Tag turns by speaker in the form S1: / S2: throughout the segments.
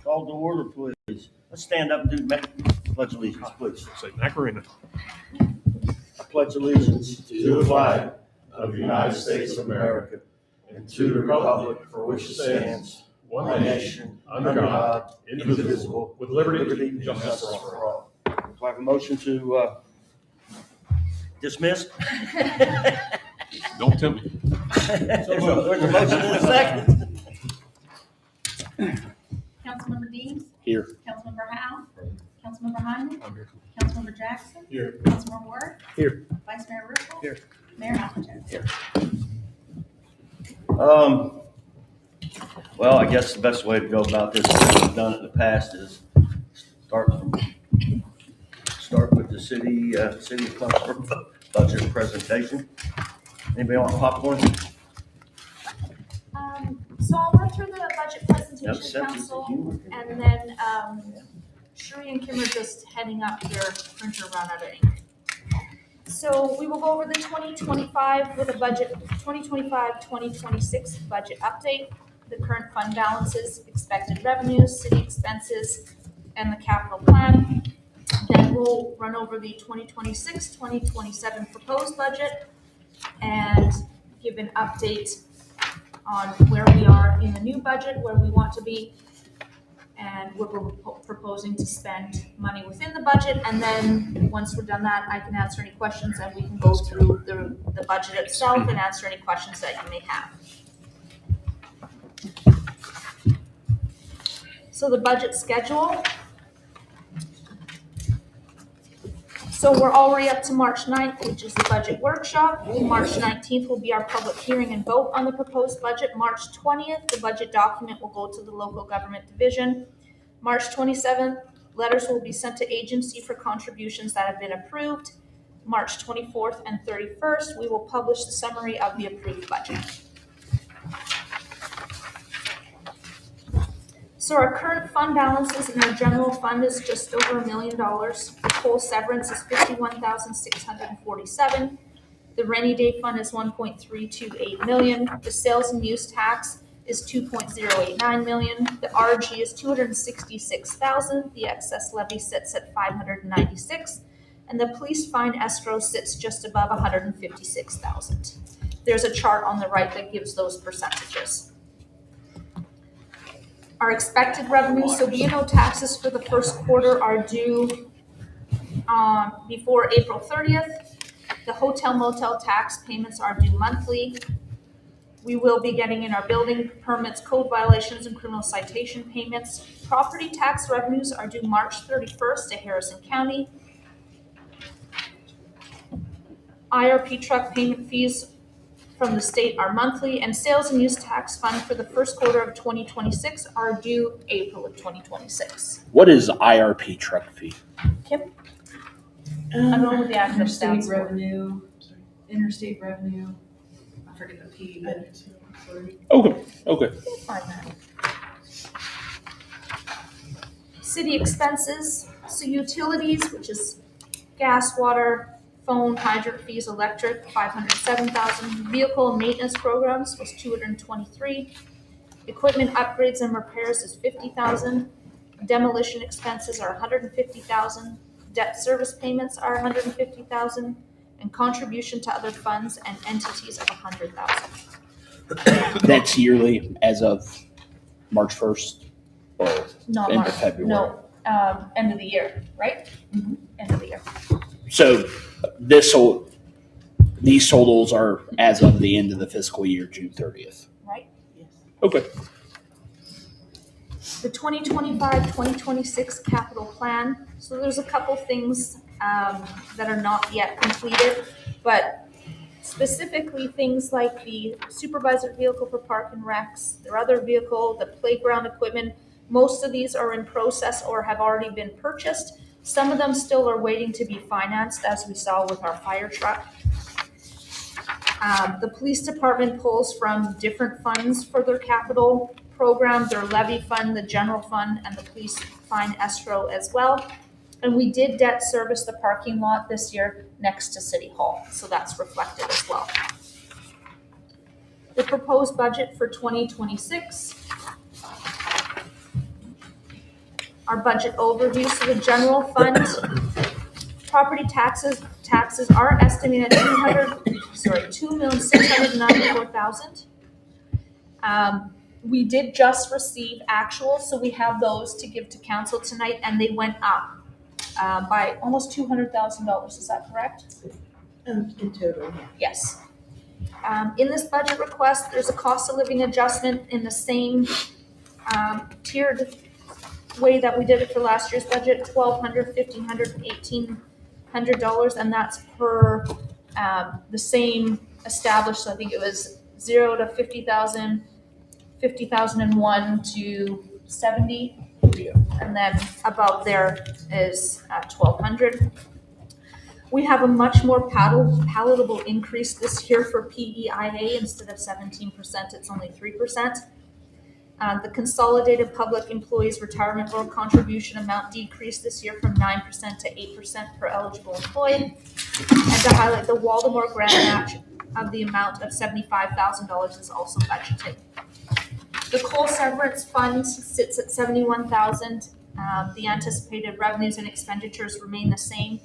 S1: Call to order, please. Let's stand up and do pledge allegiance, please.
S2: Say Macarena.
S1: I pledge allegiance to the flag of the United States of America and to the republic for which it stands, one nation, under God, indivisible, with liberty and justice for all. Do I have a motion to dismiss?
S2: Don't tempt me.
S1: There's a motion in a second.
S3: Councilmember Dean.
S2: Here.
S3: Councilmember Howe. Councilmember Hyman.
S2: I'm here.
S3: Councilmember Jackson.
S2: Here.
S3: Councilmember Ward.
S2: Here.
S3: Vice Mayor Russell.
S2: Here.
S3: Mayor Albertine.
S2: Here.
S1: Well, I guess the best way to go about this, as we've done it in the past, is start with the city of Clarksburg budget presentation. Anybody want popcorn?
S4: So I'll run through the budget presentation,
S1: Yep,
S4: council, and then Sheree and Kim are just heading up their printer run out of ink. So we will go over the 2025 with a budget, 2025-2026 budget update, the current fund balances, expected revenues, city expenses, and the capital plan. Then we'll run over the 2026-2027 proposed budget and give an update on where we are in the new budget, where we want to be, and what we're proposing to spend money within the budget. And then, once we're done that, I can answer any questions and we can go through the budget itself and answer any questions that you may have. So the budget schedule. So we're already up to March 9th, which is the budget workshop. March 19th will be our public hearing and vote on the proposed budget. March 20th, the budget document will go to the local government division. March 27th, letters will be sent to agency for contributions that have been approved. March 24th and 31st, we will publish the summary of the approved budget. So our current fund balances in our general fund is just over $1 million. The coal severance is $51,647. The rainy day fund is $1.328 million. The sales and use tax is $2.089 million. The RG is $266,000. The excess levy sits at $596,000, and the police fine escrow sits just above $156,000. There's a chart on the right that gives those percentages. Our expected revenues, so B&O taxes for the first quarter are due before April 30th. The hotel motel tax payments are due monthly. We will be getting in our building permits, code violations, and criminal citation payments. Property tax revenues are due March 31st to Harrison County. IRP truck payment fees from the state are monthly, and sales and use tax fund for the first quarter of 2026 are due April of 2026.
S5: What is IRP truck fee?
S4: Kim? I don't know what the active
S6: Interstate
S4: stats were.
S6: revenue, interstate revenue, I forget the P, but
S5: Okay.
S4: We'll find that. City expenses, so utilities, which is gas, water, phone, hydrant fees, electric, $507,000. Vehicle and maintenance programs was $223,000. Equipment upgrades and repairs is $50,000. Demolition expenses are $150,000. Debt service payments are $150,000, and contribution to other funds and entities of $100,000.
S5: That's yearly as of March 1st or
S4: Not
S5: end
S4: March.
S5: of February?
S4: No, end of the year, right? End of the year.
S5: So these totals are as of the end of the fiscal year, June 30th.
S4: Right.
S5: Okay.
S4: The 2025-2026 capital plan. So there's a couple things that are not yet completed, but specifically things like the supervisor vehicle for park and recs, their other vehicle, the playground equipment. Most of these are in process or have already been purchased. Some of them still are waiting to be financed, as we saw with our fire truck. The police department pulls from different funds for their capital program, their levy fund, the general fund, and the police fine escrow as well. And we did debt service the parking lot this year next to City Hall, so that's reflected as well. The proposed budget for 2026 our budget overview. So the general fund, property taxes are estimated at $2,694,000. We did just receive actuals, so we have those to give to council tonight, and they went up by almost $200,000. Is that correct?
S6: In total, yeah.
S4: Yes. In this budget request, there's a cost of living adjustment in the same tiered way that we did it for last year's budget, $1,200, $1,500, and $1,800, and that's per the same established. So I think it was 0 to 50,000, 50,001 to 70, and then above there is 1,200. We have a much more palatable increase this year for PEIA. Instead of 17%, it's only 3%. The consolidated public employees retirement board contribution amount decreased this year from 9% to 8% per eligible employee. And to highlight, the Waldemar grant match of the amount of $75,000 is also budgeted. The coal severance fund sits at $71,000. The anticipated revenues and expenditures remain the same.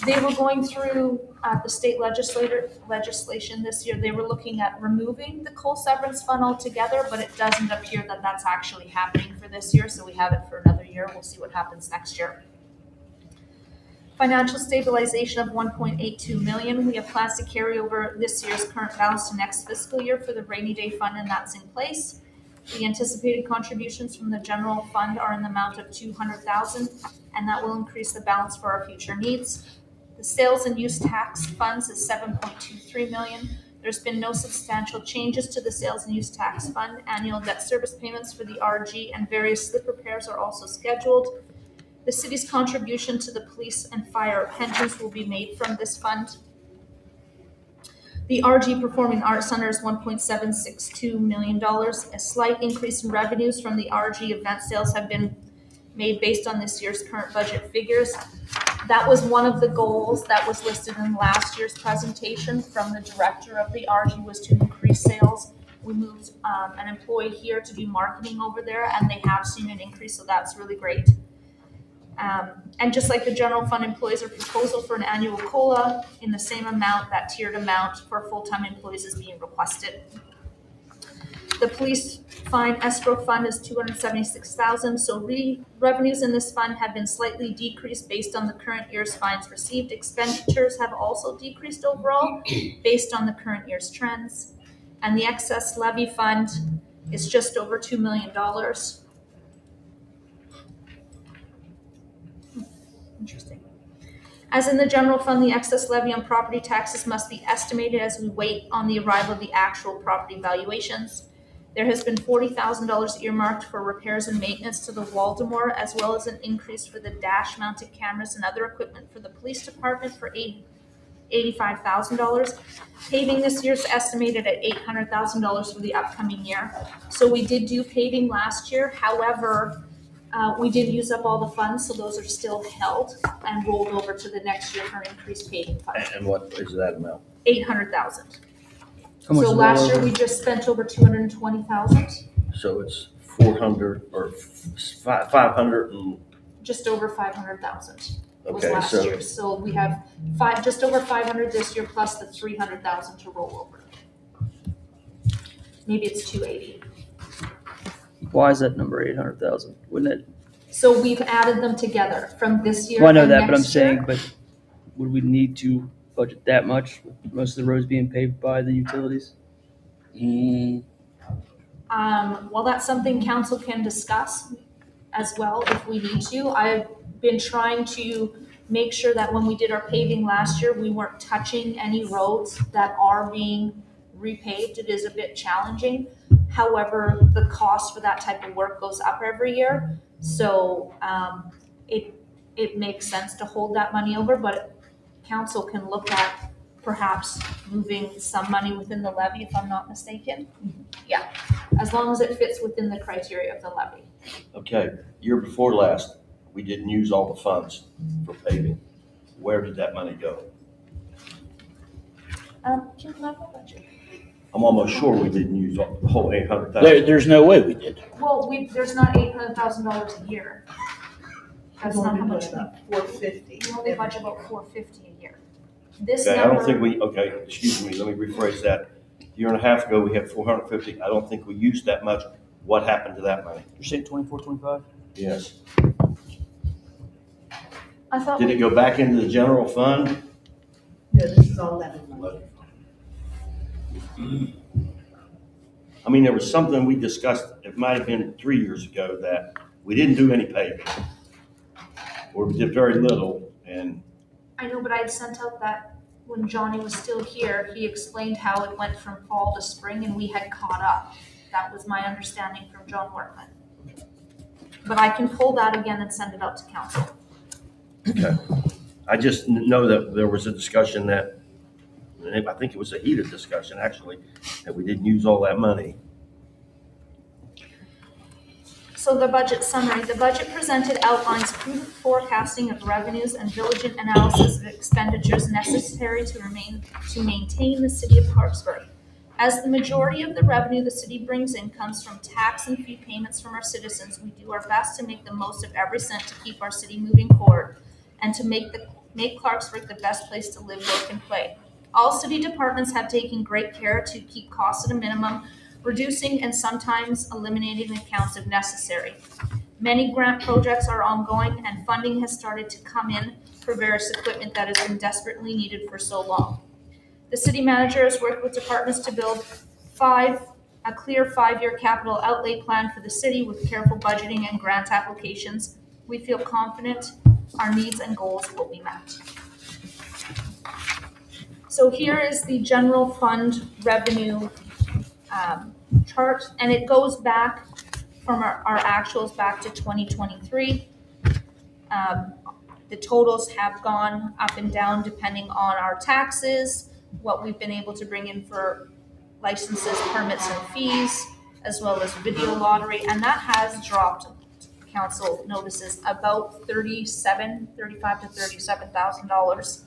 S4: They were going through the state legislation this year. They were looking at removing the coal severance fund altogether, but it doesn't appear that that's actually happening for this year, so we have it for another year. We'll see what happens next year. Financial stabilization of $1.82 million. We have plans to carry over this year's current balance to next fiscal year for the rainy day fund, and that's in place. The anticipated contributions from the general fund are in the amount of $200,000, and that will increase the balance for our future needs. The sales and use tax funds is $7.23 million. There's been no substantial changes to the sales and use tax fund. Annual debt service payments for the RG and various slip repairs are also scheduled. The city's contribution to the police and fire pensions will be made from this fund. The RG Performing Arts Center is $1.762 million. A slight increase in revenues from the RG event sales have been made based on this year's current budget figures. That was one of the goals that was listed in last year's presentation from the director of the RG, was to increase sales. We moved an employee here to do marketing over there, and they have seen an increase, so that's really great. And just like the general fund employees, a proposal for an annual COLA in the same amount, that tiered amount for full-time employees is being requested. The police fine escrow fund is $276,000. So revenues in this fund have been slightly decreased based on the current year's fines received. Expenditures have also decreased overall based on the current year's trends. And the excess levy fund is just over $2 million. Interesting. As in the general fund, the excess levy on property taxes must be estimated as we wait on the arrival of the actual property valuations. There has been $40,000 earmarked for repairs and maintenance to the Waldemar, as well as an increase for the dash-mounted cameras and other equipment for the police department for $85,000. Paving this year is estimated at $800,000 for the upcoming year. So we did do paving last year. However, we did use up all the funds, so those are still held and rolled over to the next year for an increased paving fund.
S1: And what is that amount?
S4: $800,000.
S5: How much
S4: So
S5: is
S4: last year
S5: lower?
S4: we just spent over $220,000,
S1: So it's 400 or 500 and,
S4: just over $500,000 was
S1: okay,
S4: last
S1: so,
S4: year. So we have just over 500 this year plus the 300,000 to roll over. Maybe it's 280.
S7: Why is that number 800,000? Wouldn't it?
S4: So we've added them together from this year.
S7: Well, I know
S4: and
S7: that, but I'm
S4: next year.
S7: saying, but would we need to budget that much with most of the roads being paved by the utilities?
S4: Well, that's something council can discuss as well if we need to. I've been trying to make sure that when we did our paving last year, we weren't touching any roads that are being repaved. It is a bit challenging. However, the cost for that type of work goes up every year. So it makes sense to hold that money over, but council can look at perhaps moving some money within the levy, if I'm not mistaken. Yeah, as long as it fits within the criteria of the levy.
S1: okay, year before last, we didn't use all the funds for paving. Where did that money go?
S4: Can you have a budget?
S1: I'm almost sure we didn't use the whole 800,000.
S5: There's no way we did.
S4: Well, there's not $800,000 a year. That's not how much
S6: $450.
S4: we only budget about $450 a year. This
S1: Okay, I don't
S4: number,
S1: think excuse me, let me rephrase that. A year and a half ago, we had 450. I don't think we used that much. What happened to that money?
S7: You're saying 24, 25?
S1: Yes.
S4: I thought
S1: Did it go back into the general fund?
S6: No, this is all levy money.
S1: I mean, there was something we discussed, it might have been 3 years ago, that we didn't do any paving. Or we did very little, and
S4: I know, but I had sent out that when Johnny was still here, he explained how it went from fall to spring and we had caught up. That was my understanding from John Workman. But I can pull that again and send it out to council.
S1: okay. I just know that there was a discussion that, and I think it was a heated discussion, actually, that we didn't use all that money.
S4: So the budget summary, the budget presented outlines prudent forecasting of revenues and diligent analysis of expenditures necessary to maintain the city of Clarksburg. As the majority of the revenue the city brings in comes from tax and fee payments from our citizens, we do our best to make the most of every cent to keep our city moving forward and to make Clarksburg the best place to live, work, and play. All city departments have taken great care to keep costs at a minimum, reducing and sometimes eliminating accounts if necessary. Many grant projects are ongoing and funding has started to come in for various equipment that has been desperately needed for so long. The city manager has worked with departments to build a clear 5-year capital outlay plan for the city with careful budgeting and grant applications. We feel confident our needs and goals will be met. So here is the general fund revenue chart, and it goes back from our actuals back to 2023. The totals have gone up and down depending on our taxes, what we've been able to bring in for licenses, permits, and fees, as well as video lottery, and that has dropped, council notices, about $35,000 to $37,000.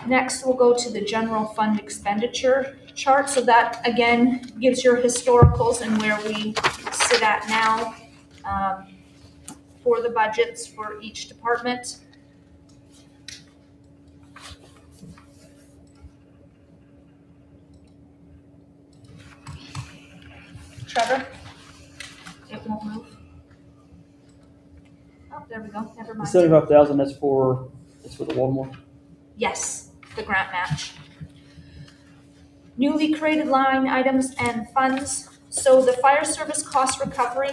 S4: Next, we'll go to the general fund expenditure chart. So that, again, gives your historicals and where we sit at now for the budgets for each department. Trevor? It won't move. Oh, there we go. Never
S7: The
S4: mind.
S7: 75,000, that's for the Walmart.
S4: Yes, the grant match. Newly created line items and funds. So the fire service cost recovery,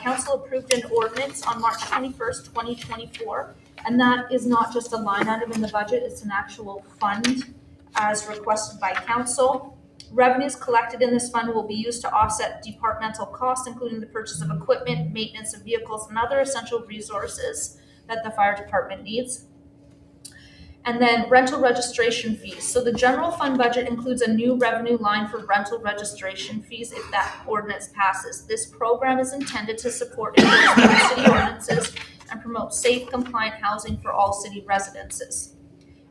S4: council approved an ordinance on March 21st, 2024. And that is not just a line item in the budget, it's an actual fund as requested by council. Revenues collected in this fund will be used to offset departmental costs, including the purchase of equipment, maintenance of vehicles, and other essential resources that the fire department needs. And then rental registration fees. So the general fund budget includes a new revenue line for rental registration fees if that ordinance passes. This program is intended to support enforcement of city ordinances and promote safe, compliant housing for all city residences.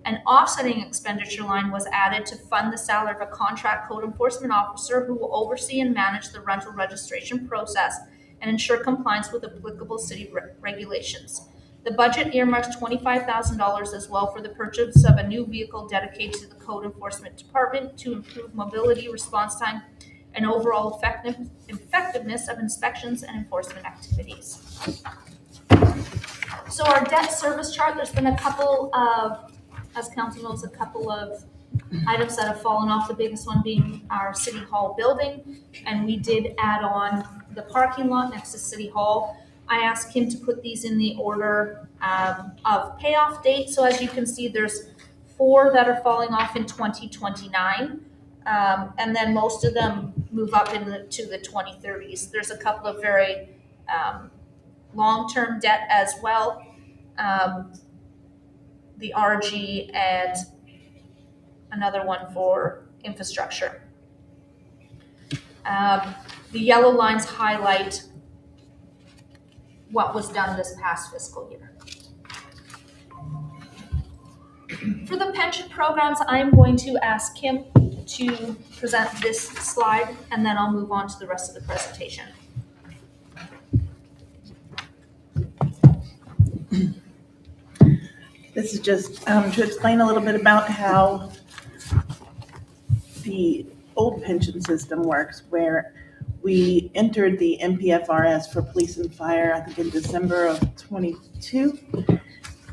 S4: An offsetting expenditure line was added to fund the salary of a contract code enforcement officer who will oversee and manage the rental registration process and ensure compliance with applicable city regulations. The budget earmarks $25,000 as well for the purchase of a new vehicle dedicated to the code enforcement department to improve mobility, response time, and overall effectiveness of inspections and enforcement activities. So our debt service chart, there's been a couple of, as council knows, a couple of items that have fallen off, the biggest one being our city hall building, and we did add on the parking lot next to city hall. I asked him to put these in the order of payoff date. So as you can see, there's 4 that are falling off in 2029. And then most of them move up to the 2030s. There's a couple of very long-term debt as well. The RG and another one for infrastructure. The yellow lines highlight what was done this past fiscal year. For the pension programs, I'm going to ask Kim to present this slide, and then I'll move on to the rest of the presentation.
S8: This is just to explain a little bit about how the old pension system works, where we entered the MPFRS for police and fire, I think in December of 22.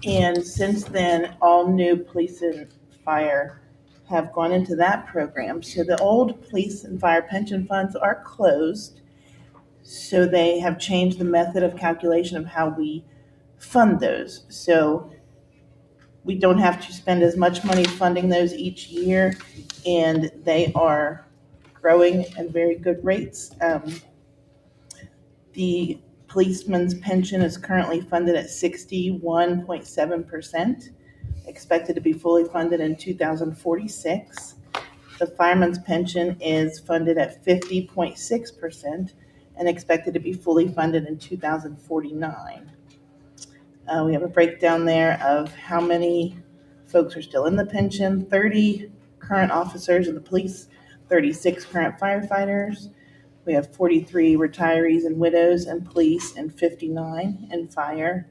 S8: And since then, all new police and fire have gone into that program. So the old police and fire pension funds are closed. So they have changed the method of calculation of how we fund those. So we don't have to spend as much money funding those each year, and they are growing at very good rates. The policeman's pension is currently funded at 61.7%, expected to be fully funded in 2046. The fireman's pension is funded at 50.6% and expected to be fully funded in 2049. We have a breakdown there of how many folks are still in the pension: 30 current officers of the police, 36 current firefighters. We have 43 retirees and widows in police and 59 in fire.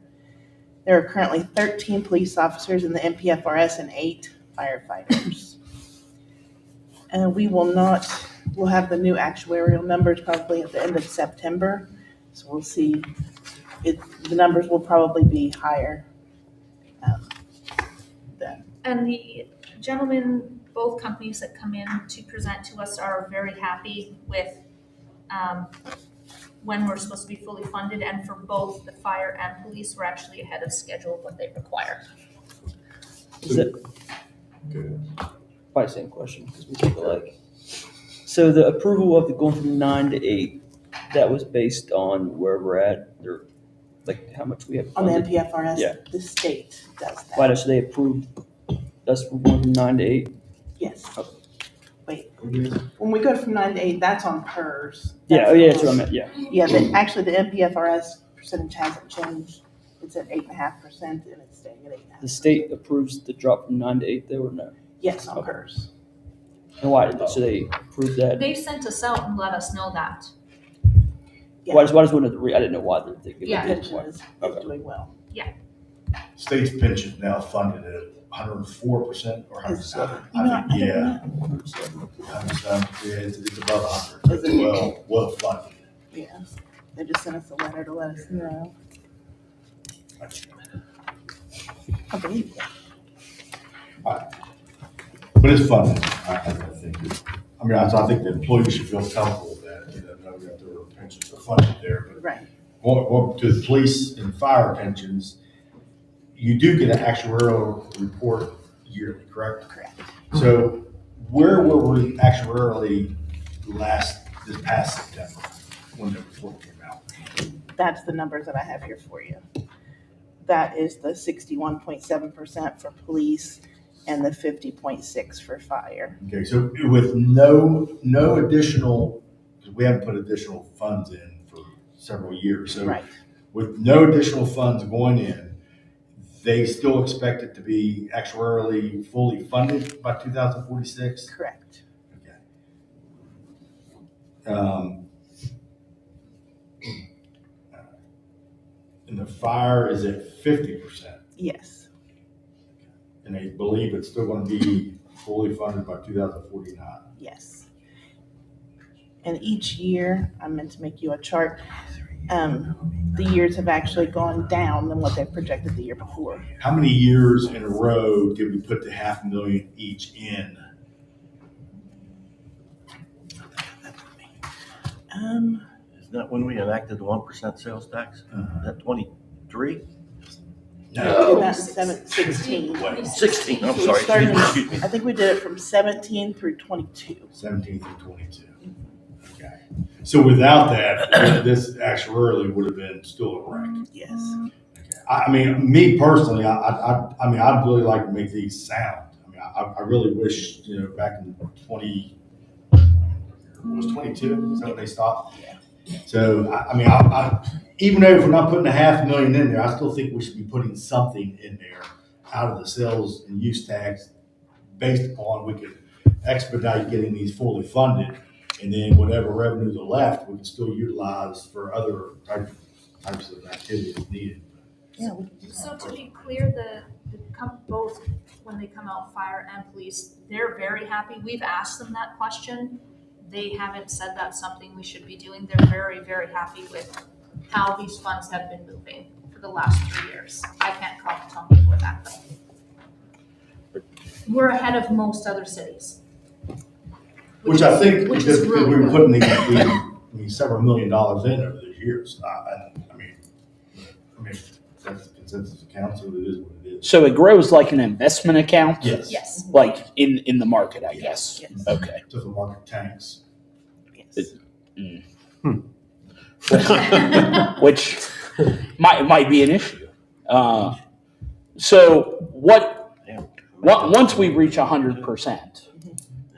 S8: There are currently 13 police officers in the MPFRS and 8 firefighters. We'll have the new actuarial numbers probably at the end of September. So we'll see. The numbers will probably be higher then.
S4: And the gentlemen, both companies that come in to present to us are very happy with when we're supposed to be fully funded, and for both the fire and police, we're actually ahead of schedule of what they require.
S7: Is it
S1: Good.
S7: probably the same question because we think alike? So the approval of the going from 9 to 8, that was based on where we're at, or like how much we have
S8: On the
S7: funded?
S8: MPFRS,
S7: Yeah.
S8: the state does that.
S7: Why does they approve us from going from 9 to 8?
S8: Yes. Wait, when we go from 9 to 8, that's on PERS.
S7: Yeah, oh yeah, that's what I meant, yeah.
S8: Yeah, actually the MPFRS percentage hasn't changed. It's at 8.5% and it's staying at 8.5%.
S7: The state approves the drop from 9 to 8 though, or no?
S8: Yes, on
S7: Okay.
S8: PERS.
S7: And why did they, so they approved that?
S4: They sent us out and let us know that.
S8: Yeah.
S7: Why does one of the, I didn't know why they give
S4: Yeah.
S7: it.
S8: Pension is
S7: Okay.
S8: doing well.
S1: State's pension now funded at 104% or 107.
S8: You know,
S1: I think, yeah.
S8: 107.
S1: It's above 100.
S8: Is it?
S1: Well funded.
S8: Yeah, they just sent us a letter to let us know. I believe it.
S1: But it's funded, I think. I think the employees should feel comfortable with that, know that their pensions are funded there. But
S8: Right.
S1: going to the police and fire pensions, you do get an actuarial report yearly, correct?
S8: Correct.
S1: So where were we actuarially this past September when the report came out?
S8: That's the numbers that I have here for you. That is the 61.7% for police and the 50.6% for fire.
S1: Okay, so with no additional, because we haven't put additional funds in for several years. So
S8: Right.
S1: with no additional funds going in, they still expect it to be actuarially fully funded by 2046?
S8: Correct.
S1: Okay. And the fire is at 50%,
S8: Yes.
S1: and they believe it's still going to be fully funded by 2049.
S8: Yes. And each year, I meant to make you a chart. The years have actually gone down than what they projected the year before.
S1: How many years in a row did we put the $500,000 each in?
S8: Um,
S9: Isn't that when we enacted the 1% sales tax? Is that 23?
S8: did that in 16.
S9: 16, I'm
S8: So we
S9: sorry,
S8: started-
S9: excuse me.
S8: I think we did it from 17 through 22.
S1: 17 through 22. Okay. So without that, this actuarially would have been still a wreck.
S8: Yes.
S1: Me personally, I'd really like to make these sound. I really wish, back in 22, is that when they stopped?
S8: Yeah.
S1: So, even though if we're not putting $500,000 in there, I still think we should be putting something in there
S10: out of the sales and use tax based upon, we could expedite getting these fully funded. And then whatever revenues are left, we can still utilize for other types of activities needed.
S8: Yeah, we can do that.
S4: So to be clear, both, when they come out, fire and police, they're very happy. We've asked them that question. They haven't said that's something we should be doing. They're very, very happy with how these funds have been moving for the last 3 years. I can't comment on before that though. We're ahead of most other cities.
S10: Which I think,
S4: which
S10: because
S4: is really
S10: we were
S4: good.
S10: putting these several $1 million in over the years. I mean, that's the consensus of council, it is what it is.
S5: So it grows like an investment account?
S10: Yes.
S4: Yes.
S5: Like in the market, I guess?
S8: Yes.
S5: Okay.
S10: To the market tanks.
S8: Yes.
S5: Which might be an issue. So once we reach 100%,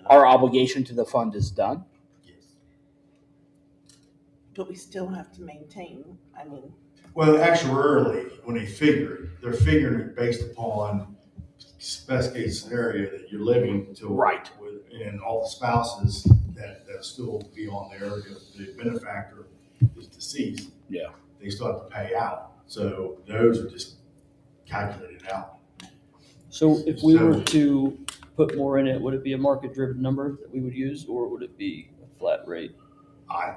S5: our obligation to the fund is done?
S10: Yes.
S8: But we still have to maintain, I mean,
S10: Well, actuarially, when they figure it, they're figuring it based upon best case scenario that you're living to.
S5: Right.
S10: And all the spouses that still be on there, if the benefactor is deceased.
S5: Yeah.
S10: They still have to pay out. So those are just calculated out.
S7: So if we were to put more in it, would it be a market-driven number that we would use, or would it be a flat rate?
S10: I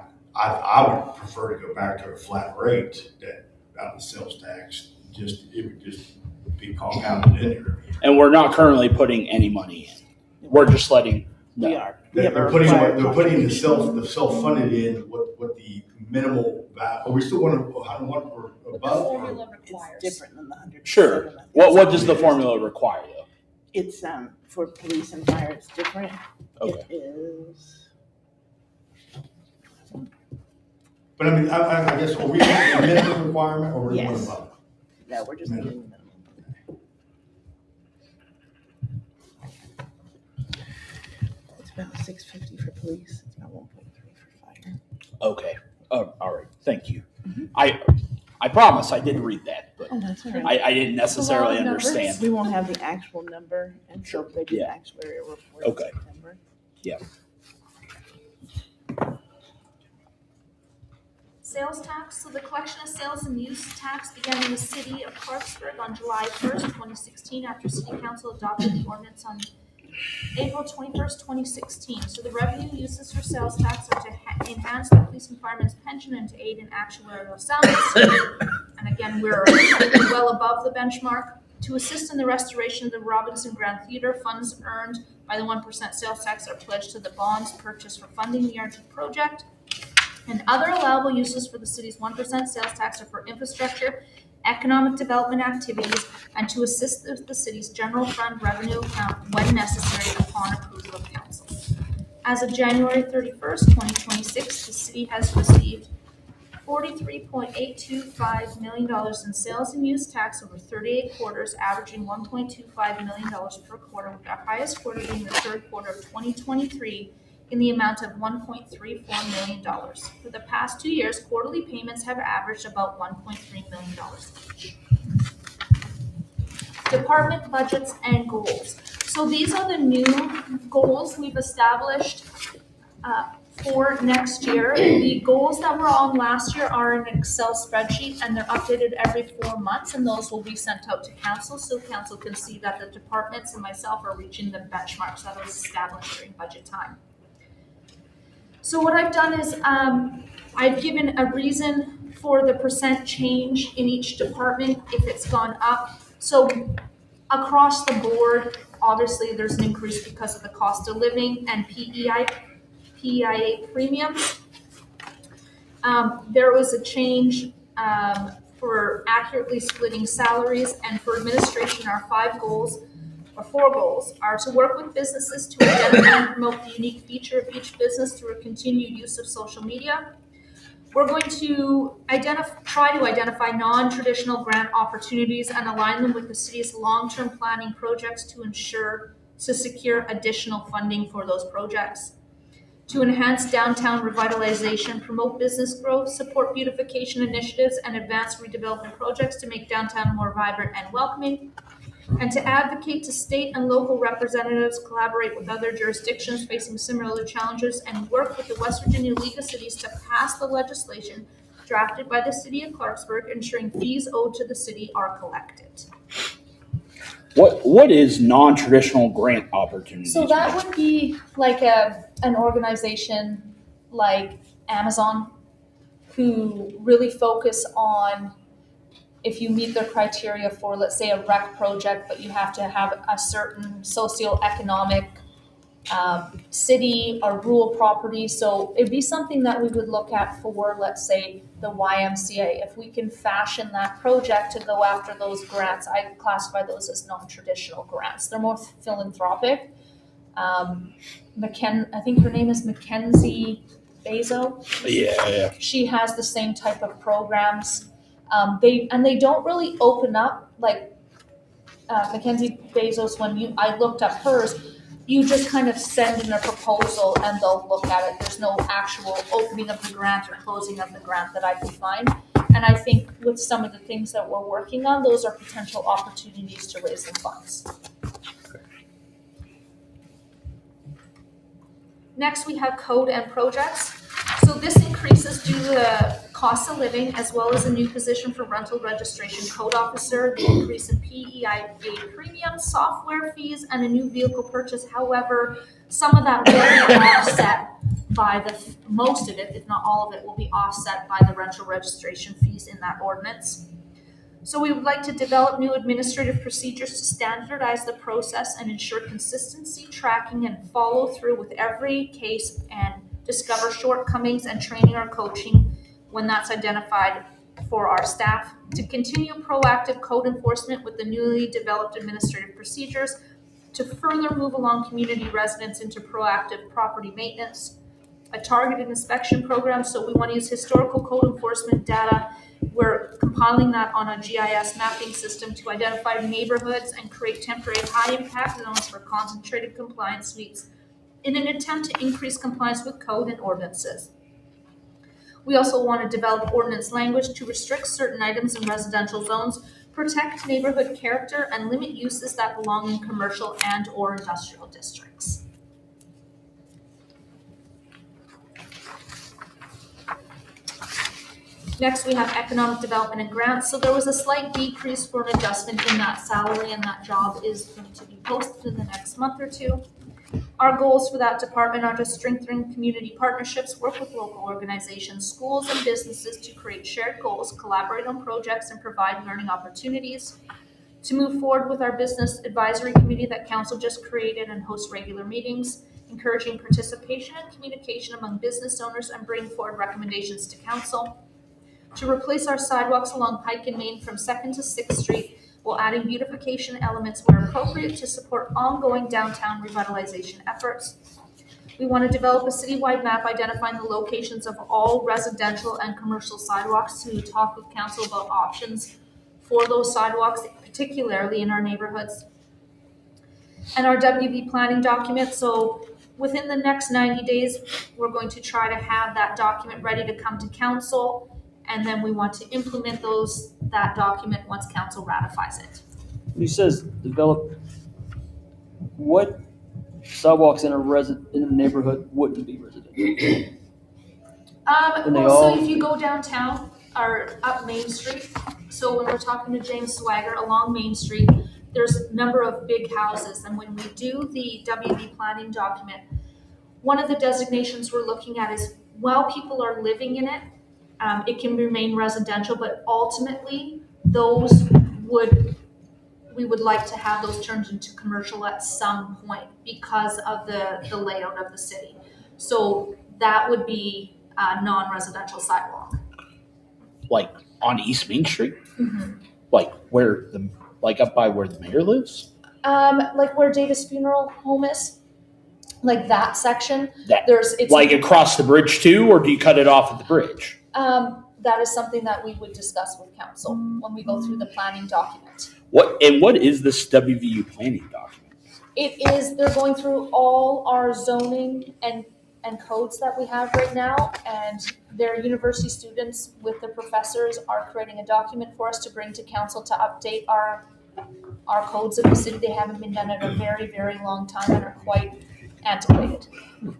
S10: would prefer to go back to a flat rate that out of the sales tax, it would just be compounded in there.
S5: And we're not currently putting any money in. We're just letting,
S8: we
S5: no.
S8: are. We have a
S10: They're
S8: required
S10: putting the self-funded in, what the minimal value, are we still want to, I don't want, or
S4: What the
S10: above? or-
S4: formula requires.
S8: It's different than the 100%.
S5: Sure. What does the formula require though?
S8: It's, for police and fire, it's different.
S5: Okay.
S8: It is,
S10: But I mean, I guess, are we getting a minimum requirement or are we going
S8: Yes.
S10: above?
S8: no, we're just
S10: Minimum.
S8: getting the minimum. It's about $650 for police, it's about 1.3 for fire.
S5: Okay. All right. Thank you. I promise I did read that, but
S8: Oh, that's all right.
S5: I didn't necessarily
S4: It's a lot of numbers.
S5: understand.
S8: We won't have the actual number until they do the
S5: Yeah.
S8: actuarial report
S5: Okay.
S8: in September.
S4: Sales tax, so the collection of sales and use tax began in the city of Clarksburg on July 1st, 2016, after city council adopted the ordinance on April 21st, 2016. So the revenue uses for sales tax are to enhance the police and firemen's pension and to aid in actuarial soundness. And again, we're well above the benchmark. To assist in the restoration of the Robinson Grand Theater, funds earned by the 1% sales tax are pledged to the bonds purchased for funding the RT project. And other allowable uses for the city's 1% sales tax are for infrastructure, economic development activities, and to assist the city's general fund revenue account when necessary upon approval of council. As of January 31st, 2026, the city has received $43.825 million in sales and use tax over 38 quarters, averaging $1.25 million per quarter, with our highest quarter being the third quarter of 2023 in the amount of $1.34 million. For the past 2 years, quarterly payments have averaged about $1.3 million. Department budgets and goals. So these are the new goals we've established for next year. The goals that were on last year are in an Excel spreadsheet and they're updated every 4 months, and those will be sent out to council so council can see that the departments and myself are reaching the benchmarks that was established during budget time. So what I've done is I've given a reason for the percent change in each department if it's gone up. So across the board, obviously there's an increase because of the cost of living and PEIA premiums. There was a change for accurately splitting salaries, and for administration, our 4 goals are to work with businesses to identify and promote the unique feature of each business through a continued use of social media. We're going to try to identify non-traditional grant opportunities and align them with the city's long-term planning projects to secure additional funding for those projects. To enhance downtown revitalization, promote business growth, support beautification initiatives, and advance redevelopment projects to make downtown more vibrant and welcoming. and to advocate to state and local representatives, collaborate with other jurisdictions facing similar challenges, and work with the West Virginia League of Cities to pass the legislation drafted by the city of Clarksburg, ensuring fees owed to the city are collected.
S5: What is non-traditional grant opportunities?
S4: So that would be like an organization like Amazon, who really focus on if you meet their criteria for, let's say, a rec project, but you have to have a certain socioeconomic city or rural property. So it'd be something that we would look at for, let's say, the YMCA. If we can fashion that project to go after those grants, I classify those as non-traditional grants. They're more philanthropic. I think her name is Mackenzie Bezos.
S5: Yeah.
S4: She has the same type of programs. They don't really open up like Mackenzie Bezos. I looked up hers, you just kind of send in a proposal and they'll look at it. There's no actual opening of the grant or closing of the grant that I can find. And I think with some of the things that we're working on, those are potential opportunities to raise some funds. Next, we have code and projects. So this increases due to the cost of living, as well as a new position for rental registration code officer, the increase in PEIA premium, software fees, and a new vehicle purchase. However, some of that will be offset by most of it, if not all of it, will be offset by the rental registration fees in that ordinance. So we would like to develop new administrative procedures to standardize the process and ensure consistency, tracking, and follow through with every case, and discover shortcomings and training or coaching when that's identified for our staff. To continue proactive code enforcement with the newly developed administrative procedures. To further move along community residents into proactive property maintenance. A targeted inspection program, so we want to use historical code enforcement data. We're compiling that on a GIS mapping system to identify neighborhoods and create temporary high-impact zones for concentrated compliance suites in an attempt to increase compliance with code and ordinances. We also want to develop ordinance language to restrict certain items in residential zones, protect neighborhood character, and limit uses that belong in commercial and or industrial districts. Next, we have economic development and grants. So there was a slight decrease for an adjustment in that salary, and that job is going to be posted in the next month or two. Our goals for that department are to strengthen community partnerships, work with local organizations, schools, and businesses to create shared goals, collaborate on projects, and provide learning opportunities. To move forward with our business advisory committee that council just created and host regular meetings, encouraging participation and communication among business owners, and bring forward recommendations to council. To replace our sidewalks along Pike and Main from 2nd to 6th Street, while adding beautification elements where appropriate to support ongoing downtown revitalization efforts. We want to develop a citywide map identifying the locations of all residential and commercial sidewalks, to talk with council about options for those sidewalks, particularly in our neighborhoods. And our WV planning document, so within the next 90 days, we're going to try to have that document ready to come to council. And then we want to implement that document once council ratifies it.
S7: He says develop, what sidewalks in a neighborhood wouldn't be residential?
S4: So if you go downtown or up Main Street, so when we're talking to James Swagger along Main Street, there's a number of big houses. And when we do the WV planning document, one of the designations we're looking at is, while people are living in it, it can remain residential, but ultimately we would like to have those turned into commercial at some point because of the layout of the city. So that would be a non-residential sidewalk.
S5: Like on East Main Street?
S4: Mm-hmm.
S5: Like up by where the mayor lives?
S4: Like where Davis Funeral Home is, like that section. It's
S5: like across the bridge too, or do you cut it off at the bridge?
S4: That is something that we would discuss with council when we go through the planning document.
S5: What is this WVU planning document?
S4: They're going through all our zoning and codes that we have right now, and their university students with the professors are creating a document for us to bring to council to update our our codes of the city. They haven't been done in a very, very long time and are quite antiquated.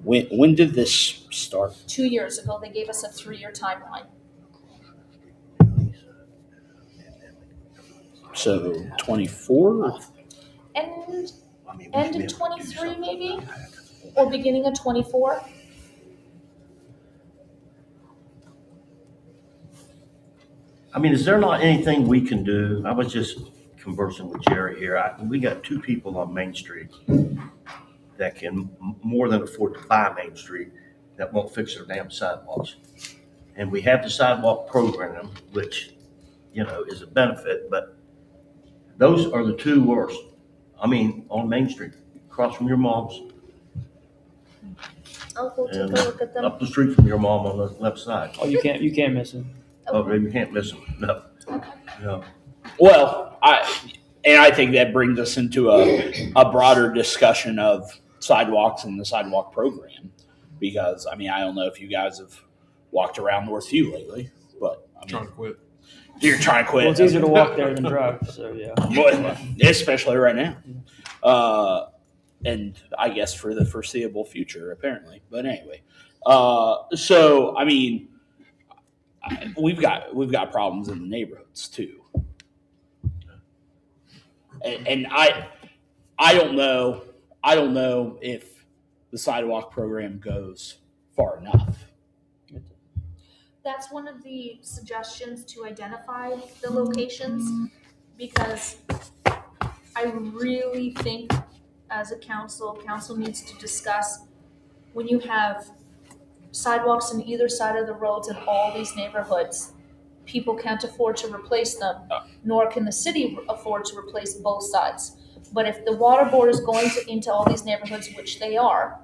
S5: When did this start?
S4: 2 years ago, they gave us a 3-year timeline.
S5: So 24?
S4: And
S9: I mean, we
S4: end
S9: should be
S4: of
S9: able to do
S4: 23
S9: something.
S4: maybe, or beginning of 24.
S9: I mean, is there not anything we can do? I was just conversing with Jerry here. We got 2 people on Main Street that can more than afford to buy Main Street that won't fix their damn sidewalks. And we have the sidewalk program, which, is a benefit, but those are the 2 worst. I mean, on Main Street, across from your mom's,
S4: I'll go take a
S9: and
S4: look at them.
S9: up the street from your mom on the left side.
S7: Oh, you can't miss it.
S9: Oh, you can't miss them. No,
S4: Okay.
S9: no.
S5: Well, I think that brings us into a broader discussion of sidewalks and the sidewalk program. Because, I don't know if you guys have walked around Northview lately, but
S2: Trying to quit.
S5: you're trying to quit.
S7: Well, it's easier to walk there than drive, so yeah.
S5: Well, especially right now. And I guess for the foreseeable future, apparently. But anyway, we've got problems in the neighborhoods too. And I don't know if the sidewalk program goes far enough.
S4: That's one of the suggestions to identify the locations, because I really think as a council needs to discuss, when you have sidewalks on either side of the roads in all these neighborhoods, people can't afford to replace them, nor can the city afford to replace both sides. But if the water board is going into all these neighborhoods, which they are,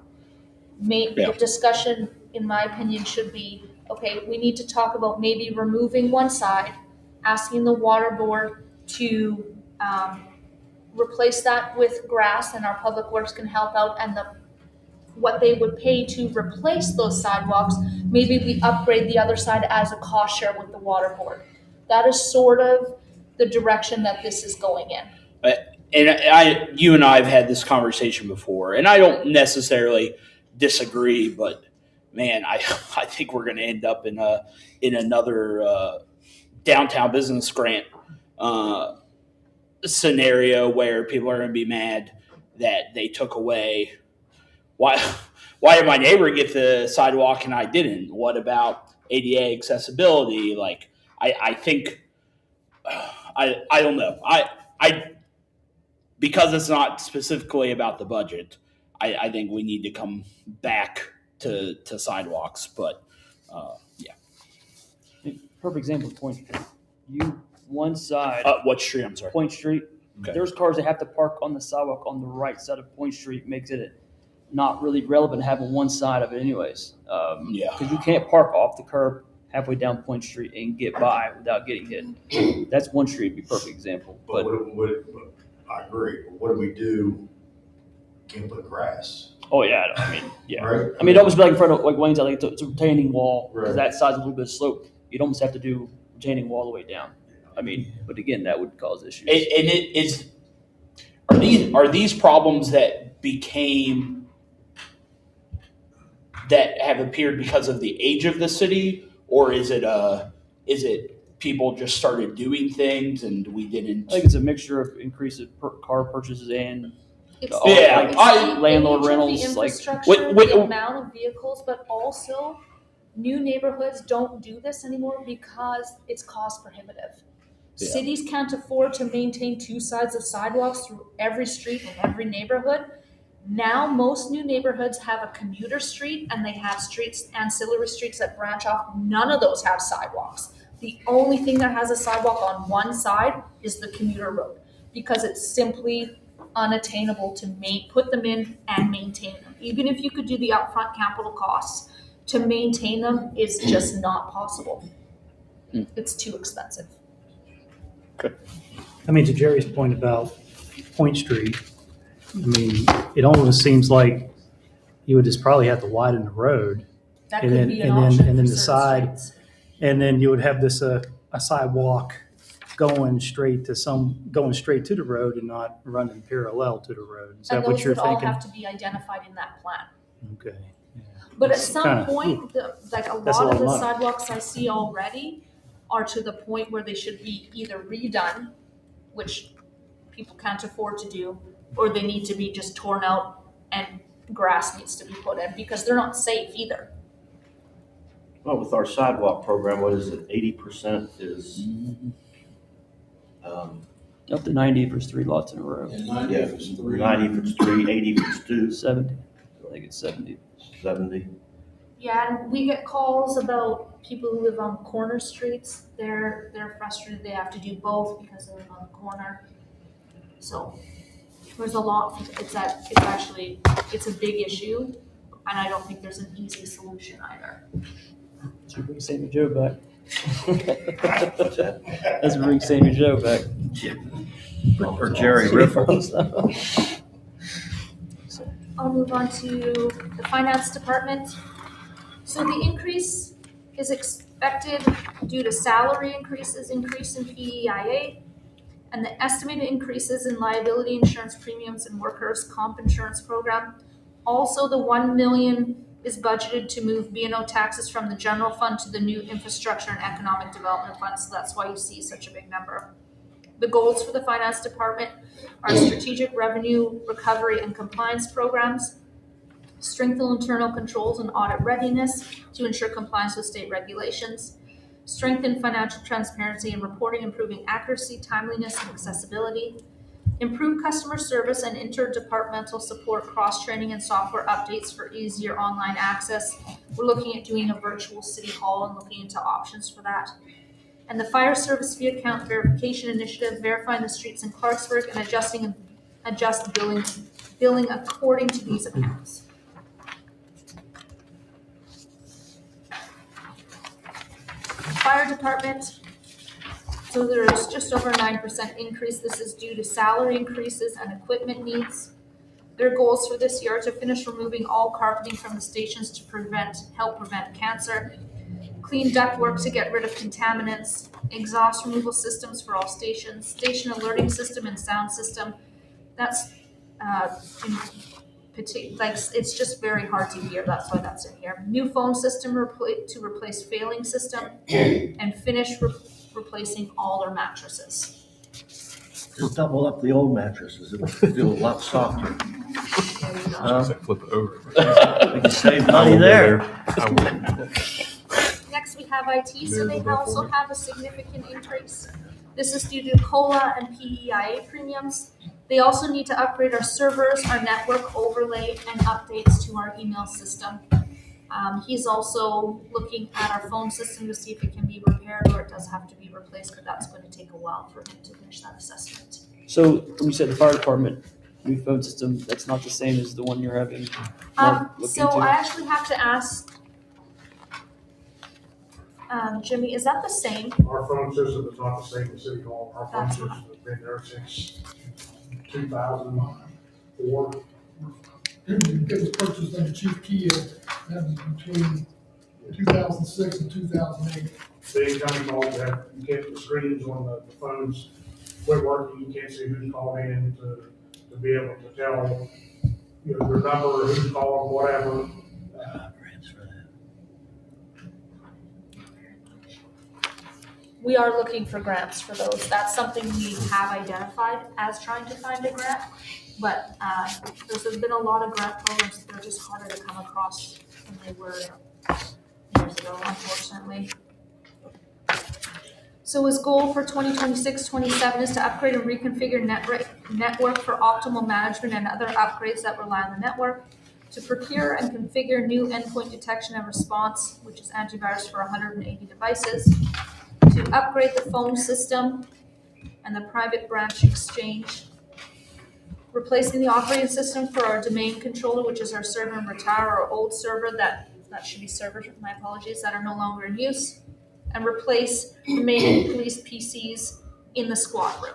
S4: the discussion, in my opinion, should be, okay, we need to talk about maybe removing one side, asking the water board to replace that with grass, and our public works can help out, and what they would pay to replace those sidewalks, maybe we upgrade the other side as a cost share with the water board. That is sort of the direction that this is going in.
S5: And you and I have had this conversation before, and I don't necessarily disagree, but man, I think we're going to end up in another downtown business grant scenario where people are going to be mad that they took away. Why did my neighbor get the sidewalk and I didn't? What about ADA accessibility? Like, I think I don't know. I because it's not specifically about the budget, I think we need to come back to sidewalks. But yeah.
S7: Perfect example of Point Street. One side,
S5: What street? I'm sorry.
S7: Point Street,
S5: Okay.
S7: there's cars that have to park on the sidewalk on the right side of Point Street, makes it not really relevant having one side of it anyways.
S5: Yeah.
S7: Because you can't park off the curb halfway down Point Street and get by without getting hit. That's one street, would be a perfect example.
S10: But
S7: But,
S10: what I agree, but what do we do? Can't put grass,
S7: oh yeah, yeah.
S10: right?
S7: I mean, it almost be like in front of, like Wayne's, like it's a retaining wall, because
S10: Right.
S7: that side's a little bit sloped. You'd almost have to do retaining wall all the way down. But again, that would cause issues.
S5: And it is. Are these problems that have appeared because of the age of the city, or is it people just started doing things and we didn't?
S7: I think it's a mixture of increase of car purchases and
S4: It's
S5: Yeah,
S4: it's
S5: I-
S4: the
S7: landlord
S4: age of
S7: rentals,
S4: the
S7: like-
S4: infrastructure,
S5: Wait,
S4: the amount of vehicles, but also new neighborhoods don't do this anymore because it's cost prohibitive.
S5: Yeah.
S4: Cities can't afford to maintain 2 sides of sidewalks through every street in every neighborhood. Now, most new neighborhoods have a commuter street, and they have ancillary streets that branch off. None of those have sidewalks. The only thing that has a sidewalk on one side is the commuter road, because it's simply unattainable to put them in and maintain them. Even if you could do the upfront capital costs, to maintain them is just not possible. It's too expensive.
S11: To Jerry's point about Point Street, it almost seems like you would just probably have to widen the road,
S4: That
S11: And
S4: could
S11: then-
S4: be an
S11: and then-
S4: option
S11: and then
S4: for
S11: the
S4: certain
S11: side-
S4: streets.
S11: and then you would have this a sidewalk going straight to the road and not running parallel to the road. Is that
S4: And
S11: what
S4: those
S11: you're
S4: would all
S11: thinking?
S4: have to be identified in that plan.
S11: Okay. Yeah.
S4: But at
S11: That's
S4: some
S11: kinda-
S4: point, like a
S11: That's a
S4: lot
S11: lot
S4: of the
S11: of money.
S4: sidewalks I see already are to the point where they should be either redone, which people can't afford to do, or they need to be just torn out and grass needs to be put in because they're not safe either.
S9: Well, with our sidewalk program, what is it, 80% is,
S7: Up to 90 if it's 3 lots in a row.
S10: And
S9: yeah,
S10: 90 if it's 3.
S9: 90 if it's 3, 80 if it's 2,
S7: 70. I think it's 70.
S9: 70.
S4: Yeah, and we get calls about people who live on corner streets. They're frustrated. They have to do both because they live on the corner. So there's a lot. It's a big issue, and I don't think there's an easy solution either.
S7: Should bring Sammy Joe back.
S9: What's that?
S7: Let's bring Sammy Joe back.
S9: Or Jerry Riffle.
S4: I'll move on to the finance department. So the increase is expected due to salary increases, increase in PEIA, and the estimated increases in liability insurance premiums and workers' comp insurance program. Also, the 1 million is budgeted to move B&O taxes from the general fund to the new infrastructure and economic development fund, so that's why you see such a big number. The goals for the finance department are strategic revenue recovery and compliance programs, strengthen internal controls and audit readiness to ensure compliance with state regulations, strengthen financial transparency and reporting, improving accuracy, timeliness, and accessibility, improve customer service and interdepartmental support, cross-training and software updates for easier online access. We're looking at doing a virtual city hall and looking into options for that. And the fire service fee account verification initiative, verifying the streets in Clarksburg and adjust billing according to these accounts. Fire department, so there's just over 9% increase. This is due to salary increases and equipment needs. Their goals for this year are to finish removing all carpeting from the stations to help prevent cancer, clean ductwork to get rid of contaminants, exhaust removal systems for all stations, station alerting system and sound system. That's it's just very hard to hear. That's why that's in here. New phone system to replace failing system, and finish replacing all their mattresses.
S9: Just double up the old mattresses, it'll feel a lot softer.
S2: Flip it over.
S9: We can save money there.
S4: Next, we have IT, so they also have a significant increase. This is due to COLA and PEIA premiums. They also need to upgrade our servers, our network overlay, and updates to our email system. He's also looking at our phone system to see if it can be repaired or it does have to be replaced, but that's going to take a while for him to finish that assessment.
S7: So when you said the fire department new phone system, that's not the same as the one you're having Mark look
S4: So
S7: into?
S4: I actually have to ask Jimmy, is that the same?
S1: Our phone system is not the same as City Hall. Our phone system has been there since 2004.
S12: It was purchased under Chief Kia, that was between 2006 and 2008.
S1: They come called that, you can't, the screens on the phones quit working, you can't see who's called in to be able to tell, you know, their number, who's calling, whatever.
S4: We are looking for grants for those. That's something we have identified as trying to find a grant. But there's been a lot of grant programs that are just harder to come across than they were years ago, unfortunately. So his goal for 2026-27 is to upgrade and reconfigure network for optimal management and other upgrades that rely on the network, to procure and configure new endpoint detection and response, which is antivirus for 180 devices, to upgrade the phone system and the private branch exchange, replacing the operating system for our domain controller, which is our server and retire our old server that should be servers, my apologies, that are no longer in use, and replace remaining police PCs in the squad room.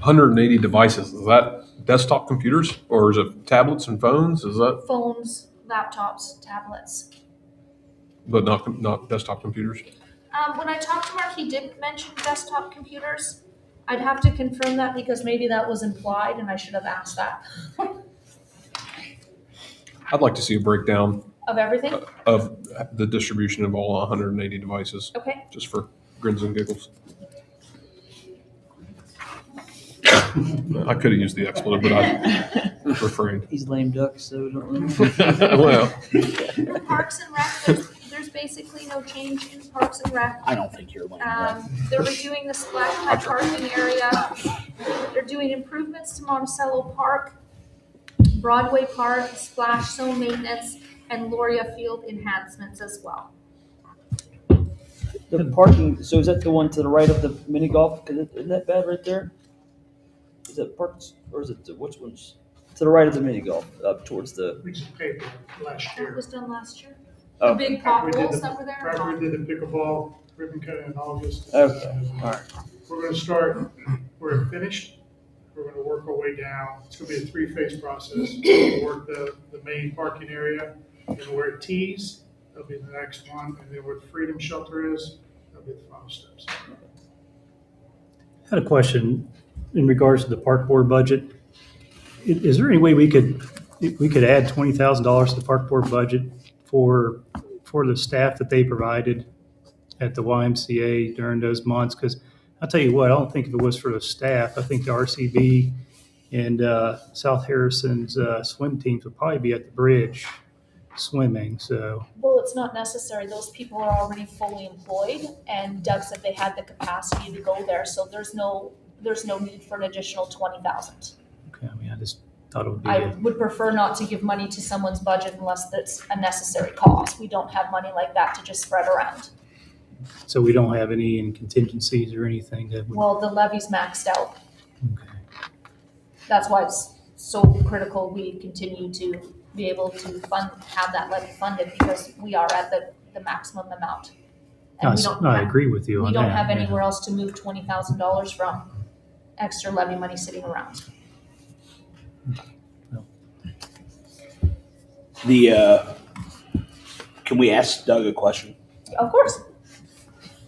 S2: 180 devices. Is that desktop computers or is it tablets and phones? Is that,
S4: Phones, laptops, tablets.
S2: but not desktop computers?
S4: When I talked to Mark, he did mention desktop computers. I'd have to confirm that because maybe that was implied and I should have asked that.
S2: I'd like to see a breakdown
S4: Of everything?
S2: of the distribution of all 180 devices,
S4: Okay.
S2: just for grins and giggles. I could have used the expletive, but I refrained.
S7: He's lame duck, so don't.
S2: Well,
S4: For Parks and Rec, there's basically no change in Parks and Rec.
S5: I don't think you're lame duck.
S4: They're redoing the splash pad parking area. They're doing improvements to Monticello Park, Broadway Park, splash zone maintenance, and Loria Field enhancements as well.
S7: The parking, so is that the one to the right of the mini golf? Cause isn't that bad right there? Is that parks, or is it, which one's? To the right of the mini golf, up towards the,
S12: We just paid that last
S4: That
S12: year.
S4: was done last year.
S7: Oh.
S4: The big
S12: We did
S4: potholes
S12: the-
S4: that were there.
S12: After we did the pickleball ribbon cutting in August.
S7: Okay, all right.
S12: We're gonna start, we're finished, we're gonna work our way down. It's gonna be a three-phase process. We'll work the main parking area, and where it tees, that'll be the next one, and then where the Freedom Shelter is, that'll be the final steps.
S11: I had a question in regards to the park board budget. Is there any way we could add $20,000 to the park board budget for the staff that they provided at the YMCA during those months? Because I'll tell you what, I don't think if it was for the staff, I think the RCB and South Harrison's swim teams would probably be at the bridge swimming. So
S4: Well, it's not necessary. Those people are already fully employed, and Doug said they had the capacity to go there, so there's no need for an additional 20,000.
S11: okay, I mean, I just thought it would be.
S4: I would prefer not to give money to someone's budget unless that's a necessary cost. We don't have money like that to just spread around.
S11: So we don't have any in contingencies or anything that would.
S4: Well, the levy's maxed out.
S11: Okay.
S4: That's why it's so critical we continue to be able to have that levy funded, because we are at the maximum amount. And we don't
S11: I
S4: have,
S11: agree with you
S4: we
S11: on that.
S4: don't have
S11: yeah.
S4: anywhere else to move $20,000 from extra levy money sitting around.
S5: Can we ask Doug a question?
S4: Of course.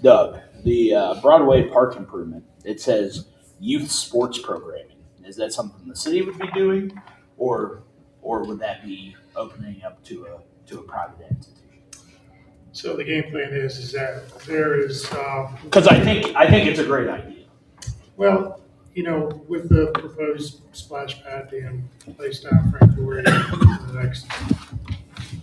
S5: Doug, the Broadway park improvement, it says youth sports programming. Is that something the city would be doing, or would that be opening up to a private entity?
S12: So the game plan is that there is,
S5: Because I think it's a great idea.
S12: well, with the proposed splash pad being placed down Frank Dory in the next,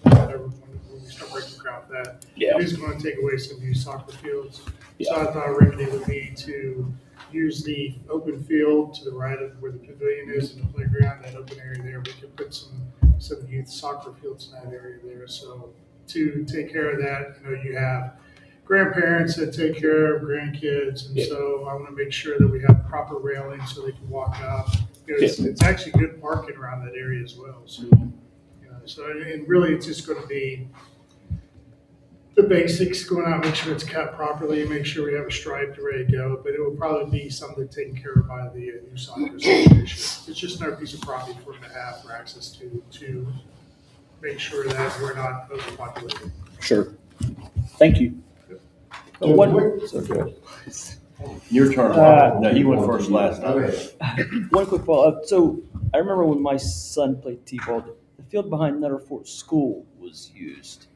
S12: whatever, when we start breaking ground for that,
S5: Yeah.
S12: it is going to take away some youth soccer fields. So
S5: Yeah.
S12: I thought a remedy would be to use the open field to the right of where the pavilion is and the playground, that open area there. We could put some youth soccer fields in that area there. So to take care of that, you have grandparents that take care of grandkids, and
S5: Yeah.
S12: so I want to make sure that we have proper railing so they can walk up. It's actually good parking around that area as well. So, and really, it's just going to be the basics, going out, make sure it's cut properly, make sure we have a stripe ready to go. But it will probably be something taken care of by the New Soccer Association. It's just another piece of property for them to have for access to make sure that we're not overpopulated.
S5: Sure. Thank you.
S9: Your turn. No, you went first last time.
S7: One quick follow-up. So I remember when my son played t-ball, the field behind Nutter Fort School was used.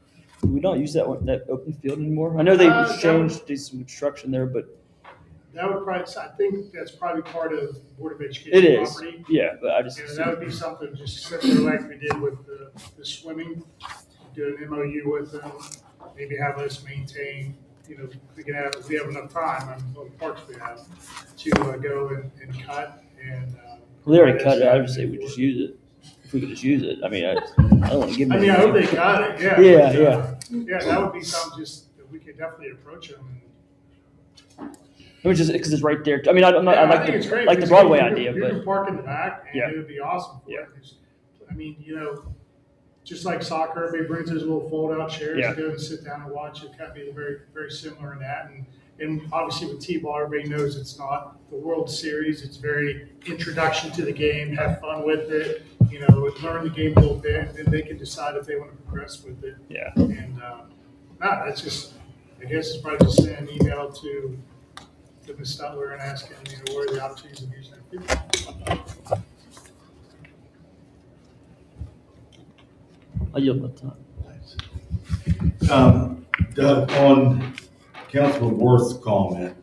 S7: Do we not use that open field anymore? I know they changed, did some construction there, but
S12: That would probably, I think that's probably part of Board of
S7: it
S12: Education
S7: is.
S12: property.
S7: Yeah, but I just.
S12: And that would be something just similar like we did with the swimming, do an MOU with them, maybe have us maintain, we have enough time on the parks we have to go and cut and.
S7: Well, they already cut it. I would say we just use it. If we could just use it. I mean, I don't want to give them.
S12: I hope they got it, yeah.
S7: Yeah,
S12: but,
S7: yeah.
S12: Yeah, that would be something just, that we could definitely approach them.
S7: I mean, just because it's right there. I mean, I
S12: I think it's great,
S7: like the
S12: because
S7: Broadway
S12: you
S7: idea,
S12: You can
S7: but
S12: park in the back
S7: Yeah.
S12: and it would be awesome. For
S7: Yeah.
S12: it. I mean, just like soccer, everybody brings those little fold-out chairs
S7: Yeah.
S12: to go and sit down and watch. It kind of be very, very similar in that. And obviously with T-ball, everybody knows it's not the World Series. It's very introduction to the game, have fun with it, learn the game a little bit, and then they can decide if they want to progress with it.
S7: yeah.
S12: And that's just, I guess it's probably just send an email to Ms. Stutler and asking, what are the opportunities of using it.
S7: I yield my time.
S10: Doug, on Councilman Worth's comment,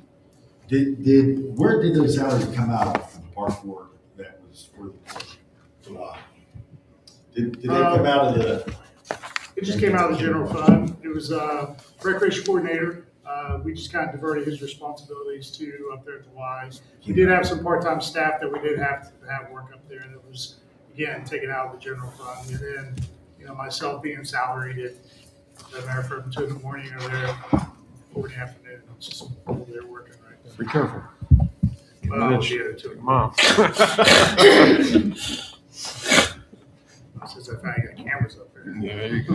S10: where did those salaries come out of for the park board that was for July? Did they come out of the?
S12: It just came out of the general fund. It was recreation coordinator. We just kind of diverted his responsibilities to up there at the Y. We did have some part-time staff that we did have to have work up there that was, again, taken out of the general fund. And then, myself being salaried, it doesn't matter from 2 in the morning or there 4 in the afternoon. It's just over there working, right?
S2: Be careful.
S12: Well, I'll be at 2 in the
S2: Mom.
S12: Since I finally got cameras up there.
S2: Yeah, there you go.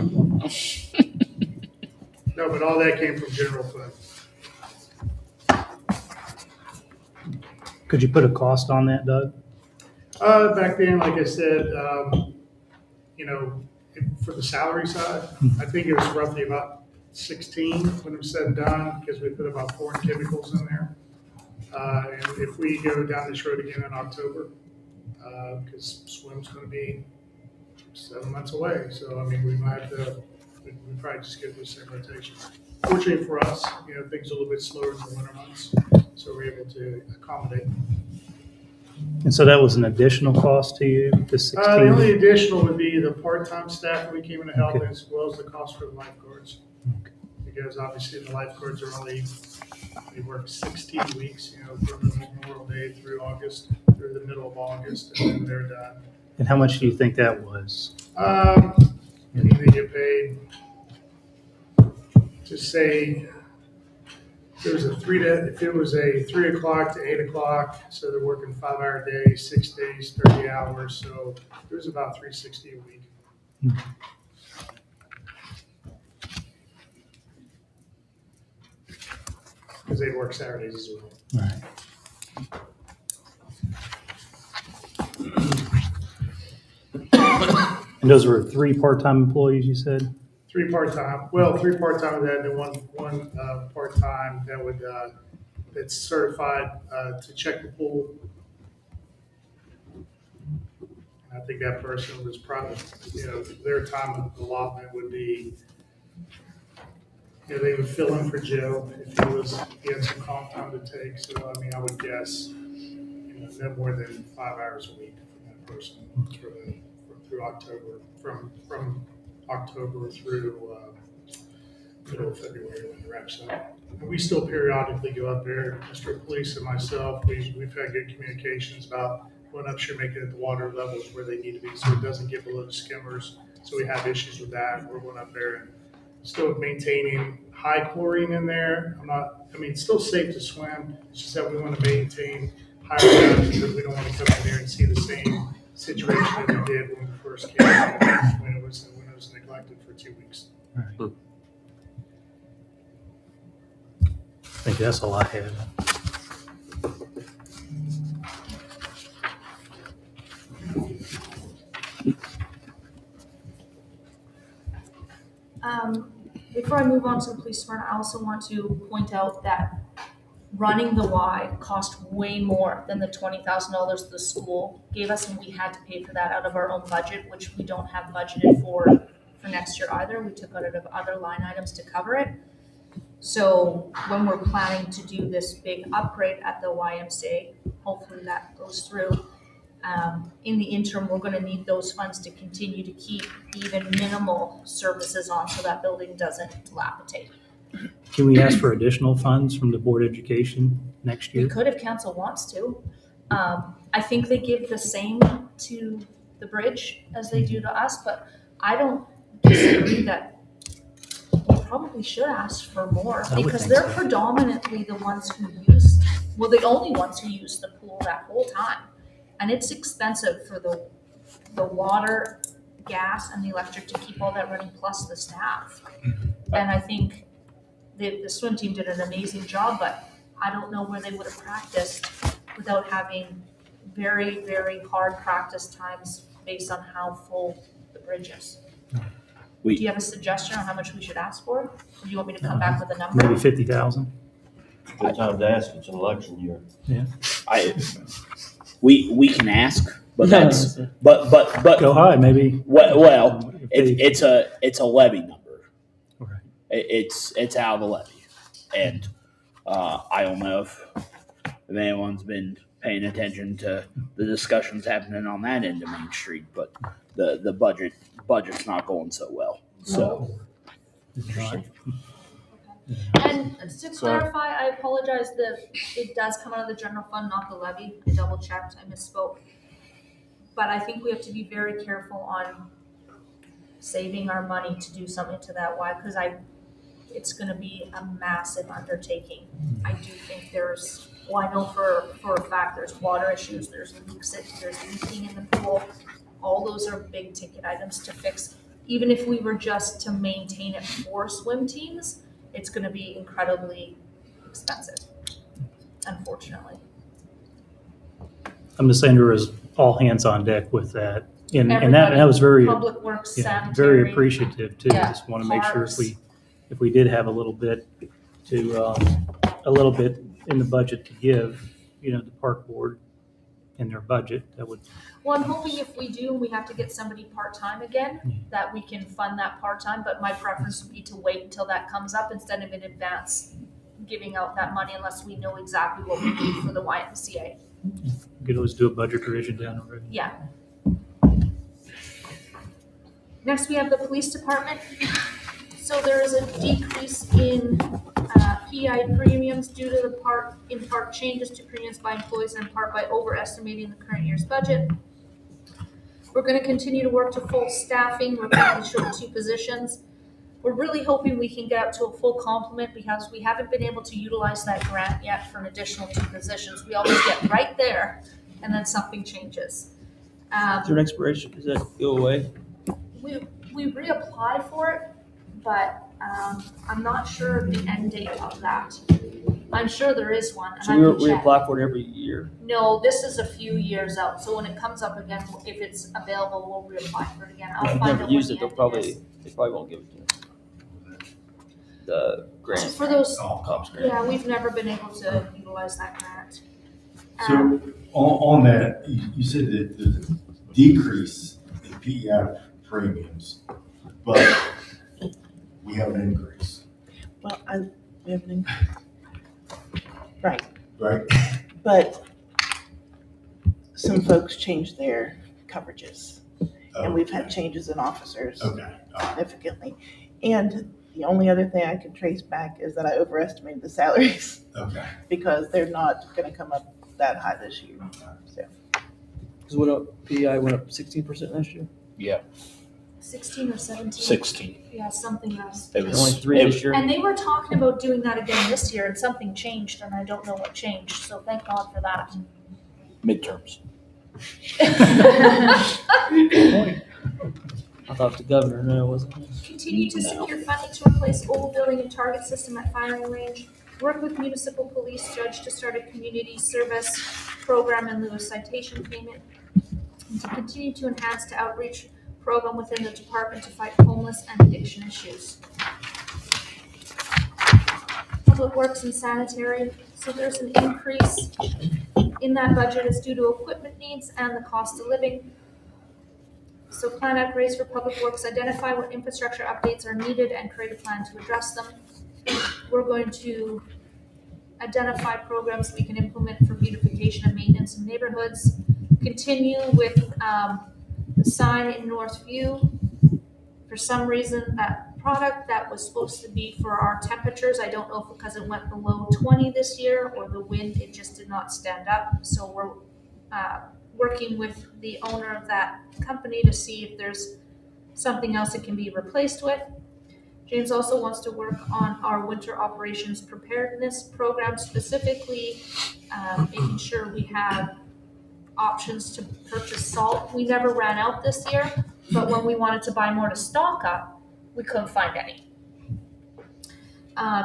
S12: No, but all that came from general fund.
S11: Could you put a cost on that, Doug?
S12: Back then, like I said, for the salary side, I think it was roughly about 16 when it was said and done, because we put about foreign chemicals in there. And if we go down this road again in October, because swim's going to be 7 months away, so we might have to, we probably just get the same rotation. Fortunately for us, things are a little bit slower in the winter months, so we're able to accommodate.
S11: And so that was an additional cost to you, the 16?
S12: The only additional would be the part-time staff that we came in to help,
S11: Okay.
S12: as well as the cost for the lifeguards. Because obviously the lifeguards are they work 16 weeks, from Memorial Day through the middle of August, and then they're done.
S11: And how much do you think that was?
S12: They get paid, to say, if it was a 3 o'clock to 8 o'clock, so they're working 5-hour days, 6 days, 30 hours, so it was about $360 a week. Because they work Saturdays as well.
S11: Right. And those were 3 part-time employees, you said?
S12: 3 part-time, well, 3 part-time of that, and then one part-time that would, that's certified to check the pool. And I think that person was probably, their time allotment would be, they would fill in for Joe if he had some comp time to take. So, I would guess, no more than 5 hours a week for that person through October, from October through middle of February when it wraps up. And we still periodically go up there, Mr. Police and myself, we've had good communications about going up sure, making it the water levels where they need to be so it doesn't get below the skimmers. So we have issues with that. We're going up there and still maintaining high chlorine in there. It's still safe to swim. It's just that we want to maintain higher levels because we don't want to come in there and see the same situation that we did when we first came when it was neglected for 2 weeks.
S11: Right. I think that's all I had.
S4: Before I move on to the police department, I also want to point out that running the Y cost way more than the $20,000 the school gave us, and we had to pay for that out of our own budget, which we don't have budgeted for next year either. We took out of other line items to cover it. So when we're planning to do this big upgrade at the YMCA, hopefully that goes through. In the interim, we're going to need those funds to continue to keep even minimal services on so that building doesn't dilapidate.
S11: Can we ask for additional funds from the Board of Education next
S4: We
S11: year?
S4: could if council wants to. I think they give the same to the bridge as they do to us, but I don't disagree that we probably should ask for more
S11: I would
S4: because
S11: think
S4: they're
S11: so.
S4: predominantly the ones who the only ones who use the pool that whole time. And it's expensive for the water, gas, and the electric to keep all that running, plus the staff. And I think the swim team did an amazing job, but I don't know where they would have practiced without having very, very hard practice times based on how full the bridge is. Do you have a suggestion on how much we should ask for? Or do you want me to come back with a number?
S11: Maybe 50,000.
S9: Good time to ask, it's an election year.
S5: We can ask, but that's but
S11: Go high, maybe.
S5: well,
S11: If
S5: it's a levy number.
S11: Okay.
S5: It's out of the levy, and I don't know if anyone's been paying attention to the discussions happening on that end of Main Street, but the budget's not going so well. So
S4: And to clarify, I apologize that it does come out of the general fund, not the levy. I double checked, I misspoke. But I think we have to be very careful on saving our money to do something to that. Why? Because it's gonna be a massive undertaking. I do think I know for a fact there's water issues, there's leaking in the pool. All those are big ticket items to fix. Even if we were just to maintain it for swim teams, it's gonna be incredibly expensive, unfortunately.
S11: I'm just saying there was all hands on deck with that. And that
S4: Everybody,
S11: was very,
S4: Public Works,
S11: very
S4: sanitary.
S11: appreciative too.
S4: Yeah,
S11: Just want to make sure
S4: parks.
S11: if we did have a little bit in the budget to give, the park board in their budget, that would.
S4: Well, I'm hoping if we do, we have to get somebody part-time again, that we can fund that part-time, but my preference would be to wait until that comes up instead of in advance giving out that money unless we know exactly what we need for the YMCA.
S11: You could always do a budget revision down the road.
S4: Yeah. Next, we have the police department. So there is a decrease in PI premiums due to in part changes to premiums by employees and in part by overestimating the current year's budget. We're going to continue to work to full staffing. We're currently short 2 positions. We're really hoping we can get up to a full complement because we haven't been able to utilize that grant yet for an additional 2 positions. We always get right there and then something changes.
S7: Is there an expiration? Does that go away?
S4: We reapply for it, but I'm not sure of the end date of that. I'm sure there is one. And
S7: So
S4: I
S7: we
S4: can check.
S7: apply for it every year?
S4: No, this is a few years out. So when it comes up again, if it's available, we'll reapply for it again. I'll
S7: If
S4: find
S7: you've
S4: out
S7: never
S4: what
S7: used
S4: the
S7: it, they
S4: end date
S7: probably
S4: is.
S7: won't give it to us. The grant.
S4: For those,
S7: Cops grant.
S4: yeah, we've never been able to utilize that grant.
S10: So on that, you said that there's a decrease in PEI premiums, but we have an increase,
S8: Well, we have an increase. Right,
S10: right?
S8: but some folks changed their coverages. And we've had changes in officers
S10: Okay, all right.
S8: significantly. And the only other thing I can trace back is that I overestimated the salaries
S10: Okay.
S8: because they're not gonna come up that high this year. So,
S7: Because what PEI went up 16% last year?
S5: yeah,
S4: 16 or 17.
S5: 16.
S4: Yeah, something else.
S5: It was
S7: Only 3 this year?
S4: And they were talking about doing that again this year and something changed and I don't know what changed. So thank God for that.
S5: midterms.
S7: I thought the governor, no, it wasn't.
S4: Continue to secure funding to replace old building and target system at firing range. Work with municipal police judge to start a community service program in lieu of citation payment. And to continue to enhance the outreach program within the department to fight homeless and addiction issues. Public Works and Sanitary, so there's an increase in that budget is due to equipment needs and the cost of living. So plan upgrades for Public Works, identify what infrastructure updates are needed and create a plan to address them. We're going to identify programs we can implement for beautification and maintenance in neighborhoods. Continue with the sign in Northview. For some reason, that product that was supposed to be for our temperatures, I don't know if because it went below 20 this year or the wind, it just did not stand up. So we're working with the owner of that company to see if there's something else it can be replaced with. James also wants to work on our winter operations preparedness program, specifically making sure we have options to purchase salt. We never ran out this year, but when we wanted to buy more to stock up, we couldn't find any.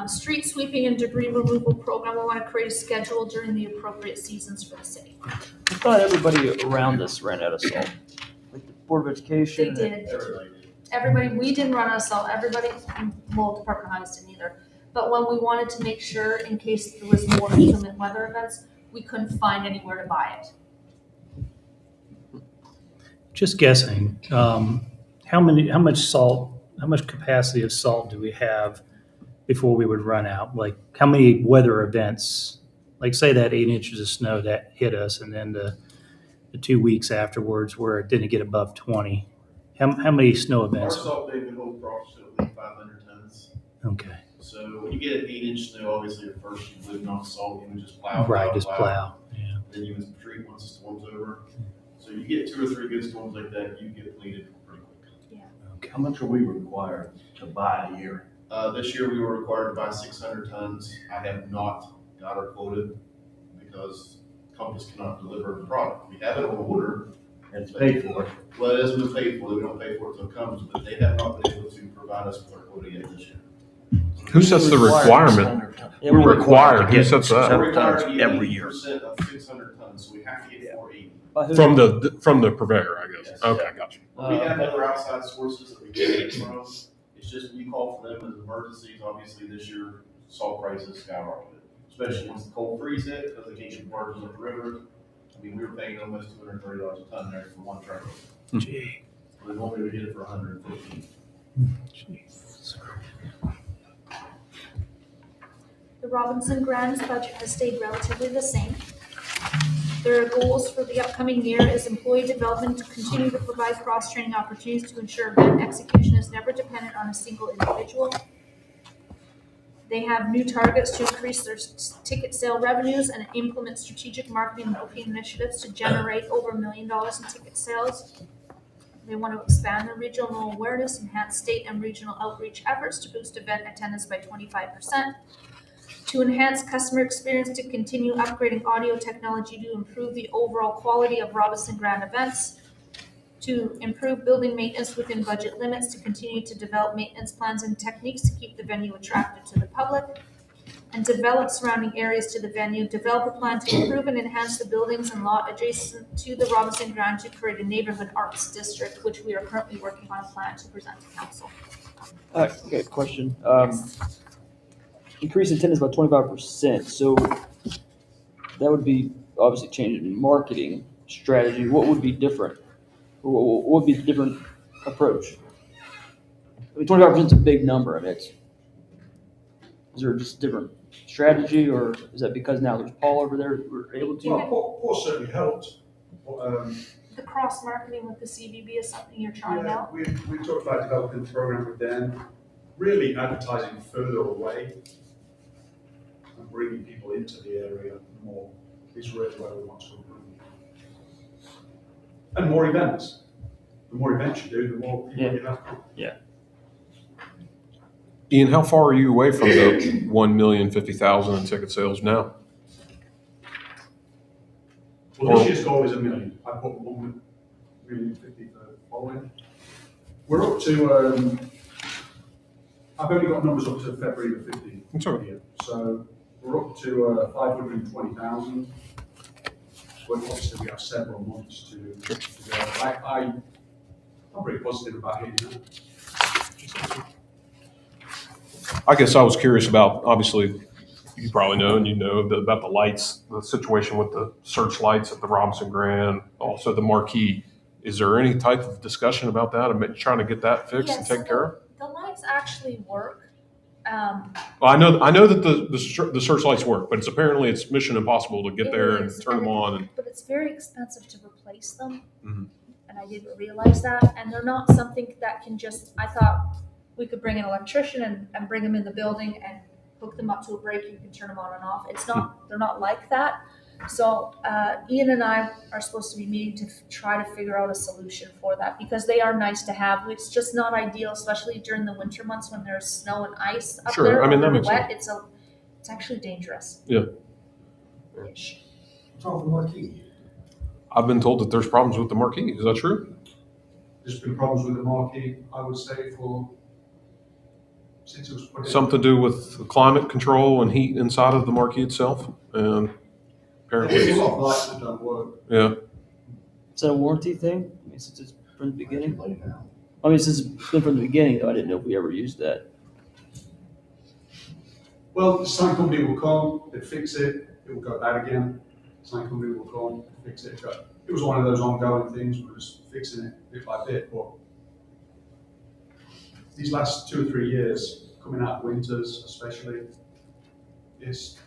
S4: Street sweeping and debris removal program, we want to create a schedule during the appropriate seasons for the city.
S7: I thought everybody around us ran out of salt. Like the Board of Education.
S4: They did. everybody, we didn't run out of salt, everybody, well, department heads didn't either. But when we wanted to make sure, in case there was more inclement weather events, we couldn't find anywhere to buy it.
S11: Just guessing, how much capacity of salt do we have before we would run out? Like, how many weather events, like say that 8 inches of snow that hit us and then the 2 weeks afterwards where it didn't get above 20? How many snow
S1: Our
S11: events?
S1: salt David whole crops to at least 500 tons.
S11: Okay,
S1: So when you get an 8-inch snow, obviously at first you wouldn't on salt, you would just plow.
S11: right, just plow, yeah.
S1: Then you would treat once the storm's over. So you get 2 or 3 good storms like that, you get depleted pretty quick.
S9: How much are we required to buy a year?
S1: This year we were required to buy 600 tons. I have not got our quota because Compass cannot deliver the product. We have it on order.
S9: And it's paid for.
S1: Well, it hasn't been paid for. We don't pay for it until it comes, but they have not been able to provide us with our quota yet this year.
S2: Who sets the requirement?
S7: Yeah,
S2: We're
S7: we're
S2: required. Who
S9: get
S2: sets that?
S9: 600 tons
S1: Required to get
S9: every year.
S1: 80% of 600 tons, so we have to get 480.
S7: By who?
S2: From the purveyor, I guess.
S1: Yes.
S2: Okay, got you.
S1: We have other outside sources that we get it from. It's just we call for them as emergencies. Obviously, this year salt prices skyrocketed, especially once the cold freeze hit because they can't get barges up the river. I mean, we were paying almost $230 a ton there for one truck.
S11: Gee.
S1: We won't be able to get it for 150.
S4: The Robinson Grants budget has stayed relatively the same. Their goals for the upcoming year is employee development to continue to provide cross-training opportunities to ensure event execution is never dependent on a single individual. They have new targets to increase their ticket sale revenues and implement strategic marketing and booking initiatives to generate over $1 million in ticket sales. They want to expand their regional awareness, enhance state and regional outreach efforts to boost event attendance by 25%. To enhance customer experience, to continue upgrading audio technology to improve the overall quality of Robinson Grand events, to improve building maintenance within budget limits, to continue to develop maintenance plans and techniques to keep the venue attractive to the public, and develop surrounding areas to the venue, develop a plan to improve and enhance the buildings and lot adjacent to the Robinson Grand to create a neighborhood arts district, which we are currently working on a plan to present to council.
S7: Okay, question. Increase attendance by 25%. So that would be obviously changing marketing strategy. What would be different? What would be the different approach? I mean, 25% is a big number. I mean, is there just different strategy, or is that because now there's Paul over there we're able to?
S12: Well, Paul certainly helped. But,
S4: The cross marketing with the CVB is something you're trying out?
S12: we talked about developing the program with them, really advertising further away and bringing people into the area more is really where we want to improve. And more events. The more events you do, the more people you have.
S2: Ian, how far are you away from the 1,050,000 in ticket sales now?
S12: Well, this year's goal is $1 million. I put 1,050,000 for the following. We're up to, I've only got numbers up to February the 15th.
S2: That's all right.
S12: Here. So we're up to 520,000. But obviously we have several months to go. I'm pretty positive about hitting that.
S2: I guess I was curious about, obviously, you probably know, and you know about the lights, the situation with the searchlights at the Robinson Grand, also the marquee. Is there any type of discussion about that? I'm trying to get that fixed and
S4: Yes,
S2: taken care of?
S4: The lights actually work.
S2: Well, I know that the searchlights work, but it's mission impossible to get
S4: It
S2: there and
S4: is,
S2: turn them on.
S4: But it's very expensive to replace them.
S2: Mhm.
S4: And I didn't realize that. And they're not something that can just, I thought we could bring an electrician and bring them in the building and hook them up to a breaker. You can turn them on and off. It's not, they're not like that. So Ian and I are supposed to be meeting to try to figure out a solution for that because they are nice to have. It's just not ideal, especially during the winter months when there's snow and ice up
S2: Sure,
S4: there.
S2: I mean, that
S4: when
S2: makes
S4: wet, it's actually dangerous.
S2: Yeah.
S4: Ish.
S10: What's wrong with the marquee?
S2: I've been told that there's problems with the marquee. Is that true?
S12: There's been problems with the marquee, I would say, since it was put in.
S2: Something to do with climate control and heat inside of the marquee itself, and apparently,
S12: There's a lot of lights that don't work.
S2: yeah.
S7: Is that a warranty thing? I mean, since it's from the beginning? I mean, since it's been from the beginning, though, I didn't know if we ever used that.
S13: Well, the sign company will come, they fix it, it will go bad again. Sign company will come, fix it. But it was one of those ongoing things, we're just fixing it bit by bit. But these last 2 or 3 years, coming out of winters especially, it's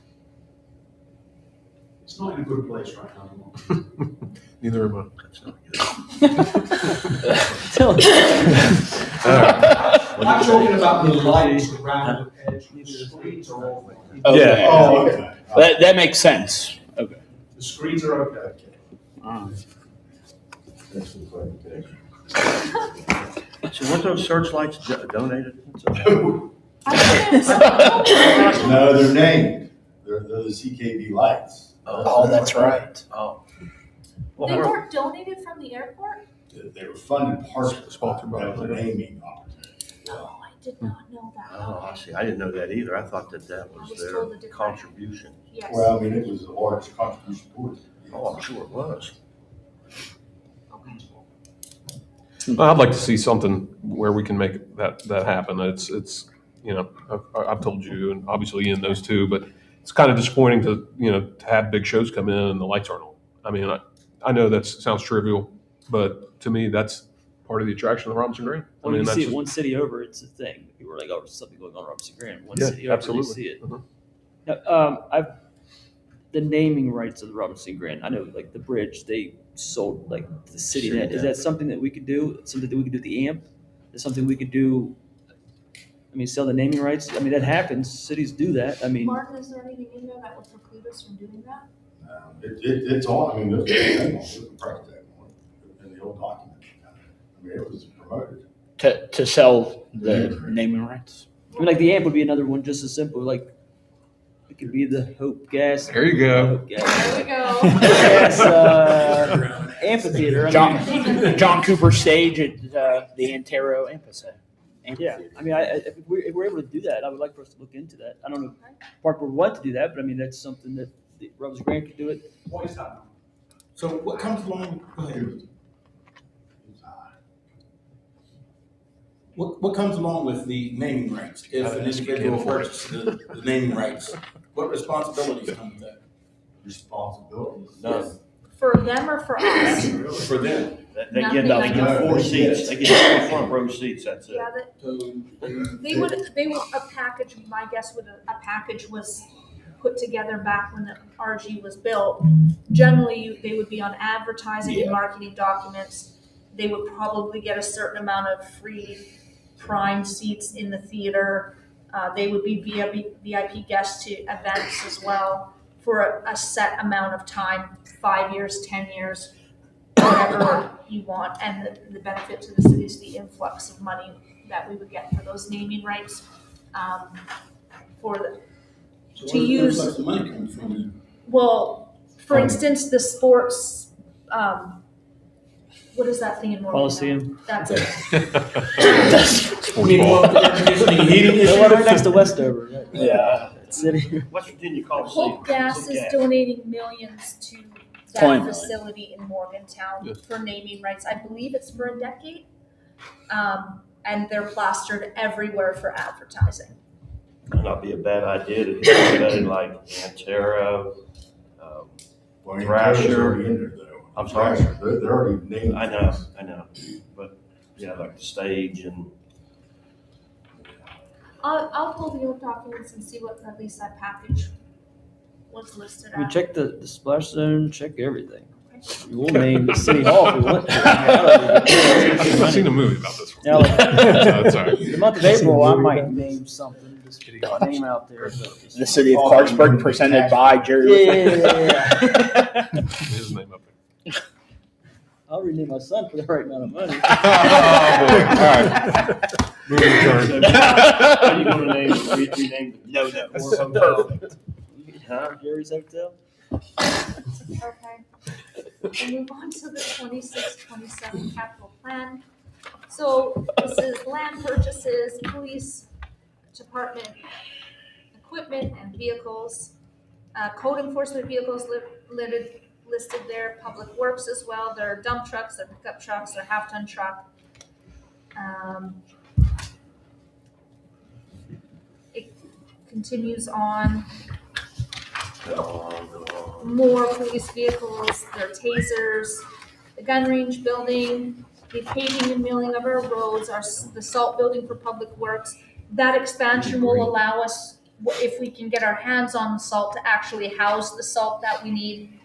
S13: not in a good place right now anymore.
S2: Neither am I.
S13: I'm talking about the lights around the edge, the screens are all.
S5: Okay.
S2: Yeah.
S10: Oh, okay.
S5: That makes sense. Okay.
S13: The screens are okay.
S9: So weren't those searchlights donated?
S10: No, they're named. They're the CKB lights.
S5: Oh, that's right.
S9: Oh.
S4: They weren't donated from the airport?
S10: They were funded partially.
S2: Sponsored by
S10: That was a
S2: the-
S10: naming opportunity.
S4: No, I did not know that.
S9: Oh, I see. I didn't know that either. I thought that
S4: I
S9: was
S4: was
S9: their
S4: told a different-
S9: contribution.
S4: Yes.
S10: Well, I mean, it was a large contribution towards it.
S9: Oh, I'm sure it was.
S4: Okay.
S2: I'd like to see something where we can make that happen. It's I've told you, and obviously Ian knows too, but it's kind of disappointing to have big shows come in and the lights aren't on. I mean, I know that sounds trivial, but to me, that's part of the attraction of Robinson Grand. I
S7: When
S2: mean,
S7: you
S2: that's
S7: see it
S2: just-
S7: one city over, it's a thing. People are like, "Oh, there's something going on in Robinson Grand." One
S2: Yeah,
S7: city over,
S2: absolutely.
S7: they see it.
S2: Mhm.
S7: Now, the naming rights of the Robinson Grand. I know, like the bridge, they sold like the city.
S9: City
S7: Net. Is
S9: net.
S7: that something that we could do? Something that we could do? The AMP? Is something we could do? I mean, sell the naming rights. I mean, that happens. Cities do that. I mean,
S4: Martin, is there anything in there that would preclude us from doing that?
S10: It's on, I mean, there's a thing on it, there's a price tag on it in the old document. I mean, it was promoted.
S5: To sell the naming rights.
S7: I mean, like the AMP would be another one, just as simple. Like it could be the Hope Gas.
S2: There you go.
S7: Hope Gas.
S4: There we go.
S7: Gas, amphitheater. I mean,
S5: John Cooper stage at the Antero Amphitheater.
S7: yeah, I mean, if we're able to do that, I would like for us to look into that. I don't know if Park Board want to do that, but I mean, that's something that the Robinson Grand could do it.
S13: What is that?
S14: So what comes along, go ahead. What comes along with the naming rights? If an individual purchases the naming rights, what responsibilities come with that?
S10: Responsibilities.
S9: None.
S4: For them or for us?
S14: For them.
S9: They
S4: Nothing
S9: get
S4: like
S10: that.
S9: 4 seats. They get 4 front row seats. That's it.
S4: Yeah,
S14: So
S4: they would, a package, my guess would, a package was put together back when the RG was built. Generally, they would be on advertising and marketing documents. They would probably get a certain amount of free prime seats in the theater. They would be VIP guests to events as well for a set amount of time, 5 years, 10 years, whatever you want. And the benefit to the city is the influx of money that we would get for those naming rights.
S14: so
S4: To
S14: where's
S4: use-
S14: the money coming from?
S4: Well, for instance, the sports, what is that thing in Morgantown?
S7: Coliseum.
S4: That's it.
S2: Sports ball.
S14: Heating
S7: The one right next to Westover. Right?
S5: Yeah.
S7: City.
S9: West Virginia Coliseum.
S4: Hope Gas is donating millions to that
S5: 20 million.
S4: facility in Morgantown
S2: Yes.
S4: for naming rights. I believe it's for a decade. And they're plastered everywhere for advertising.
S9: Might not be a bad idea to get somebody like Antero.
S10: Well,
S9: Thrasher.
S10: Antero's already in there, though.
S9: I'm sorry?
S10: Thrasher, they're already named.
S9: I know. But, yeah, like the stage and,
S4: I'll pull the old documents and see what at least that package was listed
S7: We
S4: at.
S7: check the splash zone, check everything. We'll name the city hall if we want to.
S2: I've seen a movie about this one.
S7: Now, like,
S2: That's all right.
S7: the month of April, I might name something, just put a name out there.
S5: The city of Clarksburg presented by Jerry.
S7: Yeah.
S2: His name up there.
S7: I'll rename my son for the right amount of money.
S2: Oh, boy. All right. Moving adjourned.
S9: are you gonna rename
S5: No.
S9: Perfect.
S7: Jerry's Hotel.
S4: Okay. We'll move on to the 26-27 capital plan. So this is land purchases, police department equipment and vehicles. Code enforcement vehicles listed there, public works as well. There are dump trucks, there are pickup trucks, there are half-ton truck. It continues on. More police vehicles, their tasers, the gun range building, the paving and milling of our roads, the salt building for public works. That expansion will allow us, if we can get our hands on the salt, to actually house the salt that we need.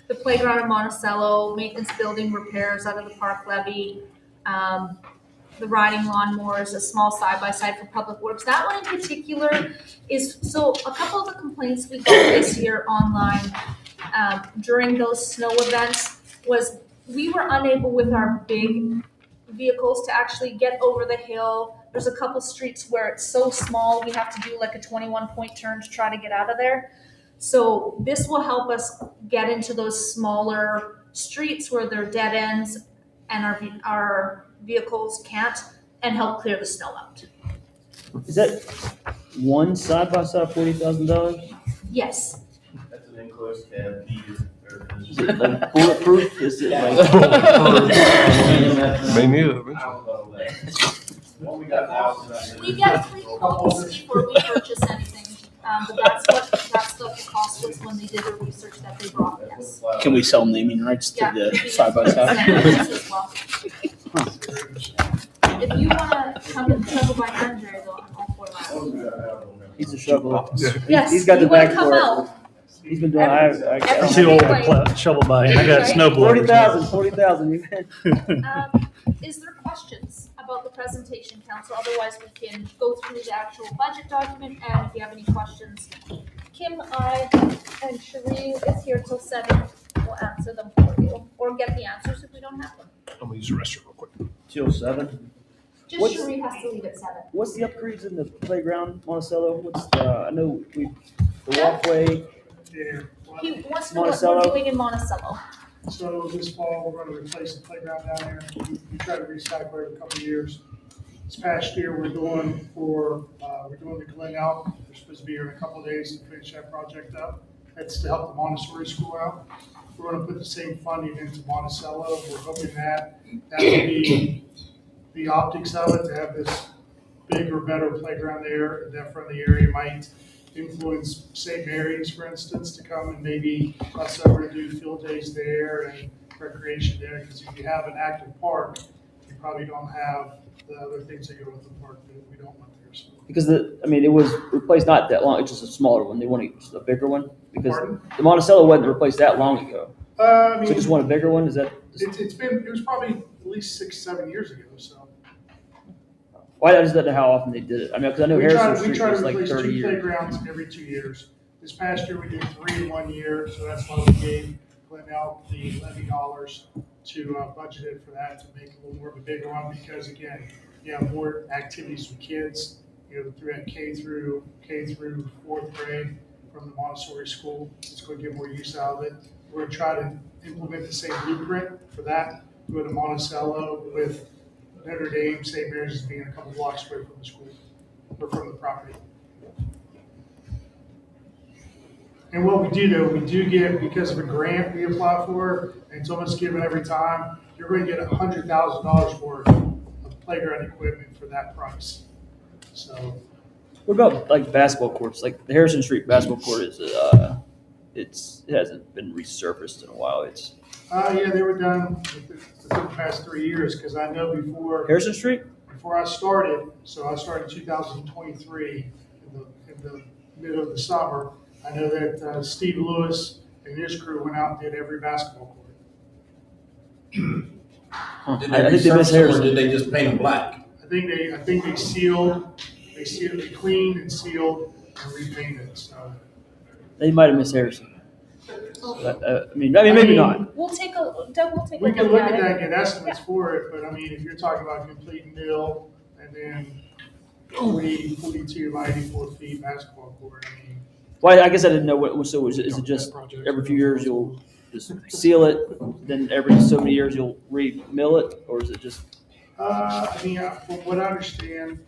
S4: The playground in Monticello, maintenance building repairs out of the park levy, the riding lawnmowers, a small side-by-side for public works. That one in particular is, so a couple of the complaints we got this year online during those snow events was we were unable with our big vehicles to actually get over the hill. There's a couple streets where it's so small, we have to do like a 21-point turn to try to get out of there. So this will help us get into those smaller streets where they're dead ends and our vehicles can't, and help clear the snow out.
S7: Is that one side by side $40,000?
S4: Yes.
S9: That's an enclosed cab, heated, air
S7: Is it like bulletproof? Is it like?
S2: Maybe.
S14: What we got now?
S4: We get 3 quotes before we purchase anything, but that's what the cost was when they did the research that they brought us.
S5: Can we sell naming rights to
S4: Yeah,
S5: the
S4: we can
S5: side by side?
S4: as well. If you wanna come and shovel by hand, Jerry, though, I'm all for that.
S7: He's a shovel.
S4: Yes,
S7: He's got the
S4: you wanna
S7: back
S4: come
S7: for it.
S4: out.
S7: He's been doing.
S11: It's the old shovel by hand. I got snow blowers.
S7: 40,000.
S4: Is there questions about the presentation, council? Otherwise, we can go through the actual budget document, and if you have any questions, Kim, I, and Cherie is here till 7. We'll answer them for you, or get the answers if we don't have them.
S2: I'm gonna use the restroom real quick.
S7: Till 7.
S4: Just
S7: What's-
S4: Cherie has to leave at 7.
S7: What's the upgrades in the playground, Monticello? What's the? I know the walkway.
S12: Yeah.
S4: He wants to know what
S7: Monticello.
S4: we're doing in Monticello.
S12: So this fall, we're gonna replace the playground down there. We try to recycle every couple of years. This past year, we're doing the Glen out. They're supposed to be here in a couple of days to finish that project up. That's to help the Montessori school out. We're gonna put the same funding into Monticello. We're hoping that will be the optics of it, to have this bigger, better playground there. That friendly area might influence St. Mary's, for instance, to come and maybe us over to do field days there and recreation there. Because if you have an active park, you probably don't have the other things that go with the park that we don't want there. So.
S7: Because it was replaced not that long. It's just a smaller one. They want a bigger one because
S12: Pardon?
S7: the Monticello wasn't replaced that long ago.
S12: I mean,
S7: So just want a bigger one. Is that?
S12: it was probably at least 6-7 years ago. So
S7: Why I just don't know how often they did it. I mean, because I know
S12: we
S7: Harrison
S12: try
S7: Street
S12: to
S7: was like
S12: replace
S7: 30
S12: 2
S7: years.
S12: playgrounds every 2 years. This past year we did 3 in 1 year, so that's why we gave Glen out the levy dollars to budget it for that, to make it a little more of a bigger one. Because again, you have more activities with kids. You know, through K through 4th grade from the Montessori school. It's going to get more use out of it. We're going to try to implement the same blueprint for that. Go to Monticello with Notre Dame, St. Mary's as being a couple blocks away from the school or from the property. And what we do though, we do get, because of a grant we apply for, and it's almost given every time, you're going to get $100,000 worth of playground equipment for that price. So.
S7: What about like basketball courts? Like the Harrison Street basketball court is, it hasn't been resurfaced in a while. It's
S12: Yeah, they were done within the past 3 years, because I know
S7: Harrison Street.
S12: before I started, so I started in 2023 in the middle of the summer. I know that Steve Lewis and his crew went out and did every basketball court.
S14: Did
S7: I
S14: they
S7: think they missed
S14: resurface them, or
S7: Harrison.
S14: did they just paint them black?
S12: I think they cleaned and sealed and repainted. So
S7: They might have missed Harrison. I mean, maybe not.
S4: We'll take Doug will take a
S12: we can look
S4: at
S12: at
S4: it.
S12: that and get estimates for it. But I mean, if you're talking about complete mill and then 42 by 84 feet basketball court, I mean.
S7: Well, I guess I didn't know what. So is it just every few years you'll just seal it, then every so many years you'll re-mill it, or is it just?
S12: I mean, from what I understand,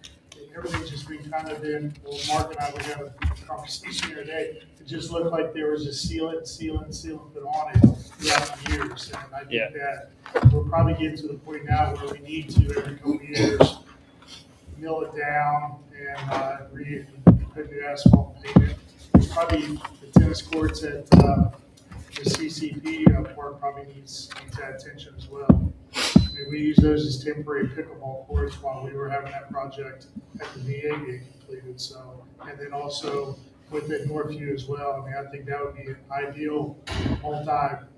S12: everything's just been kind of been, well, Mark and I, we had a conversation the other day. It just looked like there was just sealant put on it throughout the years. And I think that we're probably getting to the point now where we need to, every couple of years, mill it down and put new asphalt pavement. Probably the tennis courts at the CCP park probably needs that attention as well. I mean, we use those as temporary pickleball courts while we were having that project at the VA being completed. So, and then also with the Northview as well. I mean, I think that would be an ideal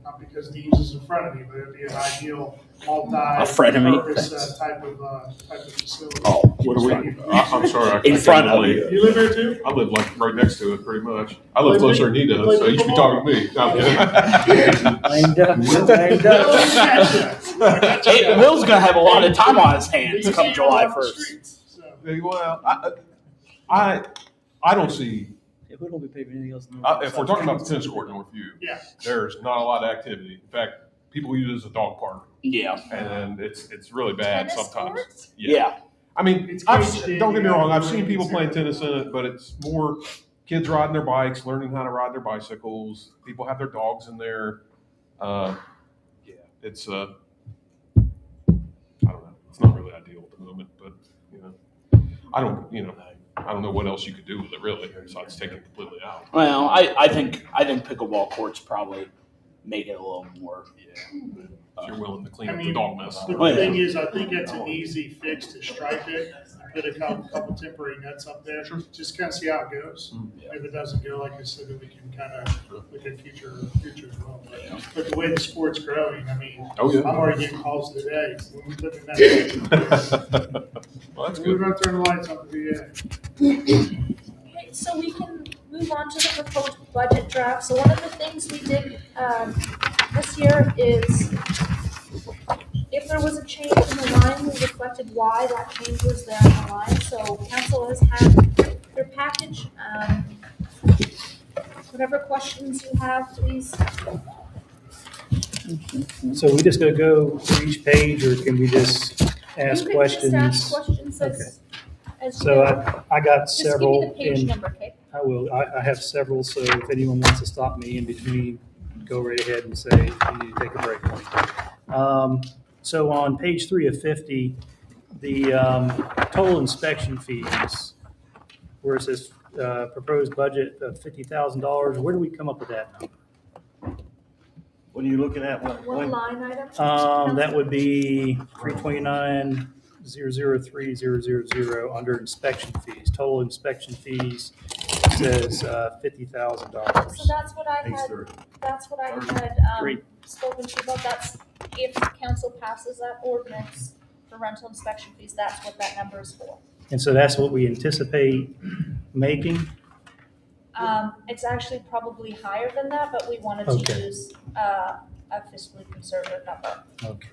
S12: not because Deems is in front of me, but it would be an ideal multi-purpose type of facility.
S5: Oh,
S2: what are we? I'm sorry.
S5: In front of
S12: you. You live there too?
S2: I live like right next to it, pretty much. I live closer than he does, so you should be talking to me. No, I'm
S5: kidding. Will's gonna have a lot of time on his hands come July 1st.
S2: Well, I don't see.
S7: If we don't be paving anything else.
S2: If we're talking about the tennis court in Northview, there's not a lot of activity. In fact, people use it as a dog park.
S5: Yeah,
S2: and it's really bad
S4: Tennis
S2: sometimes.
S4: courts?
S5: Yeah.
S2: I mean, don't get me wrong. I've seen people playing tennis in it, but it's more kids riding their bikes, learning how to ride their bicycles. People have their dogs in there. It's I don't know. It's not really ideal at the moment, but I don't know what else you could do with it really, besides take it completely out.
S5: Well, I think pickleball courts probably make it a little more.
S2: If you're willing to clean up the dog mess.
S12: The thing is, I think it's an easy fix to stripe it, put a couple temporary nets up there, just kind of see how it goes. If it doesn't go, like I said, then we can kind of look at future as well. But the way the sport's growing, I mean, I'm already getting calls today. When we put the net
S2: well, that's
S12: we're
S2: good.
S12: going to turn the lights on the VA.
S4: Okay, so we can move on to the proposed budget draft. So one of the things we did this year is if there was a change in the line, we reflected why that change was there in the line. So council has had their package. Whatever questions you have, please.
S11: So we just gonna go through each page, or can we just ask
S4: You can
S11: questions?
S4: just ask questions as
S11: So
S4: you
S11: I got
S4: just give me
S11: several,
S4: the page
S11: and
S4: number, okay?
S11: I will, I have several, so if anyone wants to stop me in between, go right ahead and say, you need to take a break. So on page 3 of 50, the total inspection fees, where it says proposed budget of $50,000, where do we come up with that number?
S9: What are you looking at?
S4: What line item?
S11: That would be 329,003,000 under inspection fees. Total inspection fees says $50,000.
S4: So that's what I had spoken to you about. That's if council passes that ordinance for rental inspection fees, that's what that number is for.
S11: And so that's what we anticipate making?
S4: It's actually probably higher than that, but we wanted to use a fiscally conservative number.
S11: Okay.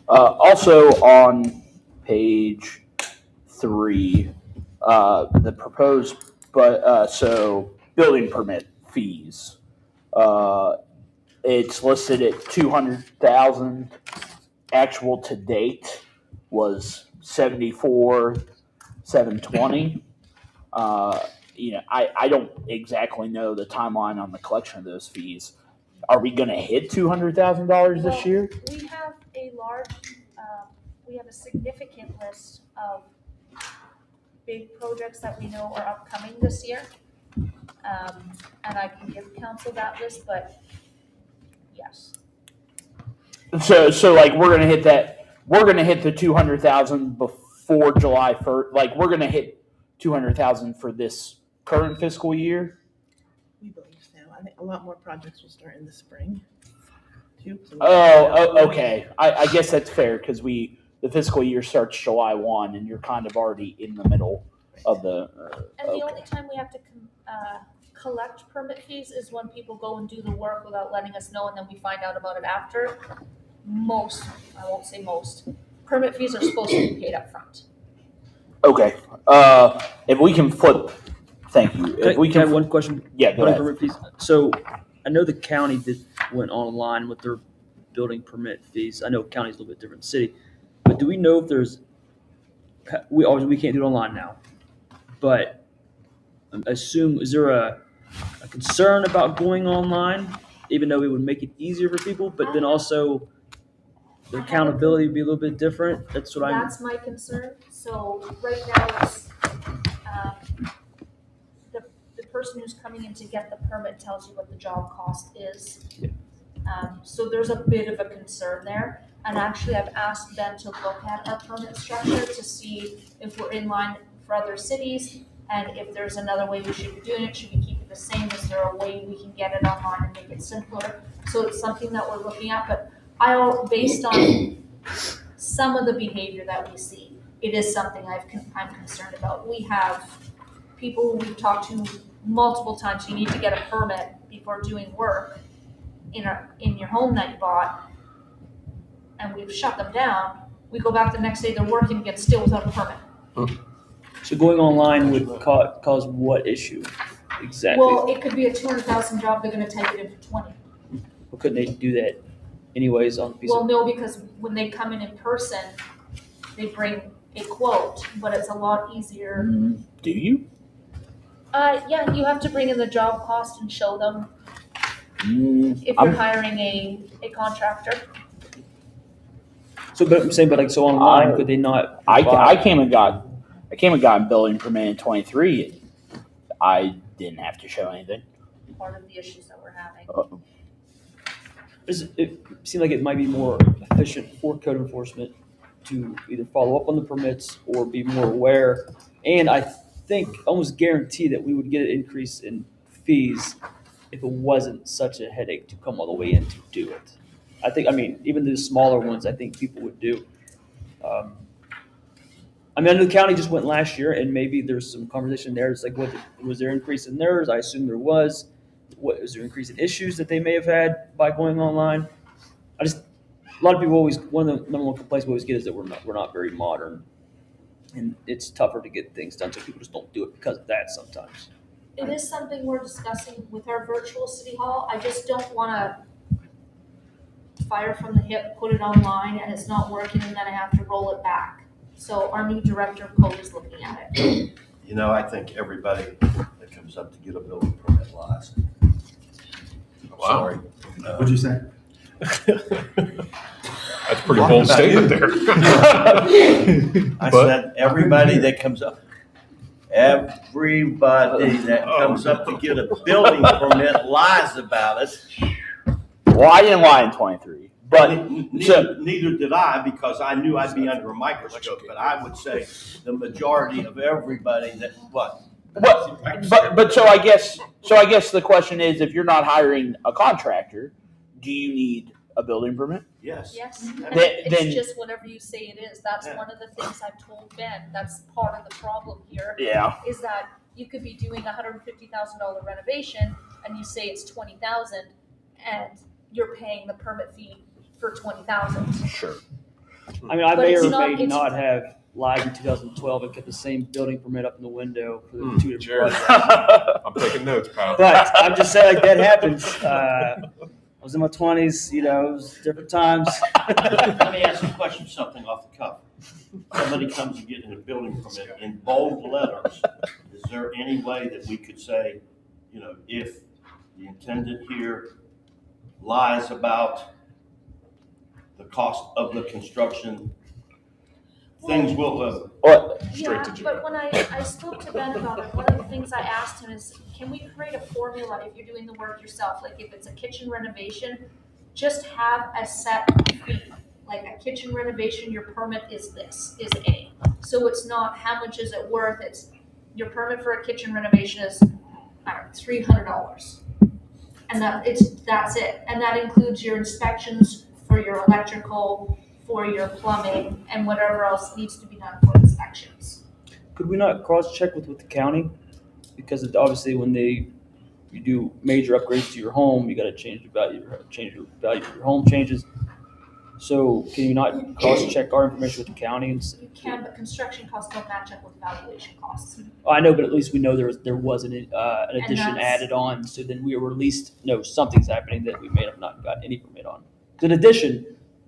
S5: Also on page 3, the proposed, so building permit fees. It's listed at 200,000. Actual to date was 74,720. I don't exactly know the timeline on the collection of those fees. Are we going to hit $200,000 this year?
S4: We have a large, we have a significant list of big projects that we know are upcoming this year. And I can give council that list, but yes.
S5: So like we're going to hit that, we're going to hit the 200,000 before July 1st. Like we're going to hit 200,000 for this current fiscal year.
S8: We believe so. I think a lot more projects will start in the spring. Too.
S5: Okay. I guess that's fair because the fiscal year starts July 1 and you're kind of already in the middle of the.
S4: And the only time we have to collect permit fees is when people go and do the work without letting us know, and then we find out about it after. Most, I won't say most, permit fees are supposed to be paid up front.
S5: Okay. If we can flip, thank you. If we
S7: can I have one question?
S5: Yeah, go ahead.
S7: Permit fees. So I know the county went online with their building permit fees. I know county's a little bit different city, but do we know if there's we can't do it online now, but assume, is there a concern about going online, even though it would make it easier for people, but then also the accountability would be a little bit different? That's what
S4: That's my concern. So right now it's, the person who's coming in to get the permit tells you what the job cost is.
S7: Yeah.
S4: So there's a bit of a concern there. And actually, I've asked Ben to look at our permit structure to see if we're in line for other cities, and if there's another way we should be doing it. Should we keep it the same? Is there a way we can get it online and make it simpler? So it's something that we're looking at, but based on some of the behavior that we see, it is something I'm concerned about. We have people who we've talked to multiple times. You need to get a permit before doing work in your home that you bought, and we've shut them down. We go back the next day, they're working again still without a permit.
S7: So going online would cause what issue exactly?
S4: Well, it could be a 200,000 job, they're gonna type it in for 20.
S7: Well, couldn't they do that anyways on the piece
S4: Well,
S7: of?
S4: no, because when they come in person, they bring a quote, but it's a lot easier.
S5: Do you?
S4: Yeah, you have to bring in the job cost and show them if you're hiring a contractor.
S7: So, but I'm saying, so online, could they not?
S5: I came and got a building permit in 23. I didn't have to show anything.
S4: Part of the issues that we're having.
S7: It seems like it might be more efficient for code enforcement to either follow up on the permits or be more aware. And I think almost guarantee that we would get an increase in fees if it wasn't such a headache to come all the way in to do it. I mean, even the smaller ones, I think people would do. I know the county just went last year, and maybe there's some conversation there. It's like, was there an increase in theirs? I assume there was. Was there an increase in issues that they may have had by going online? A lot of people one of the number one complaints we always get is that we're not very modern, and it's tougher to get things done, so people just don't do it because of that sometimes.
S4: It is something we're discussing with our virtual city hall. I just don't wanna fire from the hip, put it online, and it's not working, and then I have to roll it back. So our new director of code is looking at it.
S9: You know, I think everybody that comes up to get a building permit lies.
S2: Wow.
S9: Sorry.
S10: What'd you say?
S2: That's a pretty bold statement there.
S9: I said, everybody that comes up, everybody that comes up to get a building permit lies about it.
S5: Well, I didn't lie in 23, but
S9: Neither did I, because I knew I'd be under a microscope, but I would say the majority of everybody
S5: but so I guess the question is, if you're not hiring a contractor, do you need a building permit?
S9: Yes.
S4: Yes, and
S5: Then-
S4: it's just whatever you say it is. That's one of the things I've told Ben. That's part of the problem here.
S5: Yeah.
S4: Is that you could be doing $150,000 renovation and you say it's 20,000 and you're paying the permit fee for 20,000.
S5: Sure.
S7: I mean, I
S4: But
S7: may
S4: it's
S7: or
S4: not-
S7: may
S4: it's-
S7: not have lied in 2012 and kept the same building permit up in the window for the two different
S2: Jared.
S7: projects.
S2: I'm taking notes, pal.
S7: But I'm just saying, like, that happens. I was in my 20s, it was different times.
S9: Let me ask you a question, something off the cuff. Somebody comes to get a building permit in bold letters. Is there any way that we could say, if the intendant here lies about the cost of the construction, things will,
S2: Straight to jail.
S4: But when I spoke to Ben about it, one of the things I asked him is, can we create a formula if you're doing the work yourself? Like if it's a kitchen renovation, just have a set fee. Like a kitchen renovation, your permit is A. So it's not how much is it worth, it's your permit for a kitchen renovation is, $300. And that's it. And that includes your inspections for your electrical, for your plumbing, and whatever else needs to be done for inspections.
S7: Could we not cross-check with the county? Because obviously when you do major upgrades to your home, you got to change the value of your home changes. So can you not cross-check our information with the county?
S4: You can, but construction costs don't match up with valuation costs.
S7: I know, but at least we know there was an addition
S4: that's-
S7: added on. So then we were at least know something's happening that we may have not got any permit on. In addition,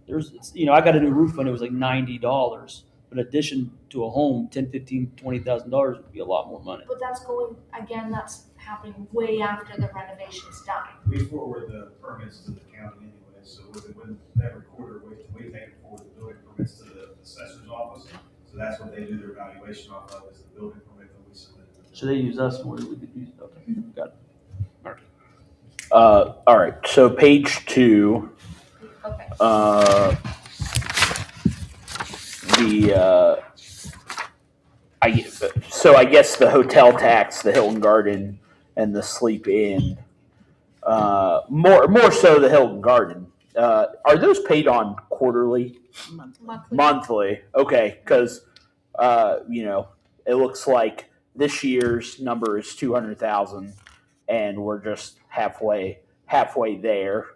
S7: I got a new roof and it was like $90. in addition to a home, $10,000, $15,000, $20,000 would be a lot more money.
S4: But that's going, again, that's happening way after the renovation's done.
S15: We forward the permits to the county anyway, so when that recorder, we take it forward the building permits to the assessor's office. So that's what they do their evaluation off of, is the building permit that we submit.
S7: So they use us more than we could use. Okay, got it.
S5: All right, so page 2,
S4: Okay.
S5: I guess the hotel tax, the Hilton Garden, and the Sleep Inn, more so the Hilton Garden. Are those paid on quarterly? Monthly. Okay, because it looks like this year's number is 200,000, and we're just halfway there,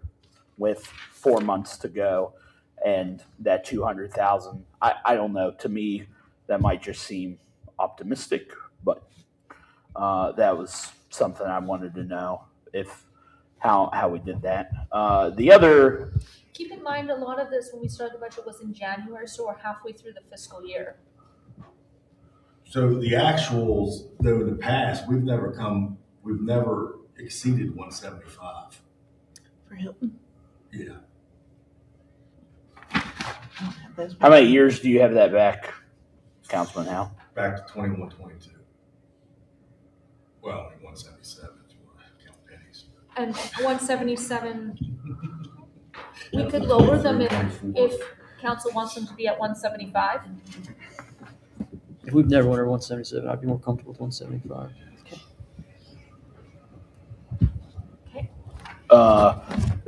S5: with 4 months to go, and that 200,000. I don't know. To me, that might just seem optimistic, but that was something I wanted to know how we did that. The other.
S4: Keep in mind, a lot of this, when we started the budget, was in January, so we're halfway through the fiscal year.
S10: So the actuals, though, in the past, we've never exceeded 175.
S8: For Hilton.
S10: Yeah.
S5: How many years do you have that back, Councilman Howe?
S10: Back to 21, 22. Well, 177 if you want to count pennies.
S4: And 177, we could lower them if council wants them to be at 175.
S7: If we've never went over 177, I'd be more comfortable with 175.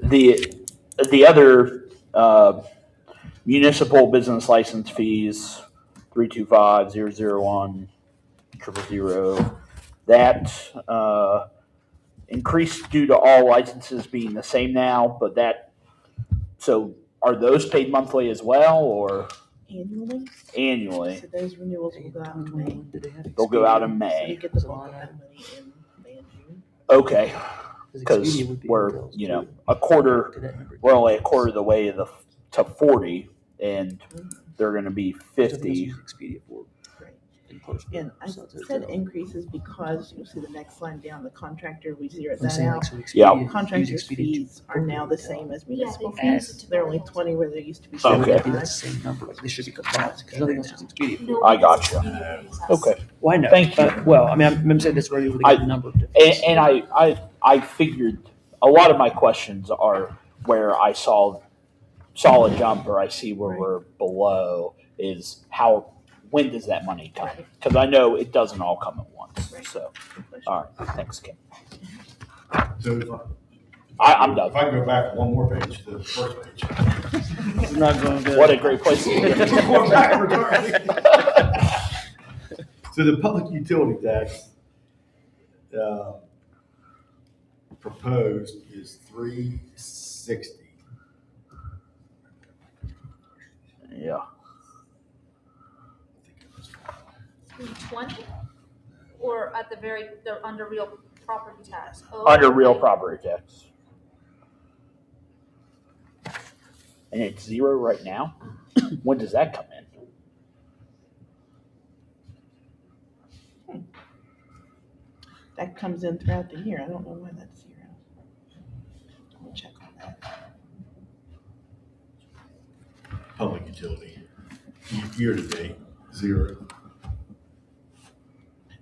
S5: The other municipal business license fees, 325,001, 000, that increased due to all licenses being the same now, so are those paid monthly as well, or?
S8: Annually.
S5: Annually.
S8: So those renewals will go out in May.
S5: They'll go out in
S8: So
S5: May.
S8: you get the bulk of that money in May and June.
S5: Okay, because we're a quarter. We're only a quarter of the way to 40, and they're going to be 50.
S8: And I said increases because you'll see the next line down, the contractor, we zeroed that out.
S5: Yeah.
S8: Contractor's fees are now the same as municipal
S4: Yeah,
S8: fees. They're only 20 where they used to be
S5: Okay.
S8: 75.
S7: That's the same number. They should be combined because nothing else is Expedia.
S5: I got you. Okay.
S7: Well, I know.
S5: Thank you.
S7: Well, I mean, I'm saying this where you would get a number of different.
S5: And I figured a lot of my questions are where I saw a jump, or I see where we're below, is when does that money come? Because I know it doesn't all come at once. So, all right, thanks, Kim.
S10: So
S5: I'm done.
S10: If I can go back one more page to the first page.
S7: It's not going good.
S5: What a great place to be.
S10: Going backwards already. So the public utility tax proposed is $360.
S5: Yeah.
S4: 320, or at they're under real property tax. Oh,
S5: Under real
S4: okay.
S5: property tax. And it's 0 right now? When does that come in?
S8: That comes in throughout the year. I don't know why that's 0. Let me check on that.
S10: Public utility, year to date, 0.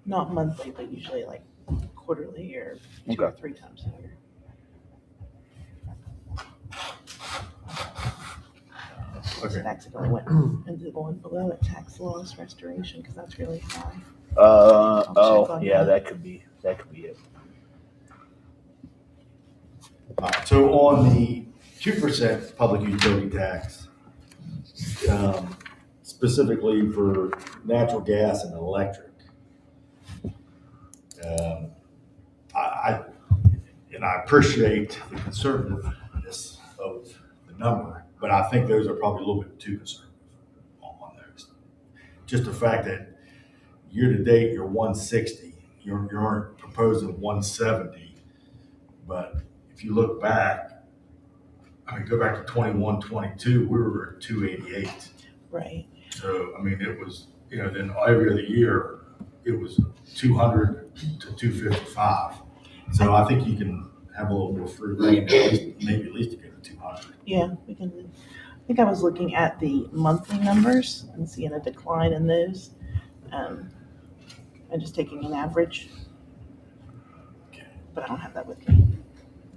S8: Not monthly, but usually like quarterly or 2 or 3 times a year.
S10: Okay.
S8: Accidentally went into the one below it, tax loss restoration, because that's really high.
S5: Yeah, that could be it.
S10: So on the 2% public utility tax, specifically for natural gas and electric, I appreciate the conservativeness of the number, but I think those are probably a little bit too conservative on those. Just the fact that year to date you're 160, you aren't proposing 170, but if you look back, go back to 21, 22, we were at 288.
S8: Right.
S10: So, I mean, it was, then every other year, it was 200 to 255. So I think you can have a little more free reign, maybe at least to get to 200.
S8: Yeah, we can, I think I was looking at the monthly numbers and seeing a decline in those. And just taking an average.
S10: Okay.
S8: But I don't have that with me.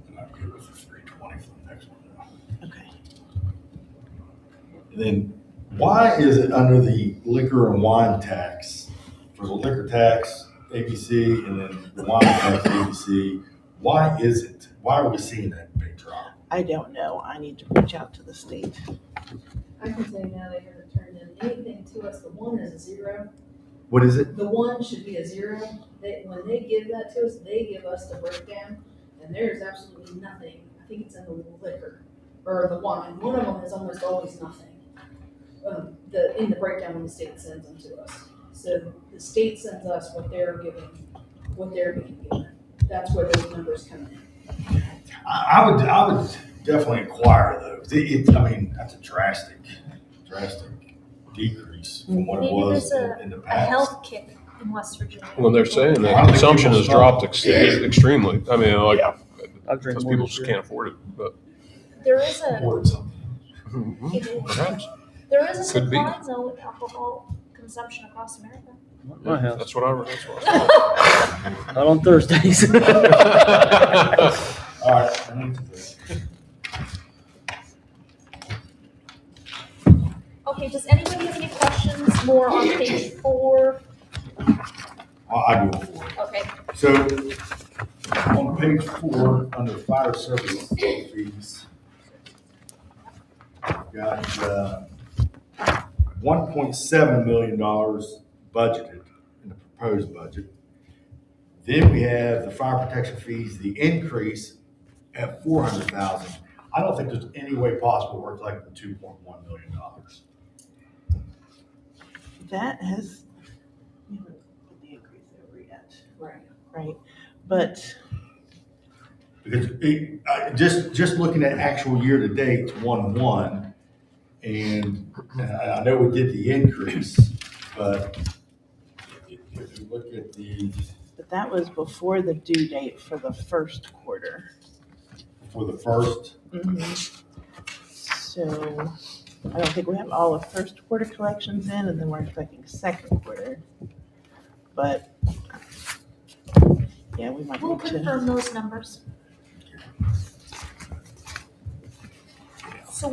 S10: And I'll give us a 320 for the next one.
S8: Okay.
S10: And then why is it under the liquor and wine tax, for the liquor tax, ABC, and then the wine tax, ABC, why are we seeing that big drop?
S8: I don't know. I need to reach out to the state.
S6: I can tell you now, they haven't turned in anything to us. The one is a zero.
S10: What is it?
S6: The one should be a zero. When they give that to us, they give us the breakdown, and there's absolutely nothing. I think it's in the liquor or the wine. One of them is almost always nothing. In the breakdown when the state sends them to us. So the state sends us what they're being given. That's where those numbers come in.
S10: I would definitely inquire those. I mean, that's a drastic decrease from what it
S4: Maybe
S10: was
S4: there's
S10: in the
S4: a
S10: past.
S4: health kit in West Virginia.
S2: Well, they're saying
S10: I
S2: that
S10: don't think
S2: consumption
S10: people
S2: has
S10: stop.
S2: dropped extremely. I mean, like,
S7: I've drank
S2: because
S7: more
S2: people
S7: this
S2: just
S7: year.
S2: can't afford it. But
S4: There is a
S10: Or something.
S2: perhaps
S4: there is a
S2: Could be.
S4: decline though with alcohol consumption across America.
S7: Not at my house.
S2: that's what I. That's
S7: Not on Thursdays.
S10: All right. I need to-
S4: Okay, does anybody have any questions more on page 4?
S10: I do it for you.
S4: Okay.
S10: So on page 4, under fire service fees, got $1.7 million budgeted in the proposed budget. Then we have the fire protection fees, the increase at $400,000. I don't think there's any way possible we're collecting $2.1 million.
S8: That has, we haven't put the increase over yet.
S6: Right.
S8: Right. But
S10: Because just looking at actual year to date, 1/1, and I know we did the increase, but if you look at
S8: but that was before the due date for the first quarter.
S10: for the first,
S8: So I don't think we have all of first quarter collections in, and then we're expecting second quarter. But yeah, we might
S4: We'll
S8: need to.
S4: confirm those numbers. So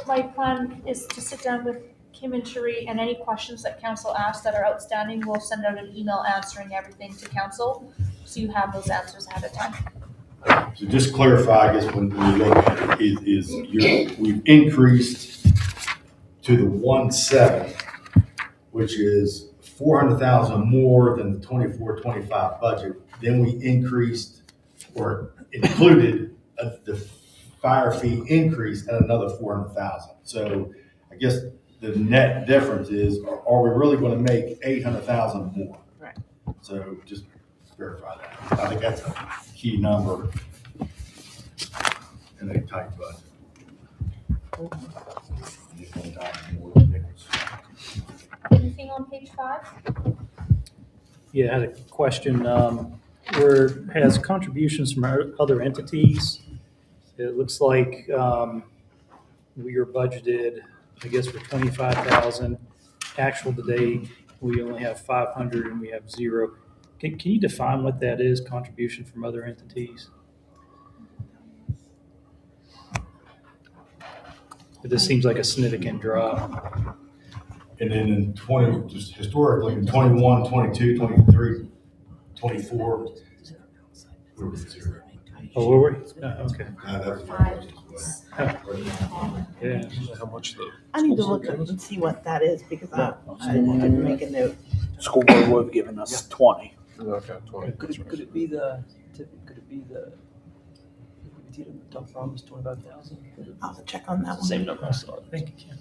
S4: my plan is to sit down with Kim and Cherie, and any questions that council asks that are outstanding, we'll send out an email answering everything to council, so you have those answers ahead of time.
S10: so just clarify, I guess, when we look at it, we've increased to the 1.7, which is 400,000 more than the 24-25 budget. Then we increased or included the fire fee increase at another 400,000. So I guess the net difference is, are we really going to make 800,000 more?
S8: Right.
S10: So just verify that. I think that's a key number in a tight budget.
S4: Anything on page 5?
S11: Yeah, I had a question, where it has contributions from other entities. It looks like, we are budgeted, I guess, for 25,000. Actual today, we only have 500 and we have 0. Can you define what that is, contribution from other entities? It just seems like a significant drop.
S10: And then in 20, just historically, in 21, 22, 23, 24, we were 0.
S11: Oh, were we? Oh, okay. Yeah.
S2: How much the
S8: I need to look up and see what that is because I didn't make a note.
S5: School board would have given us 20.
S2: okay 20.
S7: Could it be the top promise 25,000?
S8: I'll check on that one.
S7: Same number I saw.
S11: Thank you, Kim.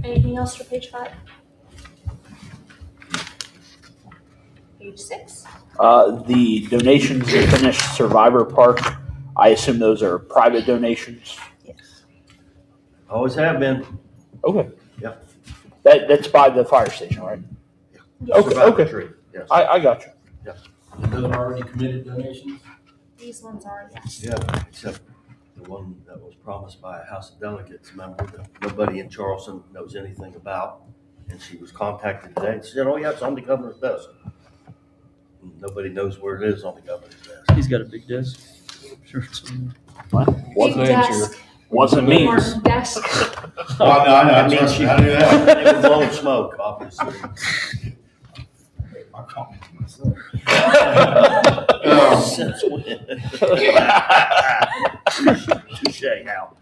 S4: Anything else for page 5? Page 6.
S5: The donations to finish Survivor Park, I assume those are private donations?
S8: Yes.
S9: Always have been.
S5: Okay.
S9: Yeah.
S5: That's by the fire station, right? Okay,
S9: Survivor
S5: okay.
S9: tree, yes.
S5: I got you.
S14: And those are already committed donations?
S4: These ones are, yes.
S9: Yeah, except the one that was promised by a House of Delegates member that nobody in Charleston knows anything about. And she was contacted today and said, oh, yeah, it's on the governor's desk. And nobody knows where it is on the governor's desk.
S7: He's got a big desk. Sure. it's on
S5: Wasn't
S4: Big desk.
S5: Wasn't me.
S4: Martin desk.
S10: Well, no, I know,
S9: That
S10: I
S9: means
S10: trust
S9: she,
S10: you, I knew that.
S9: it was blowing smoke, obviously.
S10: I caught me myself.
S9: Since when? Touche, Hal.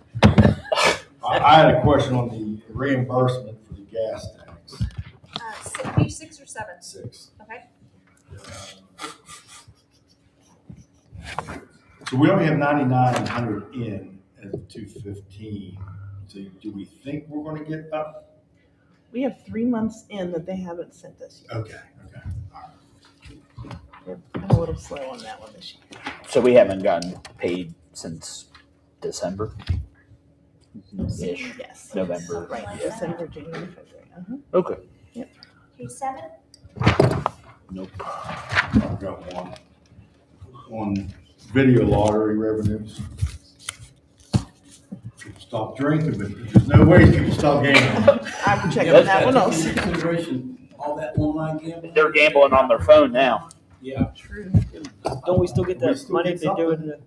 S10: I had a question on the reimbursement for the gas tax.
S4: Page 6 or 7?
S10: 6.
S4: Okay.
S10: So we only have 9,900 in as of 2/15. So do we think we're gonna get up?
S8: We have 3 months in that they haven't sent us yet.
S10: Okay, all right.
S8: I'm a little slow on that one this year.
S5: So we haven't gotten paid since December? Ish.
S8: Yes.
S5: November.
S8: Right, December, January, February. Uh-huh.
S5: Okay.
S4: Page 7?
S5: Nope.
S10: I've got one. On video lottery revenues. People stop drinking, but there's no way people stop gambling.
S8: I'm checking
S14: Yeah,
S8: that one also.
S14: into consideration, all that online gambling?
S5: They're gambling on their phone now.
S14: Yeah.
S8: True.
S7: Don't we still get
S10: We
S7: that
S10: still
S7: money
S10: get
S7: if they do it in the,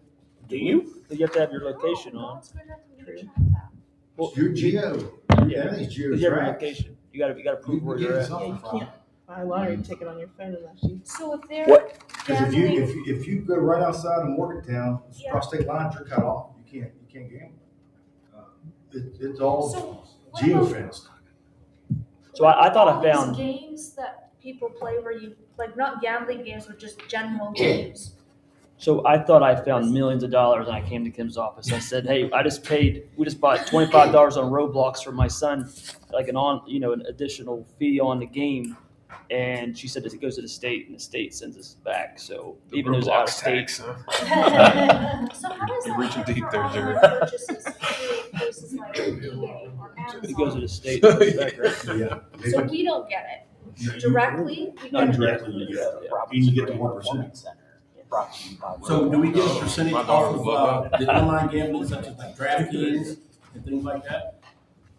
S5: Do you?
S7: you have to have your location
S4: No,
S7: on?
S4: it's good enough for me to
S8: True.
S4: check that.
S10: It's your geo.
S7: Yeah.
S10: Everything's
S7: You have your
S10: geo-tracked.
S7: location. You gotta prove where
S10: You
S7: you're
S10: can
S7: at.
S10: get
S8: Yeah, you
S10: something
S8: can't buy a lottery ticket on your phone unless you.
S4: So if they're
S5: What?
S10: Because
S4: gambling,
S10: if you go right outside of Morgantown,
S4: Yeah.
S10: across state lines, you're cut off. You can't gamble. It's all
S4: so what
S10: geo-fenced.
S7: So I thought I
S4: all these
S7: found-
S4: games that people play where you, like, not gambling games, but just general games.
S7: So I thought I found millions of dollars and I came to Kim's office. I said, hey, we just bought $25 on Roblox for my son, like an additional fee on the game. And she said it goes to the state and the state sends us back. So even though it's out of state.
S4: So how does
S2: You're
S4: that
S2: reaching
S4: differ
S2: deep there,
S4: on
S2: Jerry.
S4: the purchases through places like eBay or
S7: It goes to
S4: Amazon?
S7: the state and comes back, right?
S10: Yeah.
S4: So we don't get it directly? We
S7: Not
S4: get it
S10: Directly, you get it. And you get the 1%.
S14: So do we get a percentage off of the online gambling such as like DraftKings and things like that?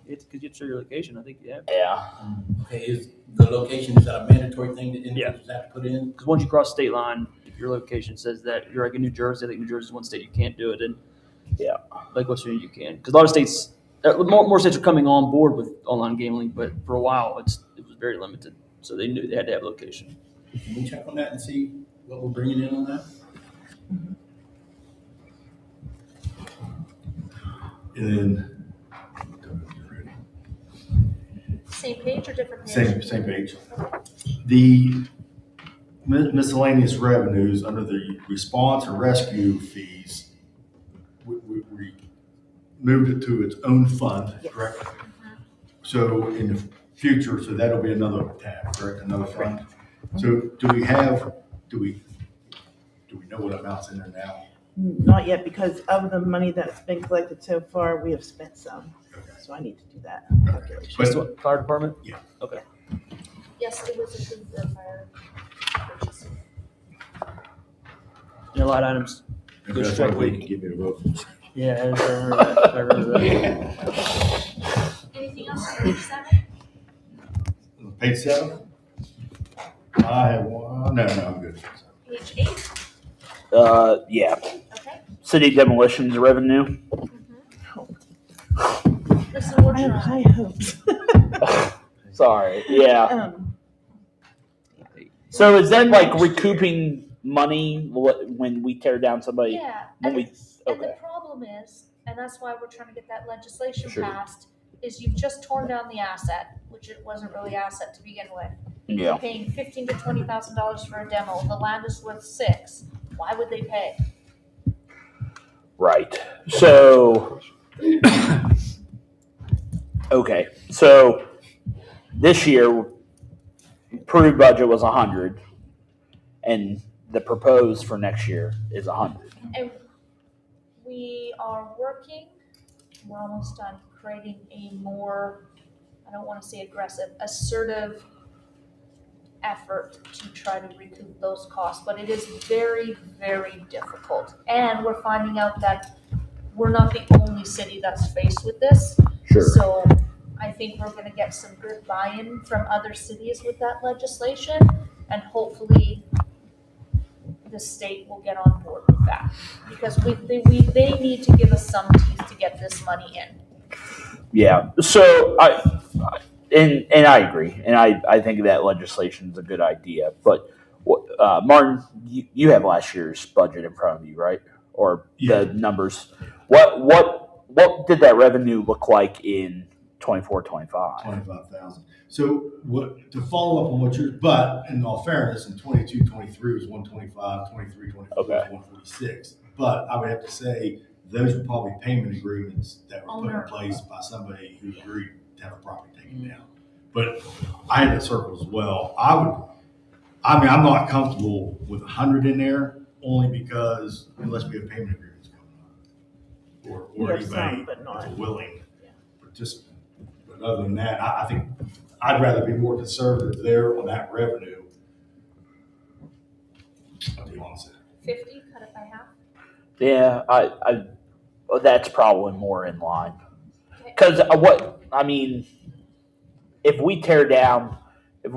S7: It's because you show your location. I think you have.
S5: Yeah.
S14: Okay, is the location, is that a mandatory thing that individuals have to put in?
S7: Because once you cross state line, if your location says that you're like in New Jersey, I think New Jersey is one state you can't do it in.
S5: Yeah.
S7: Like West Virginia, you can. Because a lot of states, more states are coming on board with online gambling, but for a while it was very limited. So they knew they had to have location.
S14: Can we check on that and see what we're bringing in on that?
S10: And then,
S4: Same page or different page?
S10: same page. The miscellaneous revenues under the response and rescue fees, we moved it to its own fund, correct? So in the future, so that'll be another tab, correct, another fund? So do we know what amounts in there now?
S8: Not yet, because of the money that's been collected so far, we have spent some. So I need to do that calculation.
S10: But-
S7: Just what, fire department?
S10: Yeah.
S7: Okay.
S4: Yes, it was included the fire purchase.
S7: Your line items.
S10: If that's one way you can give me the vote.
S7: Yeah, I remember that. I remember that.
S4: Anything else on page 7?
S10: Page 7? I have one, no, I'm good.
S4: Page 8?
S5: Yeah.
S4: Okay.
S5: City demolitions revenue.
S4: This is what
S8: I
S4: you're
S8: have
S4: on.
S8: high hopes.
S5: Sorry. Yeah. So is that like recouping money when we tear down somebody?
S4: Yeah,
S5: When we,
S4: and the
S5: okay.
S4: problem is, and that's why we're trying to get that legislation
S5: Sure.
S4: passed, is you've just torn down the asset, which it wasn't really asset to begin with.
S5: Yeah.
S4: You're paying $15,000 to $20,000 for a demo. The land is worth $6,000. Why would they pay?
S5: Right. So, okay. So this year, approved budget was 100. and the proposed for next year is 100.
S4: And we are working, we're almost done, creating a more, I don't want to say aggressive, assertive effort to try to recoup those costs, but it is very, very difficult. And we're finding out that we're not the only city that's faced with this.
S5: Sure.
S4: So I think we're gonna get some good buy-in from other cities with that legislation, and hopefully the state will get on board with that. Because they need to give us some teeth to get this money in.
S5: Yeah. So and I agree, and I think that legislation is a good idea. But Martin, you have last year's budget in front of you, right? Or
S10: Yeah.
S5: the numbers. What did that revenue look like in 24-25?
S10: 25,000. So to follow up on what but in all fairness, in 22-23 was 125, 23-24 was 146. But I would have to say those were probably payment agreements that were put in place by somebody who agreed to have a property taken down. But I had that circle as well. I'm not comfortable with 100 in there only because unless we have payment agreements coming up or anybody that's willing. But other than that, I think I'd rather be more conservative there on that revenue. What do you want to say?
S4: 50, cut it by half.
S5: Yeah, that's probably more in line. Because if we tear down a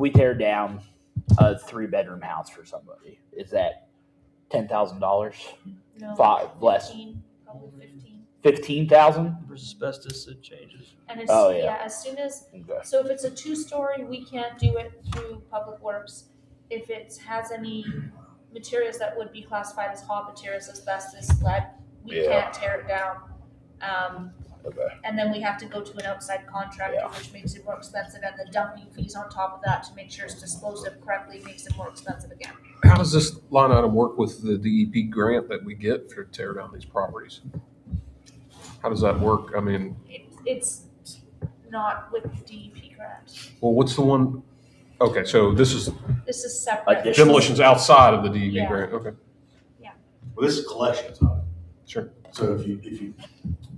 S5: 3-bedroom house for somebody, is that $10,000?
S4: No,
S5: 5 less.
S4: 15, probably 15.
S5: 15,000?
S7: For asbestos, it changes.
S4: And as soon as,
S5: Okay.
S4: so if it's a 2-story, we can't do it through Public Works. If it has any materials that would be classified as hot materials, asbestos, lead, we can't tear it down. And then we have to go to an outside contractor, which makes it more expensive, and the dumping fees on top of that to make sure it's disposed of correctly makes it more expensive again.
S2: How does this line item work with the DEP grant that we get for tear down these properties? How does that work? I mean,
S4: It's not with DEP grant.
S2: well, what's the one? Okay, so this is
S4: separate.
S2: demolitions outside of the DEP
S4: Yeah.
S2: grant. Okay.
S10: Well, this is collections of it.
S2: Sure.
S10: So if you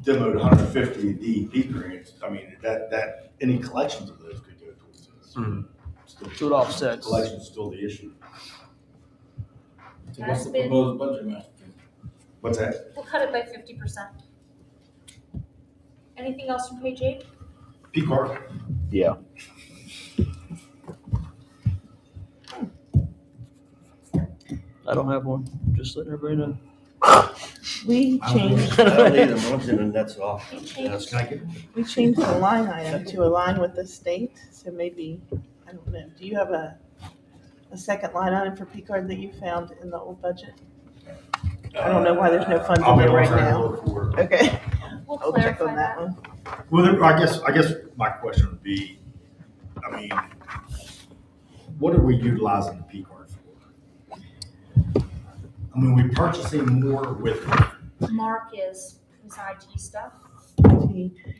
S10: demoed 150 DEP grants, I mean, that any collections of those could go towards this.
S7: So it offsets.
S10: Collections is still the issue.
S14: So what's the proposed budget, Master?
S10: What's that?
S4: We'll cut it by 50%. Anything else from page 8?
S10: P-card.
S5: Yeah.
S7: I don't have one. Just letting everybody know.
S8: We changed,
S9: I don't either. Mine's in the nets off.
S8: we changed the line item to align with the state, so maybe, I don't know, do you have a second line item for P-card that you found in the old budget? I don't know why there's no funds in there right now. Okay.
S4: We'll
S8: I'll check
S4: clarify
S8: on that one.
S10: Well, I guess my question would be, I mean, what are we utilizing the P-card for? I mean, we're purchasing more with
S4: Mark is IT stuff.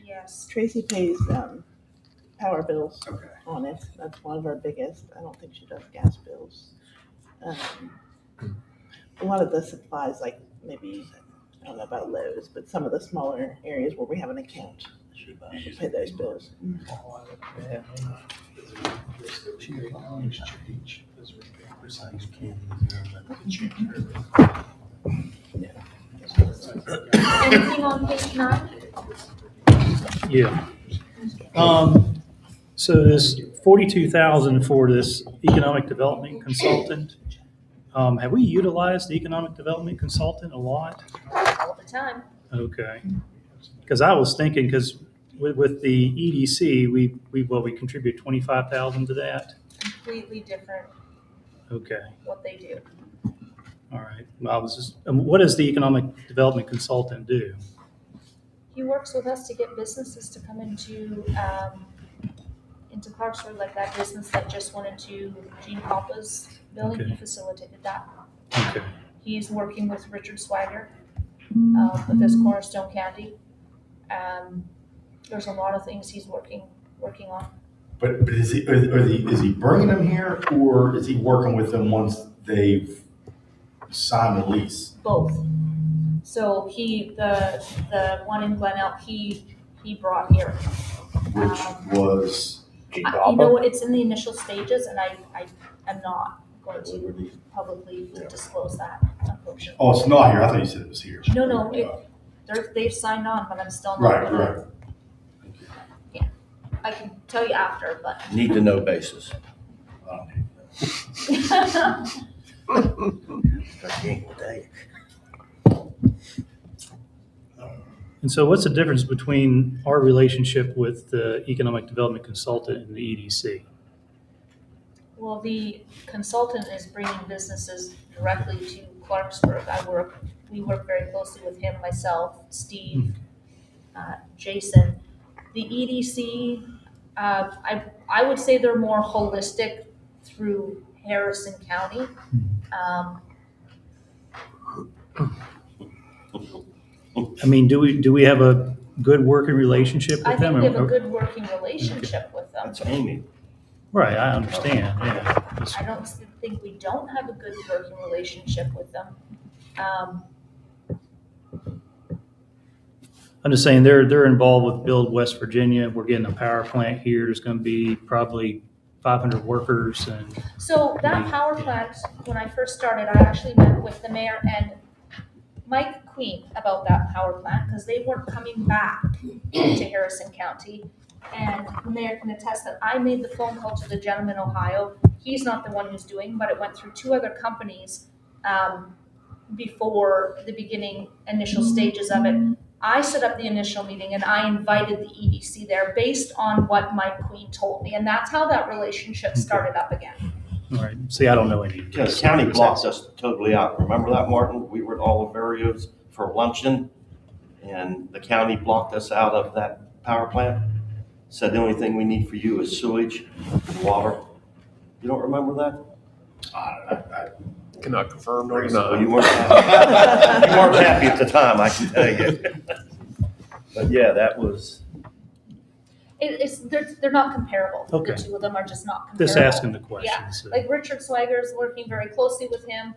S4: Yes.
S8: Tracy pays power bills
S10: Okay.
S8: on it. That's one of our biggest. I don't think she does gas bills. A lot of the supplies, like maybe, I don't know about Lowe's, but some of the smaller areas where we have an account, she pay those bills.
S4: Anything on page 9?
S11: Yeah. So this 42,000 for this economic development consultant, have we utilized the economic development consultant a lot?
S4: All the time.
S11: Okay. Because I was thinking, because with the EDC, we contribute 25,000 to that.
S4: Completely different
S11: Okay.
S4: what they do.
S11: All right. Well, I was just, what does the economic development consultant do?
S4: He works with us to get businesses to come into Clarksburg, like that business that just went into Gene Papa's building.
S11: Okay.
S4: He facilitated that.
S11: Okay.
S4: He's working with Richard Swagger with this Cornerstone Candy. There's a lot of things he's working on.
S10: But is he bringing them here, or is he working with them once they've signed the lease?
S4: Both. So the one in Glen Elk, he brought here.
S10: Which was,
S4: You know what, it's in the initial stages, and I am not going to publicly disclose that, unfortunately.
S10: oh, it's not here. I thought you said it was here.
S4: No, they've signed on, but I'm still not
S10: Right,
S4: gonna.
S10: right.
S4: Yeah, I can tell you after, but.
S9: Need to know basis.
S10: I don't need that.
S11: And so what's the difference between our relationship with the economic development consultant and the EDC?
S4: Well, the consultant is bringing businesses directly to Clarksburg. We work very closely with him, myself, Steve, Jason. The EDC, I would say they're more holistic through Harrison County.
S11: I mean, do we have a good working relationship with
S4: I
S11: them?
S4: think we have a good working relationship with them.
S9: That's Amy.
S11: Right, I understand, yeah.
S4: I don't think we don't have a good working relationship with them.
S11: I'm just saying, they're involved with Build West Virginia. We're getting a power plant here. There's gonna be probably 500 workers and.
S4: So that power plant, when I first started, I actually met with the mayor and Mike Queen about that power plant, because they weren't coming back to Harrison County. And the mayor can attest that I made the phone call to the gentleman in Ohio. He's not the one who's doing, but it went through two other companies before the beginning initial stages of it. I set up the initial meeting and I invited the EDC there based on what Mike Queen told me. And that's how that relationship started up again.
S11: All right, see, I don't know any.
S9: Yeah, the county blocked us totally out. Remember that, Martin? We were at Oliverios for luncheon, and the county blocked us out of that power plant. Said the only thing we need for you is sewage and water. You don't remember that?
S10: I
S2: Cannot confirm nor
S9: Well,
S2: deny.
S9: you weren't happy. You weren't happy at the time, I can tell you. But yeah, that was.
S4: They're not comparable.
S11: Okay.
S4: The two of them are just not comparable.
S11: Just asking the
S4: Yeah,
S11: questions.
S4: like Richard Swager's working very closely with him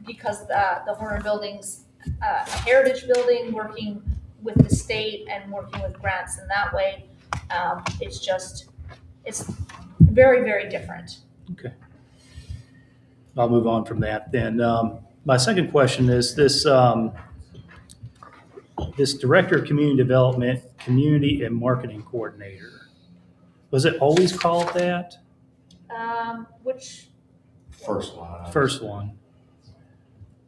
S4: because the Horner Building's a heritage building, working with the state and working with grants in that way. It's very, very different.
S11: Okay. I'll move on from that then. My second question is this Director of Community Development, Community and Marketing Coordinator. Was it always called that?
S4: Which
S10: First one.
S11: First one.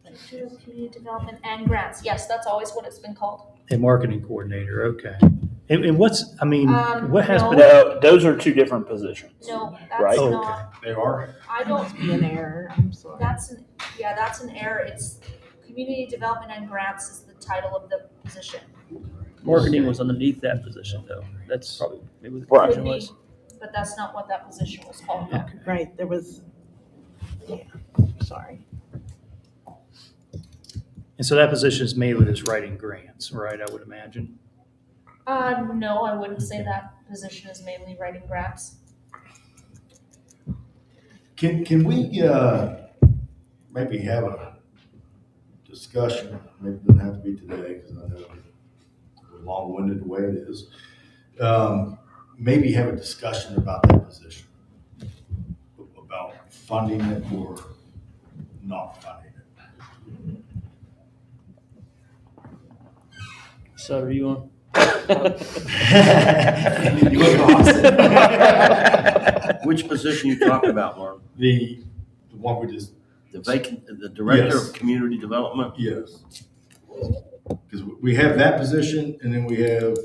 S4: Director of Community Development and Grants. Yes, that's always what it's been called.
S11: A marketing coordinator, okay. And what's, I mean, what has
S4: no.
S11: been?
S5: No, those are two different positions.
S4: No, that's
S5: Right.
S11: Oh,
S4: not.
S10: They are?
S4: I don't.
S8: Be an error, I'm sorry.
S4: That's an error. It's Community Development and Grants is the title of the position.
S7: Marketing was underneath that position, though. That's probably maybe what the
S5: Right.
S7: question
S4: Could be,
S7: was.
S4: but that's not what that position was called. No.
S8: Right, there was, yeah, sorry.
S11: And so that position is mainly just writing grants, right, I would imagine?
S4: No, I wouldn't say that position is mainly writing grants.
S10: Can we, maybe have a discussion, maybe it doesn't have to be today, because I know we're long-winded the way it is. Maybe have a discussion about that position, about funding it or not funding it.
S7: So are you on?
S10: You look awesome.
S9: Which position you talking about, Mark?
S10: The one we just,
S9: The Director
S10: Yes.
S9: of Community Development?
S10: yes. Because we have that position, and then we have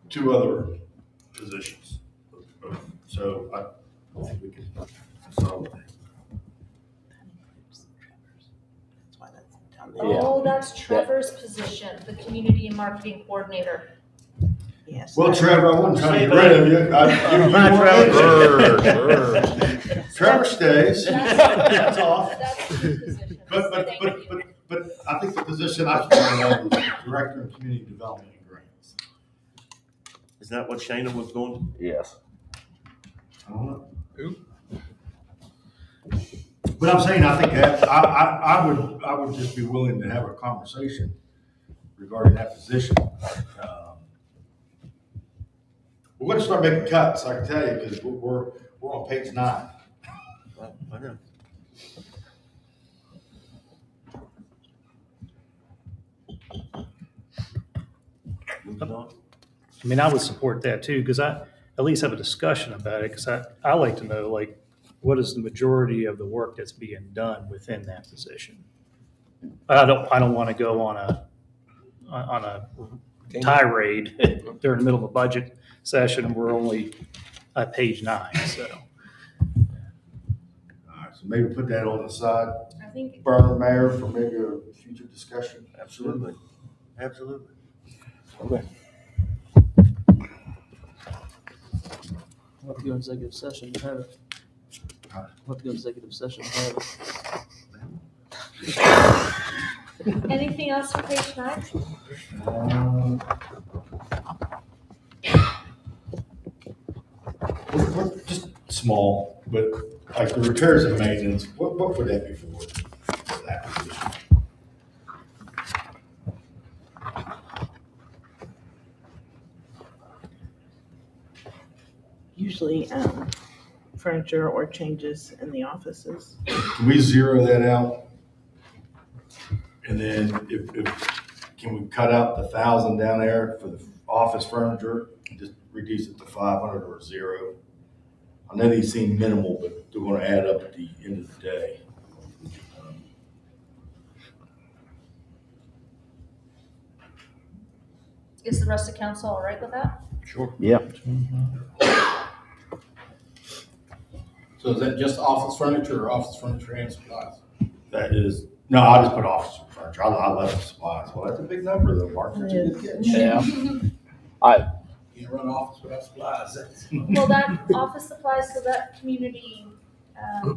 S10: two other positions. So I think we can solve that.
S4: Oh, that's Trevor's position, the Community and Marketing Coordinator.
S8: Yes.
S10: Well, Trevor, I wasn't trying to get rid of you. Trevor stays. That's off.
S4: That's his position.
S10: But
S4: Thank you.
S10: I think the position I should have is Director of Community Development and Grants.
S9: Is that what Shana was doing?
S5: Yes.
S10: I don't know. But I'm saying, I think that, I would just be willing to have a conversation regarding that position. We're gonna start making cuts, I can tell you, because we're on page 9.
S9: Well, I know. Moving on.
S11: I mean, I would support that too, because I at least have a discussion about it, because I like to know, like, what is the majority of the work that's being done within that position? I don't want to go on a tirade during the middle of a budget session, and we're only at page 9, so.
S10: All right, so maybe put that on the side,
S4: I think
S10: burn mayor, for maybe a future discussion.
S9: Absolutely. Absolutely.
S5: Okay.
S7: We'll have to go executive session to have it. We'll have to go executive session to have it.
S4: anything else for page 9?
S10: We're just small, but like the repairs and maintenance, what would that be for that position?
S8: Usually, furniture or changes in the offices.
S10: Can we zero that out? And then if can we cut out the 1,000 down there for the office furniture, and just reduce it to 500 or 0? I know these seem minimal, but they're gonna add up at the end of the day.
S4: Is the rest of council all right with that?
S9: Sure.
S5: Yeah.
S14: So is that just office furniture or office furniture and supplies?
S10: That is, no, I just put office furniture, I left supplies. Well, that's a big number though, Mark. That's a good catch.
S5: Yeah.
S14: You can run an office without supplies.
S4: Well, that office supplies, so that community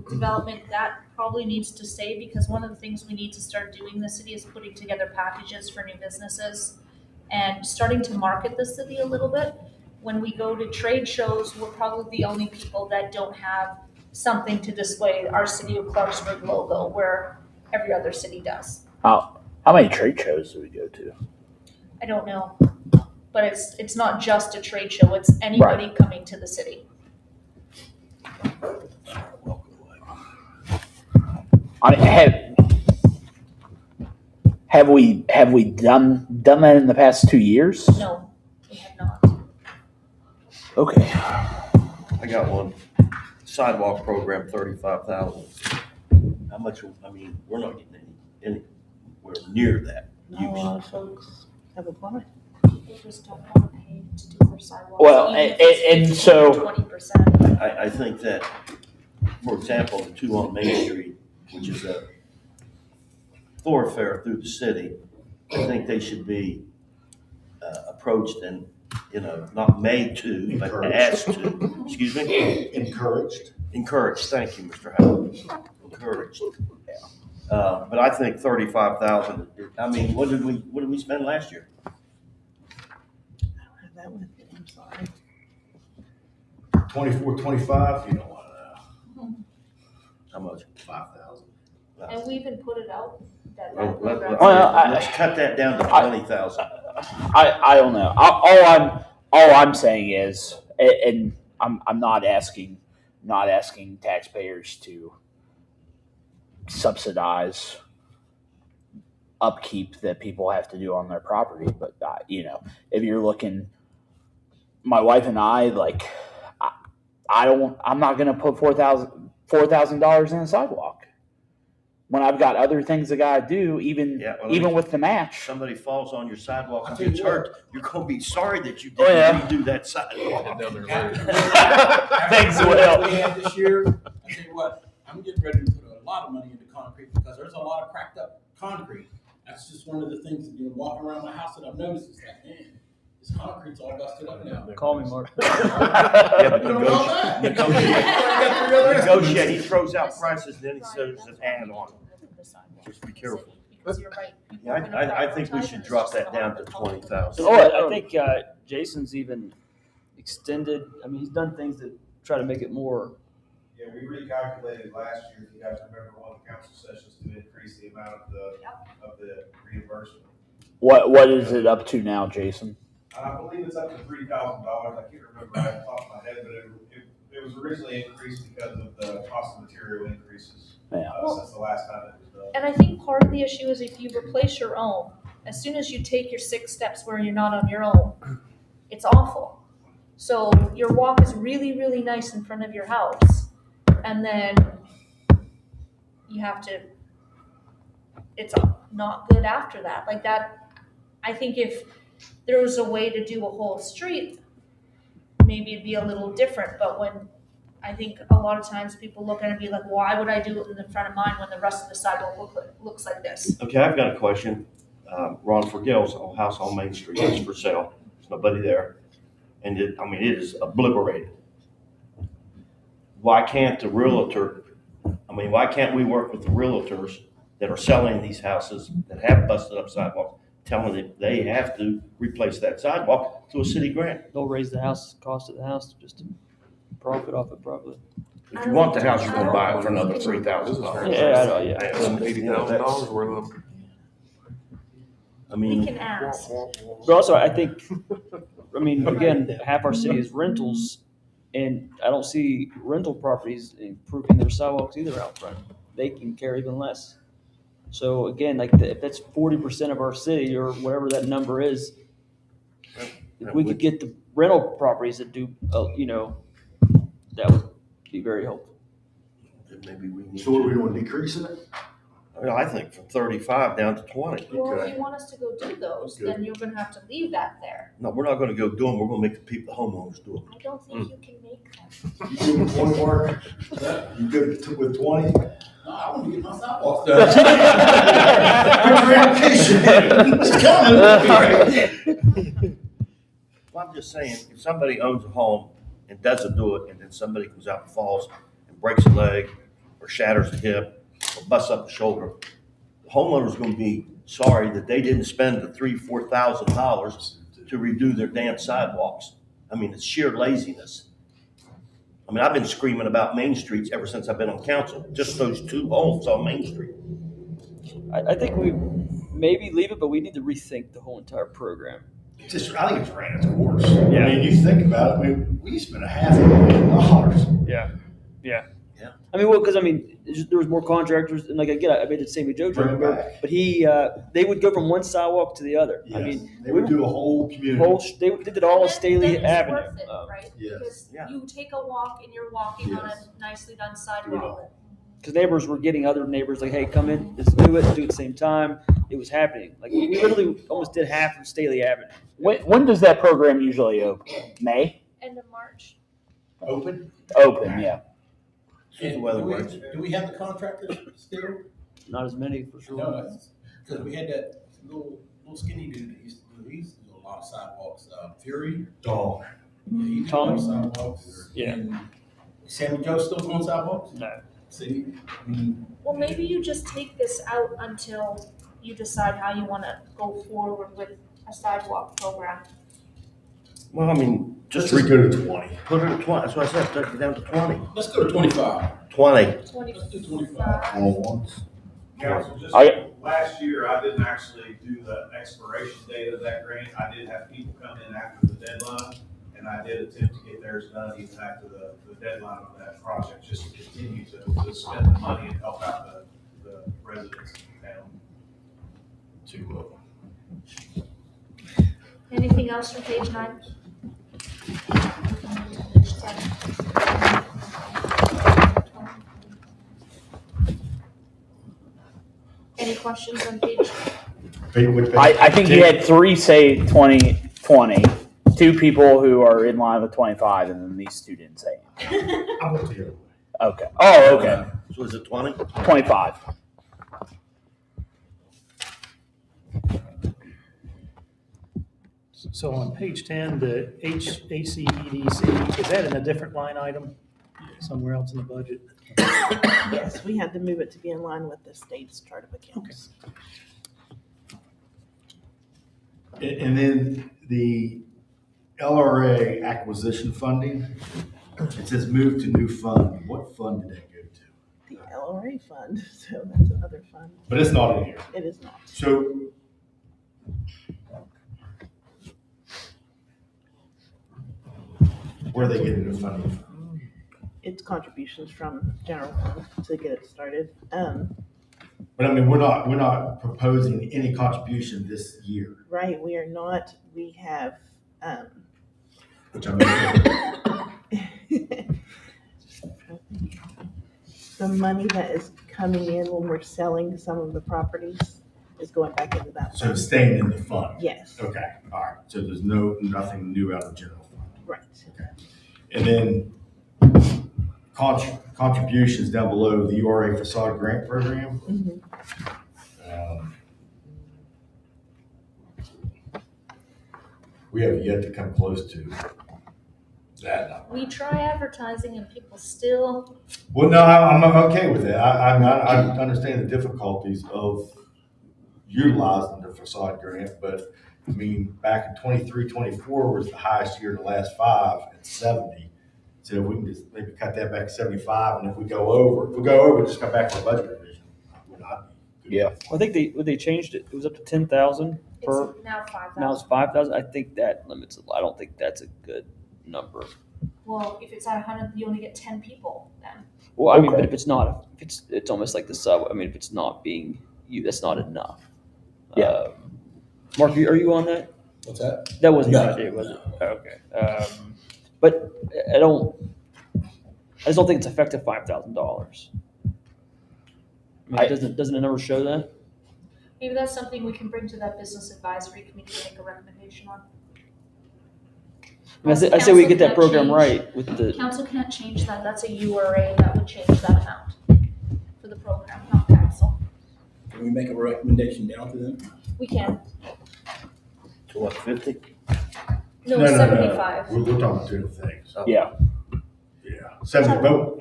S4: development, that probably needs to stay, because one of the things we need to start doing in the city is putting together packages for new businesses and starting to market the city a little bit. When we go to trade shows, we're probably the only people that don't have something to display our City of Clarksburg logo, where every other city does.
S5: How many trade shows do we go to?
S4: I don't know, but it's not just a trade show, it's anybody coming to the city.
S5: I mean, have we done that in the past 2 years?
S4: No, we have not.
S5: Okay.
S9: I got one. Sidewalk program, 35,000. How much, I mean, we're not getting anywhere near that
S8: Not a lot
S9: use.
S8: of folks have applied.
S4: They just don't want to pay to do their sidewalks.
S5: Well,
S4: even if it's
S5: and so-
S4: 20%.
S9: I think that, for example, the 2 on Main Street, which is a thoroughfare through the city, I think they should be approached and, not made to, but
S10: Encouraged.
S9: asked to. Excuse me?
S10: Encouraged.
S9: Encouraged, thank you, Mr. Howard. Encouraged. But I think 35,000, I mean, what did we spend last year?
S8: I don't have that with me, I'm sorry.
S10: 24, 25, you don't want
S9: How much?
S10: 5,000.
S4: And we even put it out that
S9: Well,
S4: program.
S9: let's cut that down to 20,000.
S5: I don't know. All I'm saying is, and I'm not asking taxpayers to subsidize upkeep that people have to do on their property, but if you're looking, my wife and I, like, I'm not gonna put $4,000 in a sidewalk when I've got other things I gotta do, even with the match.
S9: Somebody falls on your sidewalk
S14: I'll
S9: and
S14: tell you
S9: gets
S14: what.
S9: hurt, you're gonna be sorry that you
S5: Oh, yeah.
S9: didn't redo that sidewalk.
S5: Thanks, Will.
S14: We had this year, I tell you what, I'm getting ready to put a lot of money into concrete because there's a lot of cracked up concrete. That's just one of the things that walking around my house that I've noticed is that, man, this concrete's all busted up now.
S7: Call me, Mark.
S9: Yeah, but
S14: You don't know that.
S9: negotiate, he throws out prices, then he says an add on. Just be careful.
S4: Because you're right. people
S9: Yeah,
S4: are gonna
S9: I think we
S4: prioritize,
S9: should
S4: and it's
S9: drop
S4: just
S9: that
S4: gonna
S9: down
S4: have
S9: to
S4: to cost.
S9: 20,000.
S7: I think Jason's even extended? I mean, he's done things to try to make it more.
S15: Yeah, we recalculated last year, if you guys remember, one of the council sessions to increase the amount of the reimbursement.
S5: What is it up to now, Jason?
S15: I believe it's up to $3,000. I can't remember right off the top of my head, but it was originally increased because of the cost of material increases since the last time it was done.
S4: And I think part of the issue is if you replace your own, as soon as you take your 6 steps where you're not on your own, it's awful. So your walk is really, really nice in front of your house, and then you have to, it's not good after that. Like that, I think if there was a way to do a whole street, maybe it'd be a little different, but when, I think a lot of times people look at it and be like, why would I do it in the front of mine when the rest of the sidewalk looks like this?
S9: Okay, I've got a question. Ron Forgill's house on Main Street is for sale. There's nobody there. And it is obliterated. Why can't why can't we work with the realtors that are selling these houses that have busted up sidewalks, telling them they have to replace that sidewalk through a city grant?
S7: They'll raise the cost of the house just to profit off it, probably.
S9: If you want the house, you're gonna buy it for another $3,000.
S7: Yeah, I know, yeah.
S2: $80,000 worth of them.
S9: I
S4: We
S9: mean,
S4: can ask.
S7: But also, I think, again, half our city is rentals, and I don't see rental properties improving their sidewalks either out front. They can care even less. So again, like if that's 40% of our city or whatever that number is, if we could get the rental properties that do, that would be very helpful.
S9: maybe we need
S10: So what are we doing, decreasing it?
S9: I think from 35 down to 20.
S4: Well, if you want us to go do those, then you're gonna have to leave that there.
S9: No, we're not gonna go do them. We're gonna make the homeowners do them.
S4: I don't think you can make them.
S10: You good with 20, Mark? You good with 20?
S14: No, I want to get my sidewalks done.
S9: Well, I'm just saying, if somebody owns a home and doesn't do it, and then somebody comes out and falls and breaks a leg or shatters a hip or busts up a shoulder, the homeowner's gonna be sorry that they didn't spend the $3,000-4,000 to redo their damn sidewalks. I mean, it's sheer laziness. I mean, I've been screaming about Main Streets ever since I've been on council, just those 2 homes on Main Street.
S7: I think we maybe leave it, but we need to rethink the whole entire program.
S10: I think it's ran its course. I mean, you think about it, we spent $500,000.
S7: Yeah.
S9: Yeah.
S7: Because there was more contractors, and again, I made the same with Joe,
S10: Bring it
S7: remember?
S10: back.
S7: But they would go from one sidewalk to the other.
S10: Yes. They would do a whole community.
S7: They did it all of Staley
S4: Then it's
S7: Avenue.
S4: worth it, right?
S10: Yes.
S4: Because
S9: Yeah.
S4: you take a walk and you're walking on a
S10: Yes.
S4: nicely done sidewalk.
S7: Because neighbors were getting other neighbors like, hey, come in, let's do it at the same time. It was happening. Like we literally almost did half of Staley Avenue.
S5: When does that program usually open? May?
S4: End of March.
S10: Open?
S5: Open, yeah.
S9: See the weather works.
S14: Do we have the contractors still?
S7: Not as many for sure.
S14: No, because we had that little skinny dude that used to do a lot of sidewalks. Fury.
S10: Oh.
S14: Yeah, he did a lot of sidewalks.
S7: Yeah.
S14: And Sammy Joe still doing sidewalks?
S7: No.
S14: See, I mean,
S4: Well, maybe you just take this out until you decide how you want to go forward with a sidewalk program.
S9: Well, I mean,
S10: Just go to 20.
S9: put it at 20. That's what I said, take it down to 20.
S14: let's go to 25.
S9: 20.
S14: Let's do 25.
S10: All once.
S15: Council, just last year, I didn't actually do the expiration date of that grant. I did have people come in after the deadline, and I did attempt to get theirs done even after the deadline of that project, just to continue to spend the money and help out the residents of the town.
S4: Anything else from page 9? Any questions on page?
S5: I think you had 3 say 2020, 2 people who are in line with 25, and then these 2 didn't say it.
S10: I went the other way.
S5: Okay. Oh, okay.
S9: So is it 20?
S5: 25.
S11: So on page 10, the HACEDC, is that in a different line item somewhere else in the budget?
S8: Yes, we had to move it to be in line with the state's chart of accounts.
S10: And then the LRA acquisition funding, it says move to new fund. What fund did that go to?
S8: The LRA fund, so that's another fund.
S10: But it's not in here.
S8: It is not.
S10: So where are they getting the funding from?
S8: It's contributions from general fund to get it started.
S10: But I mean, we're not proposing any contribution this year.
S8: Right, we are not, we have,
S10: Which I mean,
S8: the money that is coming in when we're selling some of the properties is going back into that
S10: so
S8: fund.
S10: it's staying in the fund.
S8: Yes,
S10: Okay, all right. So there's nothing new out of the general fund.
S8: right.
S10: And then contributions down below, the URA facade grant program.
S8: Mhm.
S10: We have yet to come close to that number.
S4: We try advertising and people still,
S10: Well, no, I'm okay with that. I understand the difficulties of utilizing the facade grant, but I mean, back in 23, 24 was the highest year in the last 5 at 70. So if we can just maybe cut that back to 75, and if we go over, just come back to the budget revision. Would not be good.
S5: Yeah.
S7: I think they changed it. It was up to 10,000 per.
S4: it's now 5,000.
S7: Now it's 5,000. I think that limits it. I don't think that's a good number.
S4: Well, if it's at 100, you only get 10 people then.
S7: Well, I mean,
S5: Okay.
S7: but if it's not, if it's almost like the sub. I mean, if it's not being you, that's not enough.
S5: Yeah.
S7: Mark, are you on that?
S14: What's that?
S7: That wasn't
S14: No.
S7: your idea, was it? Oh, okay. But I just don't think it's effective $5,000. I mean, doesn't the number show that?
S4: Maybe that's something we can bring to that business advisory committee to make a recommendation on.
S7: I mean, I say we get that
S4: Council
S7: program
S4: can't
S7: right with the.
S4: Council can't change that, that's a URA that would change that amount for the program, not council.
S14: Can we make a recommendation down to them?
S4: We can,
S9: To what, 50?
S4: no, 75.
S10: We're talking about two different things.
S5: Yeah.
S10: Yeah, 70, but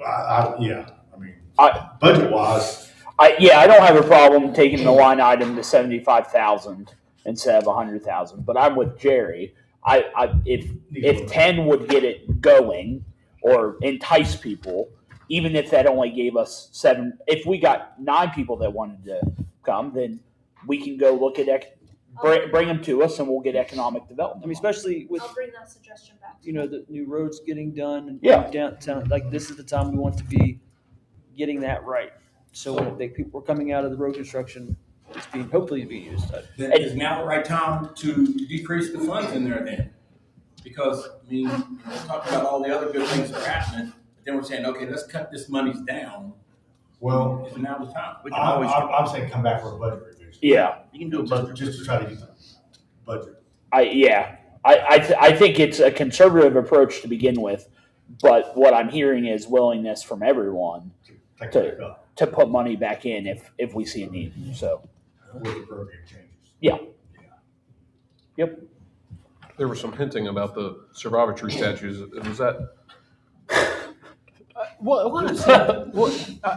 S10: yeah, I mean,
S5: I-
S10: budget wise,
S5: I don't have a problem taking the line item to 75,000 instead of 100,000, but I'm with Jerry. If 10 would get it going or entice people, even if that only gave us 7, if we got 9 people that wanted to come, then we can go look at bring them to us and we'll get economic development.
S7: I mean, especially with
S4: I'll bring that suggestion back.
S7: the new roads getting done and
S5: Yeah.
S7: downtown. Like this is the time we want to be getting that right. So when people are coming out of the road construction, it's hopefully being used.
S14: Then is now the right time to decrease the funds in there then? Because, I mean, we're talking about all the other good things that are happening, but then we're saying, okay, let's cut this monies down.
S10: well,
S14: Is now the time?
S9: We can always,
S10: I'm saying come back for a budget revision.
S5: Yeah.
S9: you can do a budget.
S10: Just to try to get the budget.
S5: I think it's a conservative approach to begin with, but what I'm hearing is willingness from everyone
S10: Take it back up
S5: to put money back in if we see a need. So,
S10: with appropriate changes.
S5: yep.
S2: There was some hinting about the survivatory statues. Was that? What is that?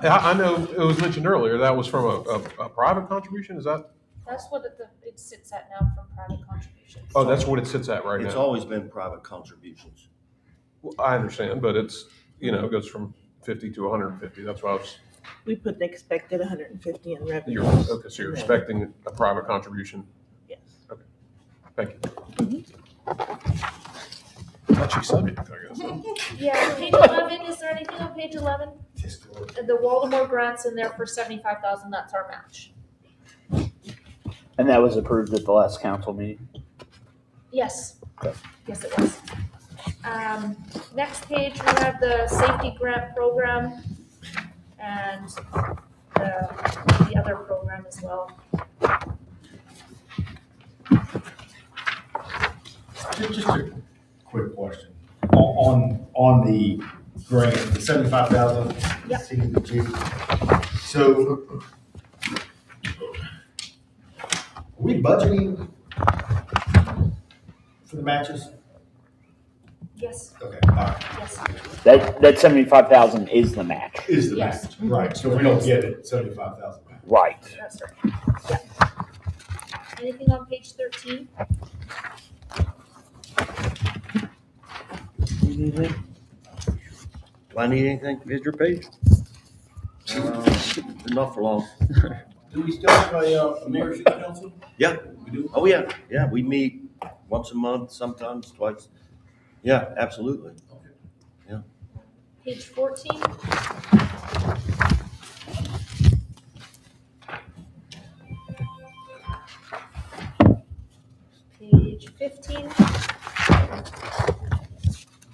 S2: I know it was mentioned earlier. That was from a private contribution. Is that?
S4: That's what it sits at now from private contributions.
S2: Oh, that's what it sits at right
S9: It's
S2: now.
S9: always been private contributions.
S2: Well, I understand, but it's it goes from 50 to 150. That's why I was.
S8: We put the expected 150 in revenue.
S2: Okay, so you're expecting a private contribution.
S8: Yes.
S2: Thank you. Touchy subject, I guess.
S4: Yeah, page 11, is there anything on page 11? The Wallimore grant's in there for 75,000, that's our match.
S5: And that was approved at the last council meeting.
S4: Yes.
S5: Okay.
S4: Yes, it was. Next page, we have the safety grant program and the other program as well.
S10: Just a quick question. On the grant, the 75,000
S4: Yep.
S10: CDBG. So are we budgeting for the matches?
S4: Yes,
S10: Okay, all right.
S4: yes.
S5: That 75,000 is the match.
S10: Is the
S4: Yes.
S10: match, right. So if we don't get it, 75,000 back.
S5: Right.
S4: That's right. Yeah. Anything on page 13?
S9: Do I need anything to visit your page? Not for long.
S14: Do we still have a mayor city council?
S9: Yeah.
S14: We do?
S9: Oh, yeah, yeah, we meet once a month, sometimes twice. Yeah, absolutely.
S4: Page 14. Page 15.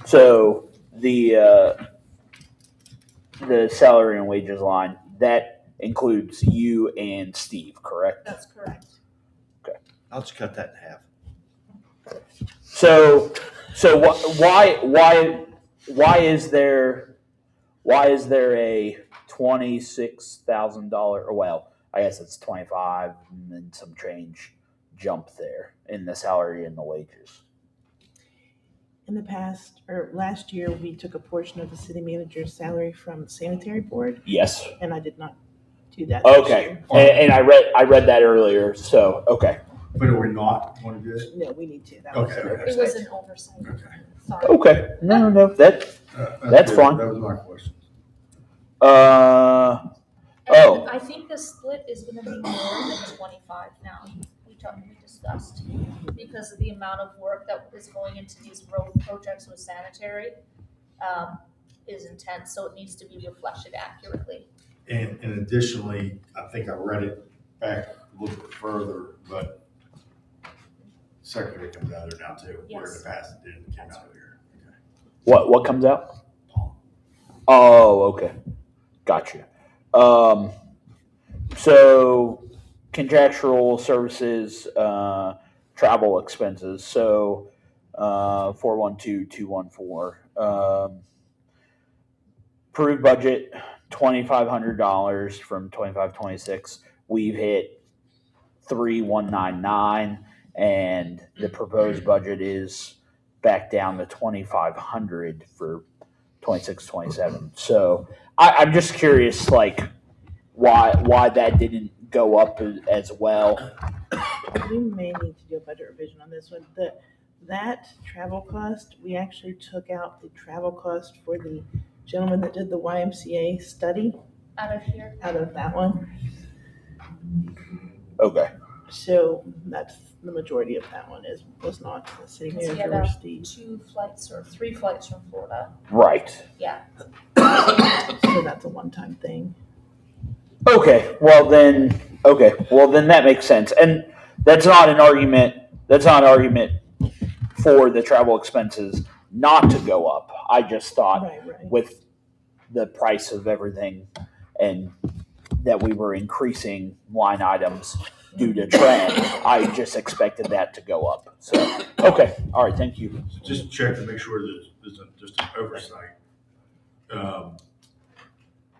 S5: So the salary and wages line, that includes you and Steve, correct?
S4: That's correct.
S9: I'll just cut that in half.
S5: So why is there a $26,000, or well, I guess it's 25 and some change jump there in the salary and the wages?
S8: In the past, or last year, we took a portion of the city manager's salary from the sanitary board,
S5: Yes.
S8: and I did not do that this
S5: Okay.
S8: year.
S5: And I read that earlier. So okay.
S10: But are we not going to do it?
S8: No, we need to. That was
S10: Okay,
S8: an
S10: okay.
S4: It
S8: oversight.
S4: was an oversight.
S10: Okay.
S4: Sorry.
S5: Okay. No. That's
S10: Good.
S5: fine.
S10: That was my question.
S5: uh
S4: And I think the split is gonna be more than 25 now. We discussed, because of the amount of work that is going into these road projects with sanitary, is intense, so it needs to be reflected accurately.
S10: And additionally, I think I read it back a little bit further, but secretary comes out of there now too. Where in
S4: Yes.
S10: the past it didn't come out of here. Okay.
S5: what comes out? Oh, okay. Gotcha. So contractual services, travel expenses. So 412214. Approved budget $2,500 from 25-26. We've hit 3,199, and the proposed budget is back down to 2,500 for 26-27. So I'm just curious, like, why that didn't go up as well.
S8: We may need to do a budget revision on this one. That travel cost, we actually took out the travel cost for the gentleman that did the YMCA study
S4: Out of here.
S8: out of that one.
S5: Okay.
S8: So that's the majority of that one was not the city
S4: Because he
S8: manager
S4: had
S8: or Steve.
S4: 2 flights or 3 flights from Florida.
S5: Right.
S4: Yeah.
S8: So that's a one-time thing.
S5: Okay. Well then that makes sense. And that's not an argument for the travel expenses not to go up. I just thought
S8: Right.
S5: with the price of everything and that we were increasing line items due to trend, I just expected that to go up. So, okay. All right. Thank you.
S10: So just check to make sure that this isn't just an oversight.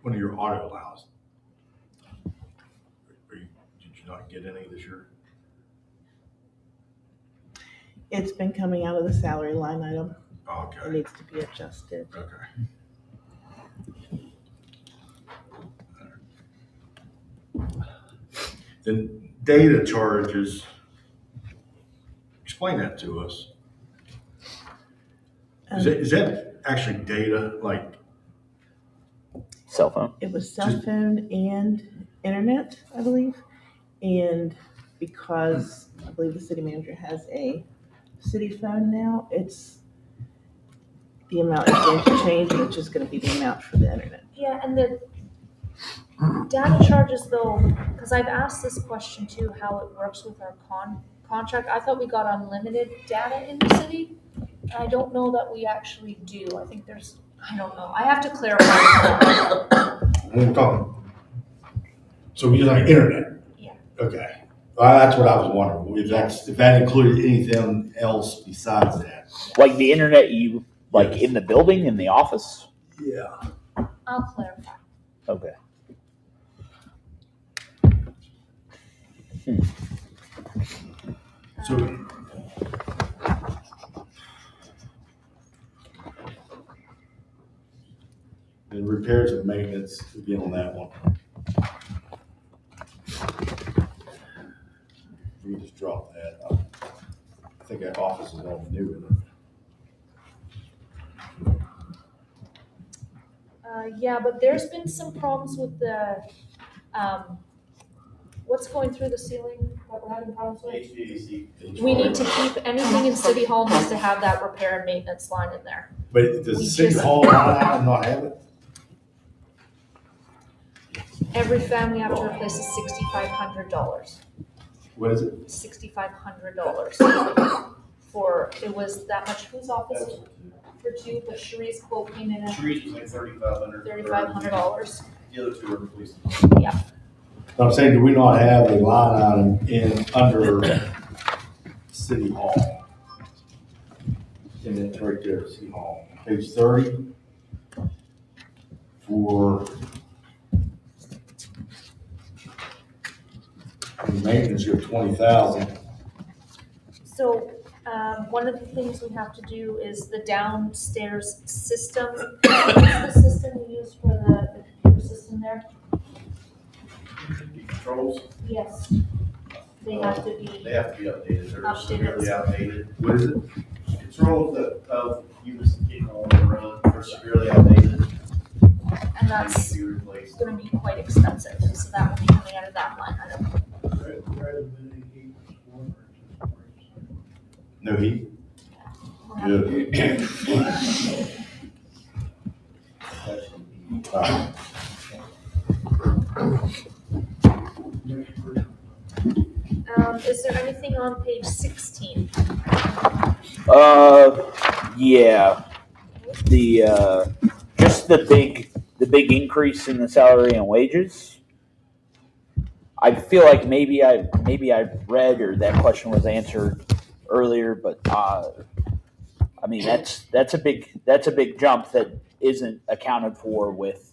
S10: One of your auto allows. Did you not get any this year?
S8: It's been coming out of the salary line item. It
S10: Okay.
S8: needs to be adjusted.
S10: Okay. Then data charges, explain that to us. Is that actually data, like,
S5: Cell phone.
S8: It was cell phone and internet, I believe. And because I believe the city manager has a city phone now, the amount is going to change, and it's just going to be the amount for the internet.
S4: Yeah, and the data charges though, because I've asked this question too, how it works with our contract. I thought we got unlimited data in the city. And I don't know that we actually do. I think I don't know. I have to clarify.
S10: when we're talking, so we use like internet?
S4: Yeah.
S10: Okay. Well, that's what I was wondering, if that included anything else besides that.
S5: Like the internet, you like in the building, in the office.
S10: Yeah.
S4: I'll clarify.
S5: Okay.
S10: So, and repairs and maintenance, again on that one. We just drop that. I think that office is all new, isn't it?
S4: Yeah, but there's been some problems with the, what's going through the ceiling that we're having problems with?
S15: HVAC.
S4: We need to keep, anything in City Hall needs to have that repair and maintenance line in there.
S10: But does
S4: We
S10: City
S4: just-
S10: Hall not have it?
S4: Every fan we have to replace is $6,500.
S10: What is it?
S4: $6,500 for, it was that much, whose office for two, but Cherie's quote came in at
S15: Trees was like $3,500.
S4: $3,500.
S15: The other two are police.
S10: I'm saying, do we not have a line item under City Hall? And it's right there, City Hall, page 30. For maintenance, you have 20,000.
S4: So, one of the things we have to do is the downstairs system. What's the system we use for the computer system there?
S15: Controls,
S4: Yes. They have to be,
S15: they have to be updated. They're
S4: Updated.
S15: severely outdated.
S10: What is it?
S15: Controls of units that can't no longer run are severely outdated.
S4: and
S15: Need
S4: that's
S15: to be replaced.
S4: gonna be quite expensive, so that will be coming out of that line item.
S10: No heat? Good. All right.
S4: Is there anything on page 16?
S5: Yeah, the, just the big increase in the salary and wages. I feel like maybe I read or that question was answered earlier, but, I mean, that's a big jump that isn't accounted for with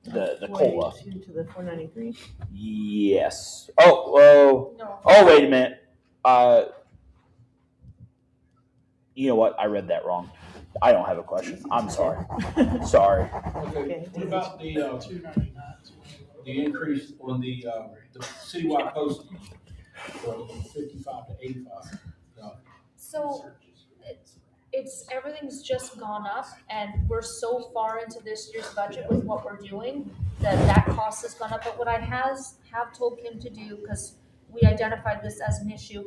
S5: the COLA.
S8: 42 to the 493.
S5: Yes.
S4: No.
S5: Oh, wait a minute. You know what? I read that wrong. I don't have a question. I'm sorry. Sorry.
S14: Okay, what about the increase on the citywide postage from 55 to 85?
S4: So, it's, everything's just gone up, and we're so far into this year's budget with what we're doing, that cost has gone up, but what I have told Kim to do, because we identified this as an issue,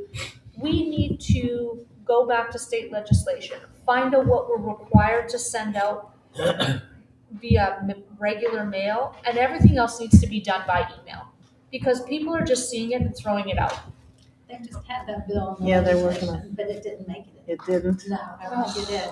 S4: we need to go back to state legislation, find out what we're required to send out via regular mail, and everything else needs to be done by email, because people are just seeing it and throwing it out.
S3: They just had that bill. in the
S8: Yeah, they're working on
S3: legislation, but it didn't make it.
S8: It didn't.
S3: No, I don't think it did.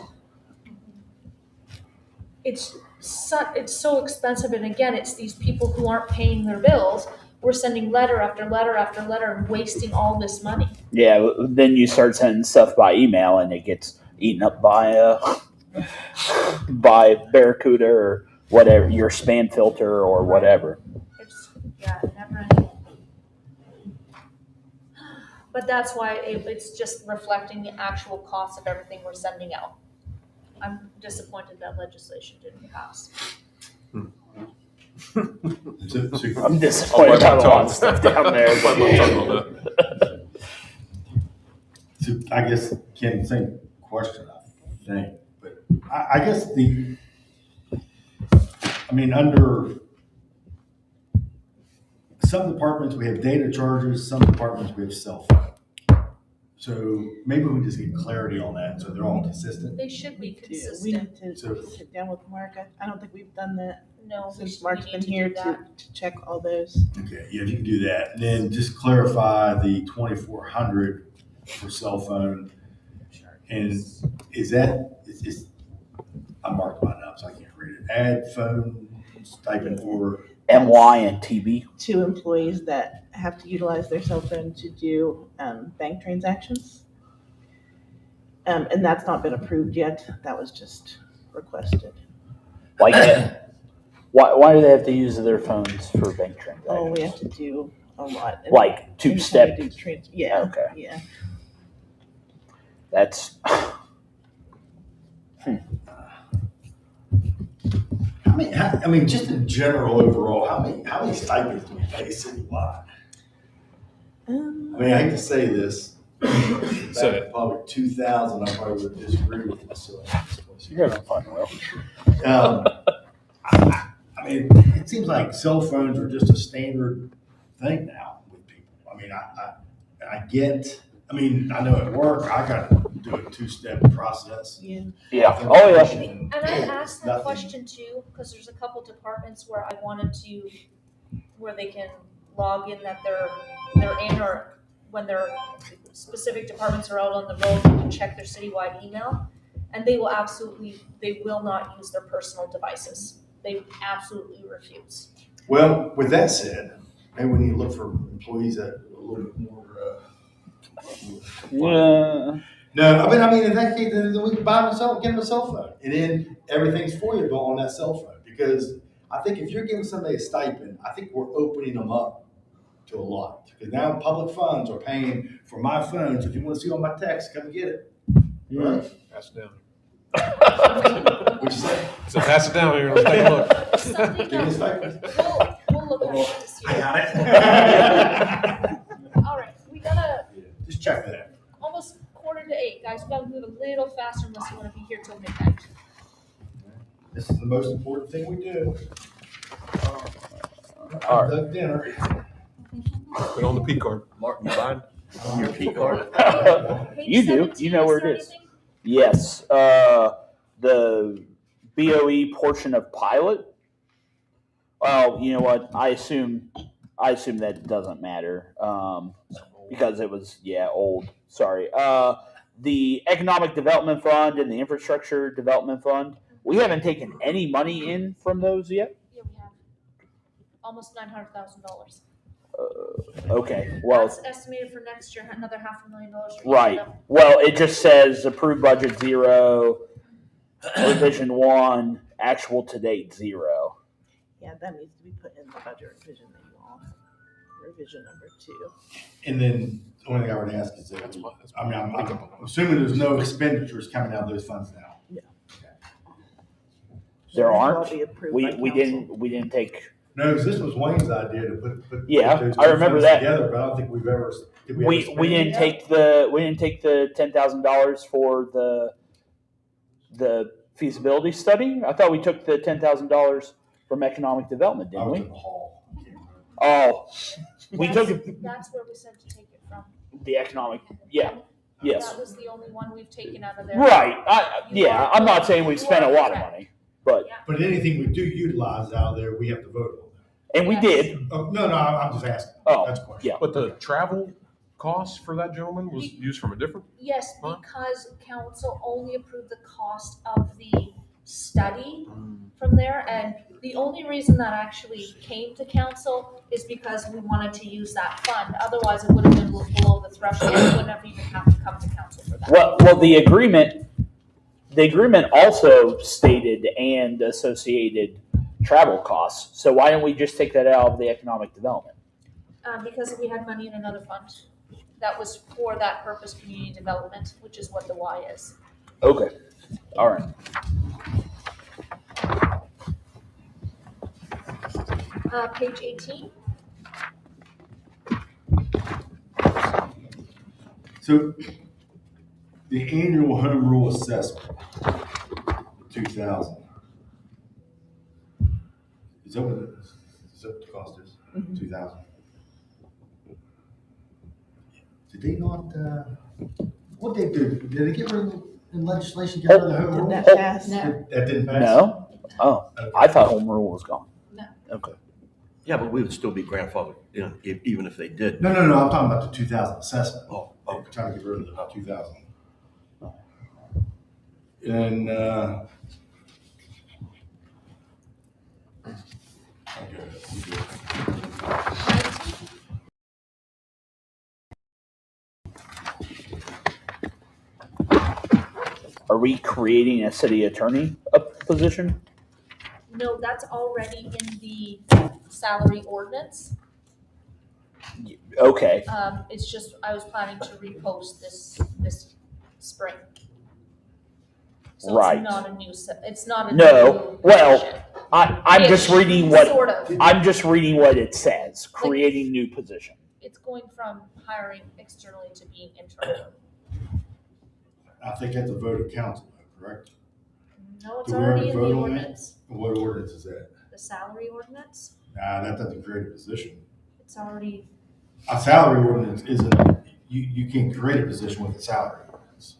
S4: It's so expensive, and again, it's these people who aren't paying their bills. We're sending letter after letter after letter and wasting all this money.
S5: Yeah, then you start sending stuff by email and it gets eaten up by Barracuda or whatever, your spam filter or whatever.
S4: It's, yeah, never ending. But that's why it's just reflecting the actual cost of everything we're sending out. I'm disappointed that legislation didn't pass.
S5: I'm disappointed about a lot of stuff down there.
S10: So I guess, Ken, same question, I think, but I guess under some departments, we have data charges, some departments, we have cell phone. So maybe we just get clarity on that, so they're all consistent.
S4: They should be
S8: We
S4: consistent.
S8: need to sit down with Mark. I don't think we've done that
S4: No,
S8: since
S4: we
S8: Mark's
S4: need
S8: been
S4: to do
S8: here
S4: that.
S8: to check all those.
S10: Okay, yeah, if you can do that, and then just clarify the 2,400 for cell phone. And is that, I marked mine up, so I can't read it. Add phone stipend for
S5: MY and TB.
S8: 2 employees that have to utilize their cell phone to do bank transactions. And that's not been approved yet. That was just requested.
S5: Like that. Why do they have to use their phones for bank transactions?
S8: Oh, we have to do a lot.
S5: Like two-step.
S8: Anytime we do yeah.
S5: Okay.
S8: Yeah.
S5: That's
S10: just in general overall, how many stipends do we pay citywide? I hate to say this, back in probably 2000, I probably would disagree with this.
S5: you're having fun, Will.
S10: mean, it seems like cell phones are just a standard thing now with people. I mean, I know at work, I gotta do a two-step process.
S8: Yeah.
S5: Yeah. Oh, yeah.
S4: And I asked that question too, because there's a couple departments where I wanted to, where they can log in that they're in, or when their specific departments are out on the road, they can check their citywide email. And they will not use their personal devices. They absolutely refuse.
S10: Well, with that said, maybe we need to look for employees that are a little bit more,
S5: Yeah.
S10: No, I mean, in that case, then we can get them a cell phone, and then everything's foiable on that cell phone. Because I think if you're giving somebody a stipend, I think we're opening them up to a lot. Because now public funds are paying for my phone, so if you want to see all my texts, come get it. Right?
S2: Pass it down.
S10: What'd you say?
S2: So pass it down here. Let's take a look.
S4: Something
S10: Give me a
S4: else,
S10: stipend.
S4: we'll look at it this year.
S10: I got it.
S4: All right, we gotta,
S10: Just check that.
S4: almost 7:45, guys. We gotta move a little faster unless you wanna be here till midnight.
S10: This is the most important thing we do.
S5: All right.
S10: The dinner.
S2: Put on the P card.
S9: Mark, you mind? Your P card?
S4: Page
S5: You do.
S4: 17,
S5: You know where
S4: there
S5: it is.
S4: anything?
S5: Yes. The BOE portion of pilot. Well, you know what? I assume that doesn't matter because it was old. Sorry. The Economic Development Fund and the Infrastructure Development Fund. We haven't taken any money in from those yet.
S4: Yeah, we have. Almost $900,000.
S5: Okay. Well,
S4: That's estimated for next year, another $500,000 for each
S5: right.
S4: of them.
S5: Well, it just says approved budget 0, revision 1, actual to date 0.
S8: Yeah, that needs to be put in the budget revision that you all, revision number 2.
S10: And then the only thing I would ask is that, I'm assuming there's no expenditures coming out of those funds now.
S5: There
S8: These will
S5: aren't.
S8: be approved
S5: We
S8: by council.
S5: didn't take.
S10: No, because this was Wayne's idea to put
S5: Yeah,
S10: those
S5: I
S10: two
S5: remember
S10: funds
S5: that.
S10: together, but I don't think we've ever. Did
S5: We
S10: spend
S5: didn't
S10: it yet?
S5: take the $10,000 for the feasibility study. I thought we took the $10,000 from economic development,
S10: I
S5: didn't
S10: was
S5: we?
S10: in the hall. I can't remember.
S5: Oh, we took it.
S4: That's where we said to take it from.
S5: The economic. Yeah. Yes.
S4: That was the only one we've taken out of there.
S5: Right. I'm not saying we've spent a lot of money, but
S10: But anything we do utilize out of there, we have to vote on.
S5: and we
S4: Yes.
S5: did.
S10: Oh, no, I'm just asking.
S5: Oh,
S10: That's a question.
S5: yeah.
S2: But the travel costs for that gentleman was used from a different.
S4: Yes,
S2: Huh?
S4: because council only approved the cost of the study from there, and the only reason that actually came to council is because we wanted to use that fund. Otherwise, it would have been below the threshold. We wouldn't have even have to come to council for that.
S5: Well, the agreement also stated and associated travel costs. So why don't we just take that out of the economic development?
S4: Because we had money in another fund that was for that purpose, community development, which is what the Y is.
S5: Okay. All right.
S4: Page 18.
S10: So the annual home rule assessment, 2,000. Is that what the cost is? 2,000. Did they not, what they do? Did they get rid of, in legislation, get rid of the home rule?
S8: Did that pass?
S10: That didn't pass?
S5: No? Oh,
S10: Okay.
S5: I thought home rule was gone.
S4: No.
S5: Okay.
S9: Yeah, but we would still be grandfathered, even if they did.
S10: No, I'm talking about the 2,000 assessment.
S9: Oh,
S10: I'm trying to get rid of the 2,000. And,
S5: Are we creating a city attorney position?
S4: No, that's already in the salary ordinance.
S5: Okay.
S4: It's just, I was planning to repost this spring. So
S5: Right.
S4: it's not a new, it's not a
S5: No.
S4: new
S5: Well,
S4: position.
S5: I'm just reading what
S4: Sort of.
S5: I'm just reading what it says. Creating new position.
S4: It's going from hiring externally to being internal.
S10: I think that's a vote of council, correct?
S4: No, it's
S10: Do we
S4: already
S10: already
S4: in the
S10: vote on that?
S4: ordinance.
S10: What ordinance is that?
S4: The salary ordinance,
S10: Nah, that doesn't create a position.
S4: it's already,
S10: A salary ordinance isn't, you can't create a position with a salary ordinance.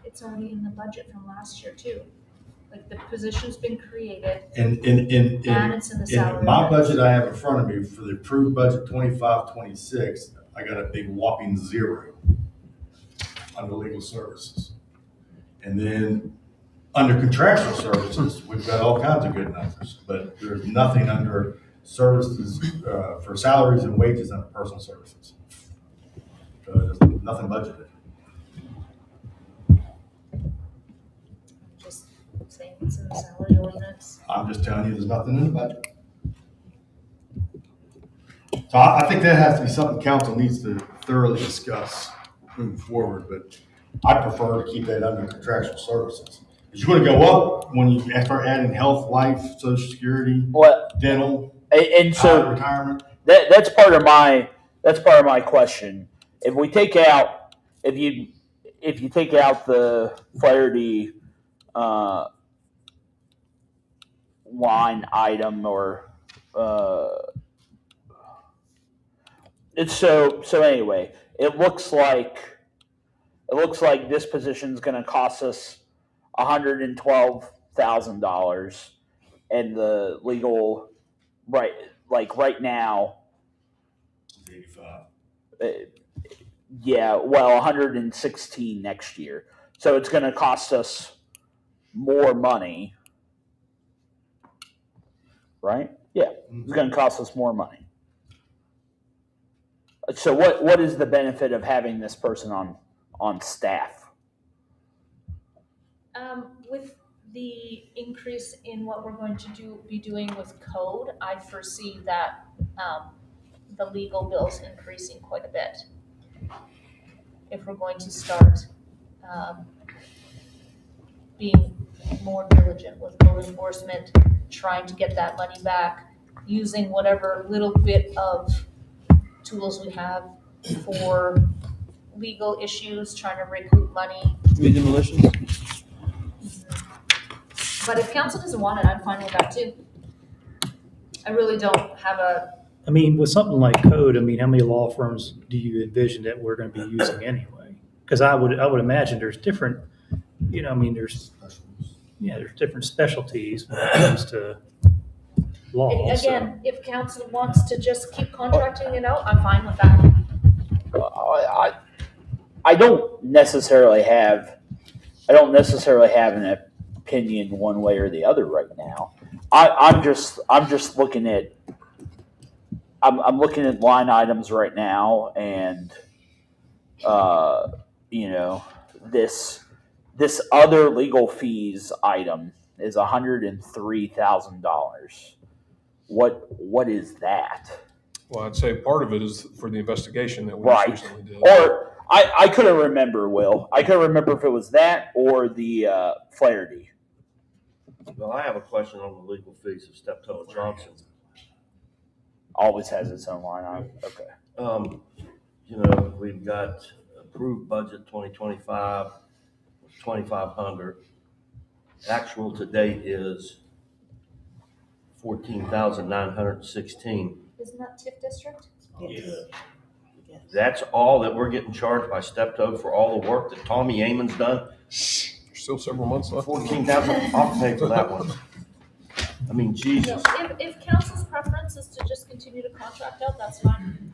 S4: it's already in the budget from last year too. Like the position's been created
S10: And
S4: and it's in the salary.
S10: in my
S4: ordinance.
S10: budget I have in front of me for the approved budget 25-26, I got a big whopping 0 under legal services. And then under contractual services, we've got all kinds of good numbers, but there's nothing under services, for salaries and wages under personal services. There's nothing budgeted.
S4: Just saying it's in the salary ordinance.
S10: I'm just telling you, there's nothing in the budget. So I think that has to be something council needs to thoroughly discuss moving forward, but I prefer to keep that under contractual services. It's going to go up when you start adding health, life, social security, dental,
S5: And so
S10: retirement.
S5: that's part of my question. If we take out, if you take out the Flaherty line item, or it's so anyway, it looks like this position is going to cost us $112,000, and the legal right now,
S10: 85.
S5: yeah, well, 116 next year. So it's going to cost us more money, right? Yeah, it's going to cost us more money. So what is the benefit of having this person on staff?
S4: With the increase in what we're going to be doing with code, I foresee that the legal bills increasing quite a bit. If we're going to start being more diligent with code enforcement, trying to get that money back, using whatever little bit of tools we have for legal issues, trying to recoup money.
S7: Demolitions?
S4: But if council doesn't want it, I'm fine with that too. I really don't have a,
S11: I mean, with something like code, I mean, how many law firms do you envision that we're going to be using anyway? Because I would imagine there's different, I mean, there's different specialties when it comes to law.
S4: again, if council wants to just keep contracting it out, I'm fine with that.
S5: I don't necessarily have an opinion one way or the other right now. I'm just looking at I'm looking at line items right now, and this other legal fees item is $103,000. What is that?
S2: Well, I'd say part of it is for the investigation that we
S5: Right.
S2: recently did.
S5: Or I couldn't remember, Will. I couldn't remember if it was that or the Flaherty.
S9: Well, I have a question on the legal fees of Steptoe and Johnson.
S5: Always has its own line item. Okay.
S9: We've got approved budget 2025, 2,500. Actual to date is 14,916.
S4: Isn't that TIF district?
S8: Yes.
S9: That's all that we're getting charged by Steptoe for all the work that Tommy Amon's done.
S2: There's still several months left.
S9: 14,000. I'll pay for that one. I mean, Jesus.
S4: If council's preference is to just continue to contract out, that's fine.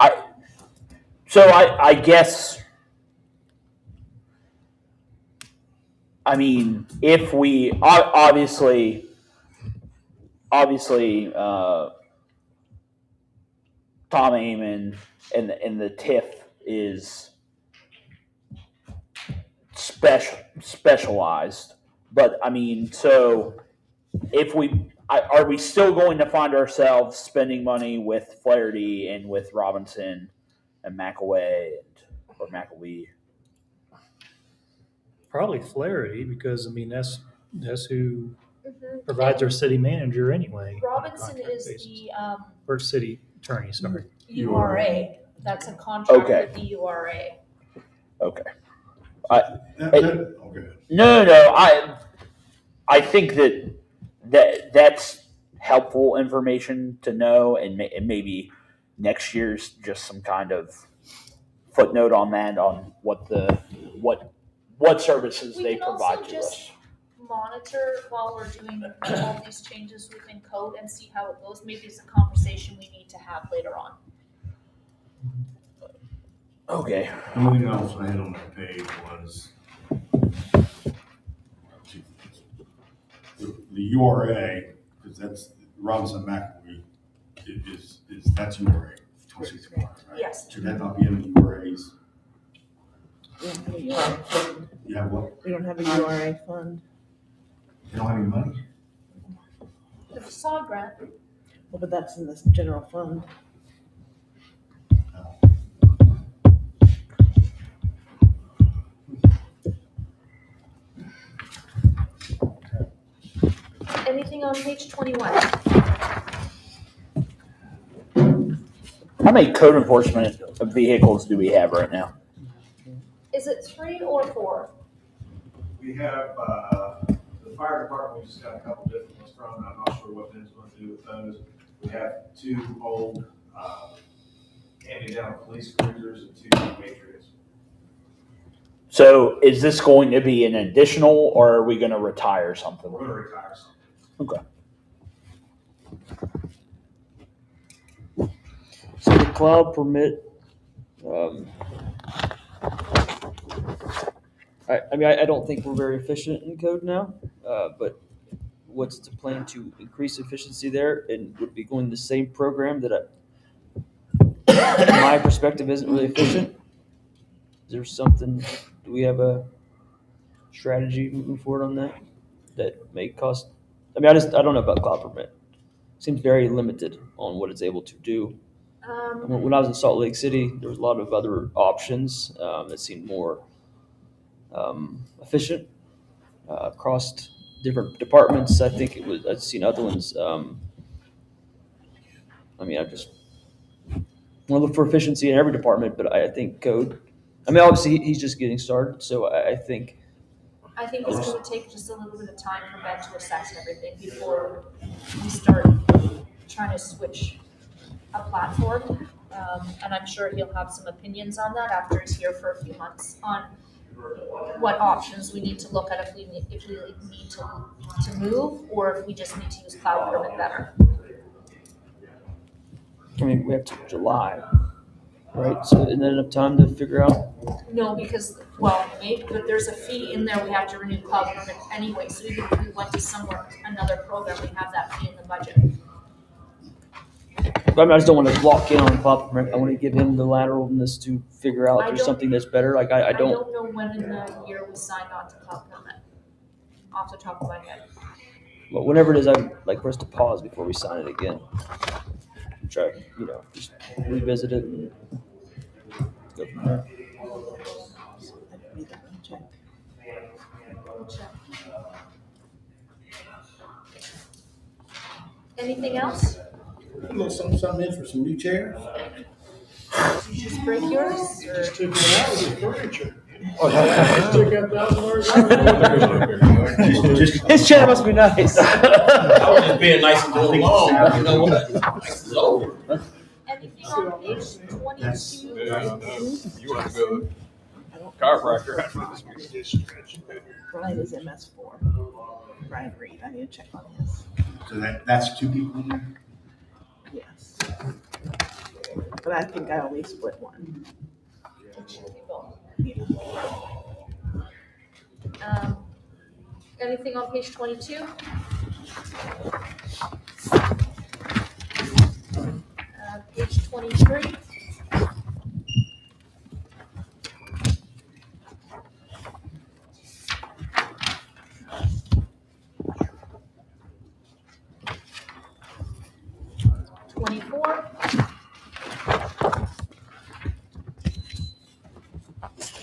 S5: I guess, I mean, if we obviously, Tom Amon and the TIF is specialized, but I mean, so if are we still going to find ourselves spending money with Flaherty and with Robinson and McAway or McAwee?
S11: Probably Flaherty, because I mean, that's who provides our city manager anyway.
S4: Robinson
S11: Contract
S4: is
S11: basis.
S4: the
S11: Or city attorney, sorry.
S4: URA. That's a contract
S5: Okay.
S4: with the URA.
S5: Okay.
S10: Okay.
S5: No. I think that's helpful information to know, and maybe next year's just some kind of footnote on that, on what services
S4: We
S5: they
S4: can also
S5: provide to
S4: just
S5: us.
S4: monitor while we're doing all these changes within code and see how it goes. Maybe it's a conversation we need to have later on.
S5: Okay.
S10: The only thing else I had on that page was the URA, because that's Robinson McElwee, that's URA, 26 right?
S4: Yes.
S10: Should that not be in the URAs?
S8: We don't have a URA fund.
S10: You have what?
S8: We don't have a URA fund.
S10: You don't have any money?
S4: The facade grant.
S8: Well, but that's in this general fund.
S4: Anything on page 21?
S5: How many code enforcement vehicles do we have right now?
S4: Is it 3 or 4?
S15: We have, the fire department, we just got a couple different ones from, I'm not sure what Ben's gonna do with those. We have 2 old, hand-me-down police cruisers and 2 Patriots.
S5: So is this going to be an additional, or are we going to retire something?
S15: We're gonna retire some.
S5: Okay.
S7: So the cloud permit, I don't think we're very efficient in code now, but what's the plan to increase efficiency there? And would be going the same program that from my perspective isn't really efficient? Is there something, do we have a strategy moving forward on that may cost? I don't know about cloud permit. Seems very limited on what it's able to do. When I was in Salt Lake City, there was a lot of other options that seemed more efficient across different departments. I think I've seen other ones. I just want to look for efficiency in every department, but I think code. Obviously he's just getting started, so I think.
S4: I think it's going to take just a little bit of time for Ben to assess everything before we start trying to switch a platform. And I'm sure he'll have some opinions on that after he's here for a few months on what options we need to look at if we need to move, or if we just need to use cloud permit better.
S7: We have till July, right? So isn't that enough time to figure out?
S4: No, because, maybe, but there's a fee in there, we have to renew cloud permit anyway, so even if we went to another program, we have that fee in the budget.
S7: I just don't want to lock in on cloud permit. I want to give him the lateralness to figure out there's something that's better. I
S4: I
S7: don't.
S4: don't know when in the year we signed on to cloud permit, off the top of my head.
S7: But whenever it is, I'd like for us to pause before we sign it again. Try, just revisit it and go from there.
S4: Anything else?
S14: A little something in for some new chairs.
S4: Did you just break yours? Or?
S12: Just took it out of the furniture. Just took $1,000.
S7: His chair must be nice.
S14: I was just being nice and going along, but you know what? Nice is over.
S4: Anything on page 22?
S2: You want to go chiropractor after this meeting?
S8: Brian is MS4. Brian Reed, I need to check on his.
S10: So that's 2 people in there?
S8: Yes. But I think I only split one.
S4: Anything on page 22? Page 23.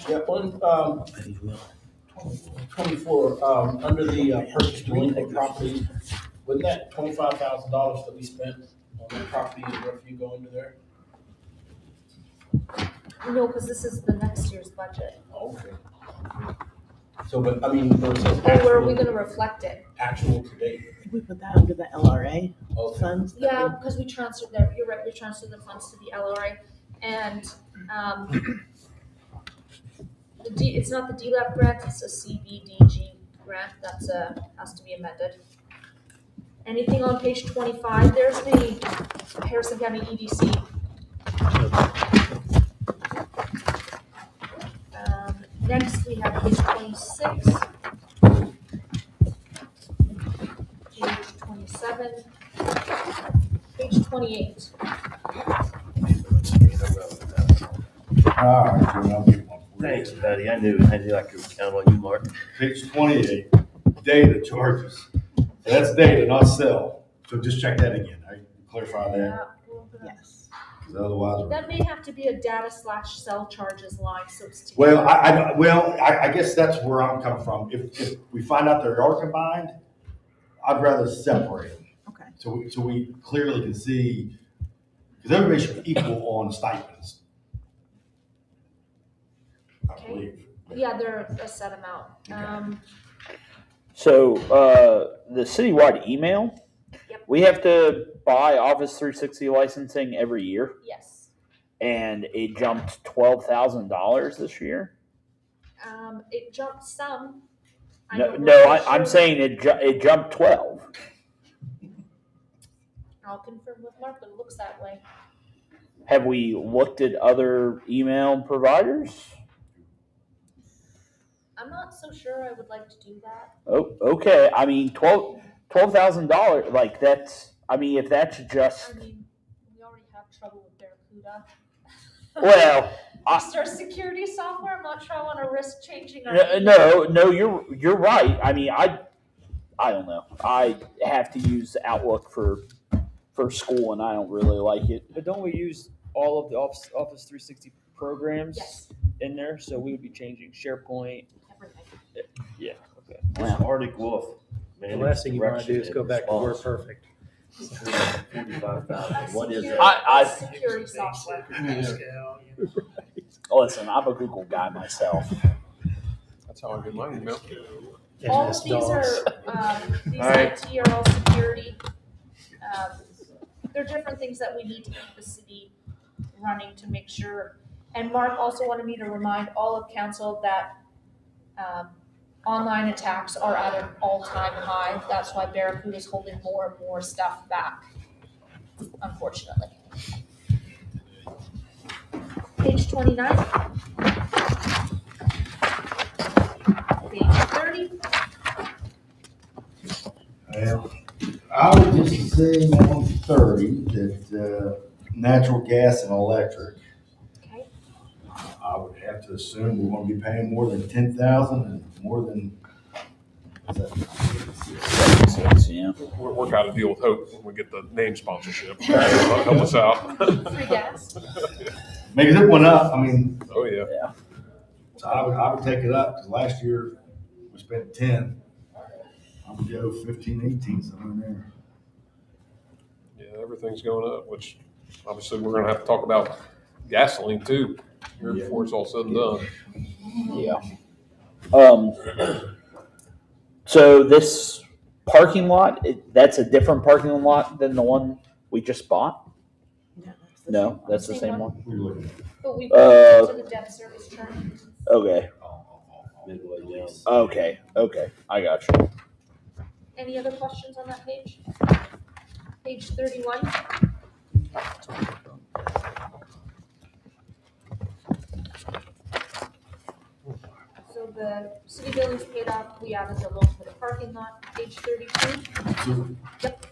S14: Yeah, 24, under the purchase delinquent property, wasn't that $25,000 that we spent on that property and revenue going to there?
S4: No, because this is the next year's budget.
S14: Okay. So, but I mean, where it says
S4: Or where are we
S14: actual,
S4: gonna reflect it?
S14: actual to date.
S8: We put that under the LRA
S14: Okay.
S8: funds. that
S4: Yeah, because we transferred the, you're right, we transferred the funds to the LRA, and, it's not the DLAP grant, it's a CBDG grant, that's, has to be amended. Anything on page 25, there's the Harrison County EDC. Next, we have page 26. Page 27. Page 28.
S10: All right, Jimmy, I'll get one for you.
S9: Thanks, buddy. I knew I could count on you, Mark.
S10: Page 28, data charges. So that's data, not cell. So just check that again, right? Clarify that,
S4: Yeah, we'll put that-
S8: Yes.
S10: because otherwise.
S4: That may have to be a data/cell charges line, so it's together.
S10: Well, I guess that's where I'm coming from. If we find out they are combined, I'd rather separate them.
S8: Okay.
S10: So we clearly can see, because everybody should be equal on stipends. I
S4: Okay.
S10: believe.
S4: Yeah, they're a set amount.
S5: So, the citywide email,
S4: Yep.
S5: we have to buy Office 360 licensing every year,
S4: Yes.
S5: and it jumped $12,000 this year.
S4: It jumped some. I
S5: No,
S4: don't
S5: no,
S4: know for
S5: I'm
S4: sure.
S5: saying it jumped 12.
S4: I'll confirm with Mark, but it looks that way.
S5: Have we looked at other email providers?
S4: I'm not so sure I would like to do that.
S5: Oh, okay. I mean, $12,000. Like that's. I mean, if that's just.
S4: I mean, we already have trouble with Barracuda.
S5: Well,
S4: It's our security software. I'm not sure I want to risk changing our.
S5: no. You're right. I mean, I don't know. I have to use Outlook for school, and I don't really like it.
S7: But don't we use all of the Office 360 programs
S4: Yes.
S7: in there? So we would be changing SharePoint.
S4: Everything.
S7: Yeah. Okay.
S9: This Arctic Wolf.
S11: The last thing you want to do is go back to WordPerfect.
S9: 45,000. What is
S4: Security-
S9: that?
S4: Security software.
S12: Pascal, you know.
S5: Listen, I'm a Google guy myself.
S2: That's how I get my email.
S4: All of these are, these
S9: All right.
S4: IT are all security. They're different things that we need to keep the city running to make sure. And Mark also wanted me to remind all of council that, online attacks are at an all-time high. That's why Barracuda is holding more and more stuff back, unfortunately. Page 29. Page 30.
S10: Well, I would just say on 30 that natural gas and electric,
S4: Okay.
S10: I would have to assume we're going to be paying more than 10,000 and more than. Is that-
S5: 76, yeah.
S2: We'll work out a deal with Hope when we get the name sponsorship. Help us out.
S4: Free gas.
S10: Maybe it went up. I mean,
S2: Oh, yeah.
S10: so I would take it up because last year we spent 10. I would go 15, 18, somewhere in there.
S2: Yeah, everything's going up, which obviously we're gonna have to talk about gasoline too, here before it's all said and done.
S5: Yeah. So this parking lot, that's a different parking lot than the one we just bought? No, that's the same one?
S10: What are you looking at?
S4: But we put it to the debt service term.
S5: Okay,
S9: Midway down.
S5: okay, I got you.
S4: Any other questions on that page? Page 31. So the city building's paid off, we added the loan for the parking lot, page 32. Yep.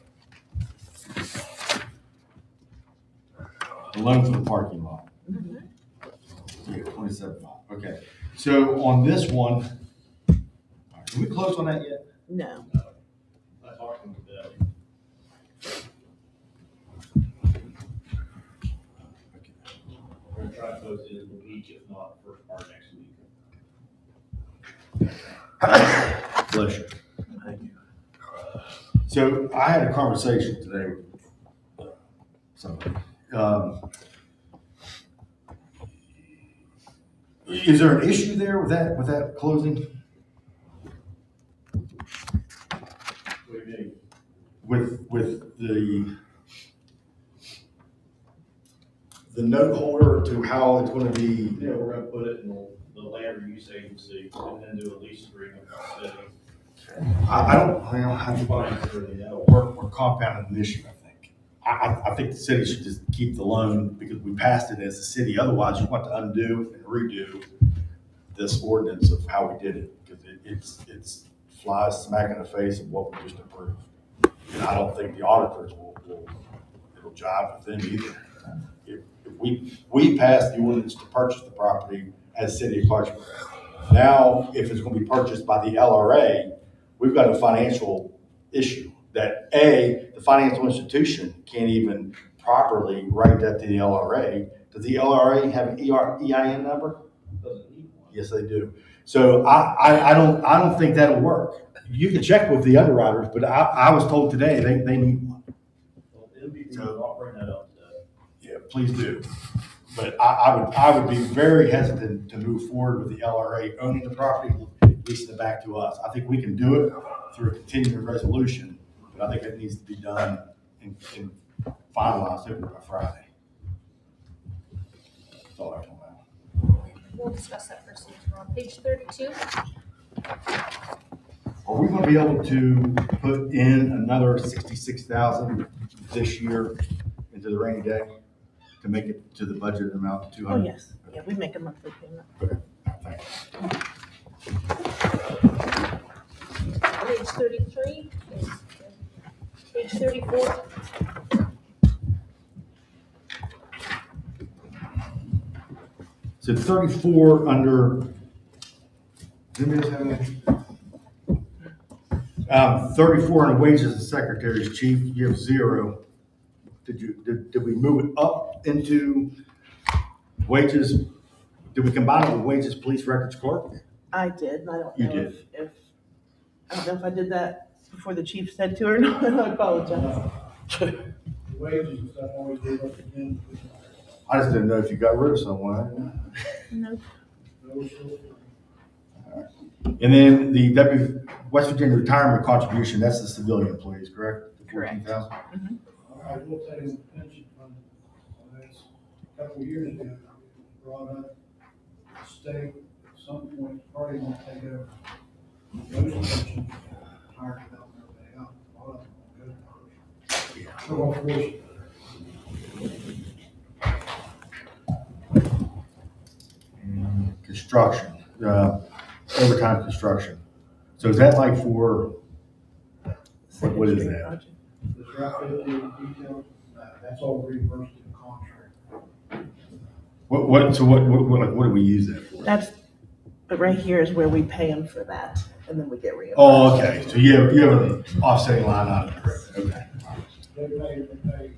S10: The loan for the parking lot. Yeah, 27.5. Okay. So on this one, all right, did we close on that yet?
S8: No.
S15: I talked to him today. We're gonna try to close it in the week, if not the first part next week.
S10: Bless you. Thank you. So I had a conversation today with somebody. Is there an issue there with that closing?
S15: do you need?
S10: with the note holder to how it's gonna be.
S15: Yeah, we're gonna put it in the land use agency and then do a lease agreement with the city.
S10: I don't have to we're compounding an issue, I think. I think the city should just keep the loan because we passed it as a city. Otherwise, you want to undo and redo this ordinance of how we did it, because it's flies smack in the face of what we just approved. And I don't think the auditors it'll jive with them either. If we passed the ordinance to purchase the property as City of Clarksburg. Now, if it's gonna be purchased by the LRA, we've got a financial issue that the financial institution can't even properly write that to the LRA. Does the LRA have an EIN number?
S15: Doesn't need one.
S10: Yes, they do. So I don't think that'll work. You can check with the underwriters, but I was told today they need one.
S15: Well, it'll be, I'll bring that up.
S10: Yeah, please do. But I would be very hesitant to move forward with the LRA owning the property, leasing it back to us. I think we can do it through a continuing resolution, but I think it needs to be done and finalized hopefully by Friday. That's all I know.
S4: We'll discuss that first. We're on page 32.
S10: Are we gonna be able to put in another 66,000 this year into the rainy day to make it to the budget amount of 200?
S8: Oh, yes. Yeah, we make a monthly payment.
S10: Okay, thanks.
S4: Page 33. Page 34.
S10: So 34 under, does anybody else have anything? 34 under wages and secretaries, chief, you have 0. Did we move it up into wages? Did we combine it with wages, police records clerk?
S8: I did, and I don't
S10: You
S8: know
S10: did.
S8: if I don't know if I did that before the chief said to or not. I apologize.
S13: The wages and stuff always do up again.
S10: I just didn't know if you got rid of someone.
S8: No.
S10: And then the West Virginia retirement contribution, that's the civilian employees, correct? The
S8: Correct.
S10: 14,000?
S13: I will tell you, the pension fund, that's a couple of years ago, brought up the state at some point, probably won't take over. Those pensions, higher development, they out, a lot of them go to. So unfortunately.
S10: Construction, overtime construction. So is that like for, what is that?
S13: The Route 50 detail, that's all reimbursed in the contract.
S10: What do we use that for?
S8: But right here is where we pay them for that, and then we get reimbursed.
S10: Oh, okay, so you have an offsetting line item, correct, okay.
S13: They pay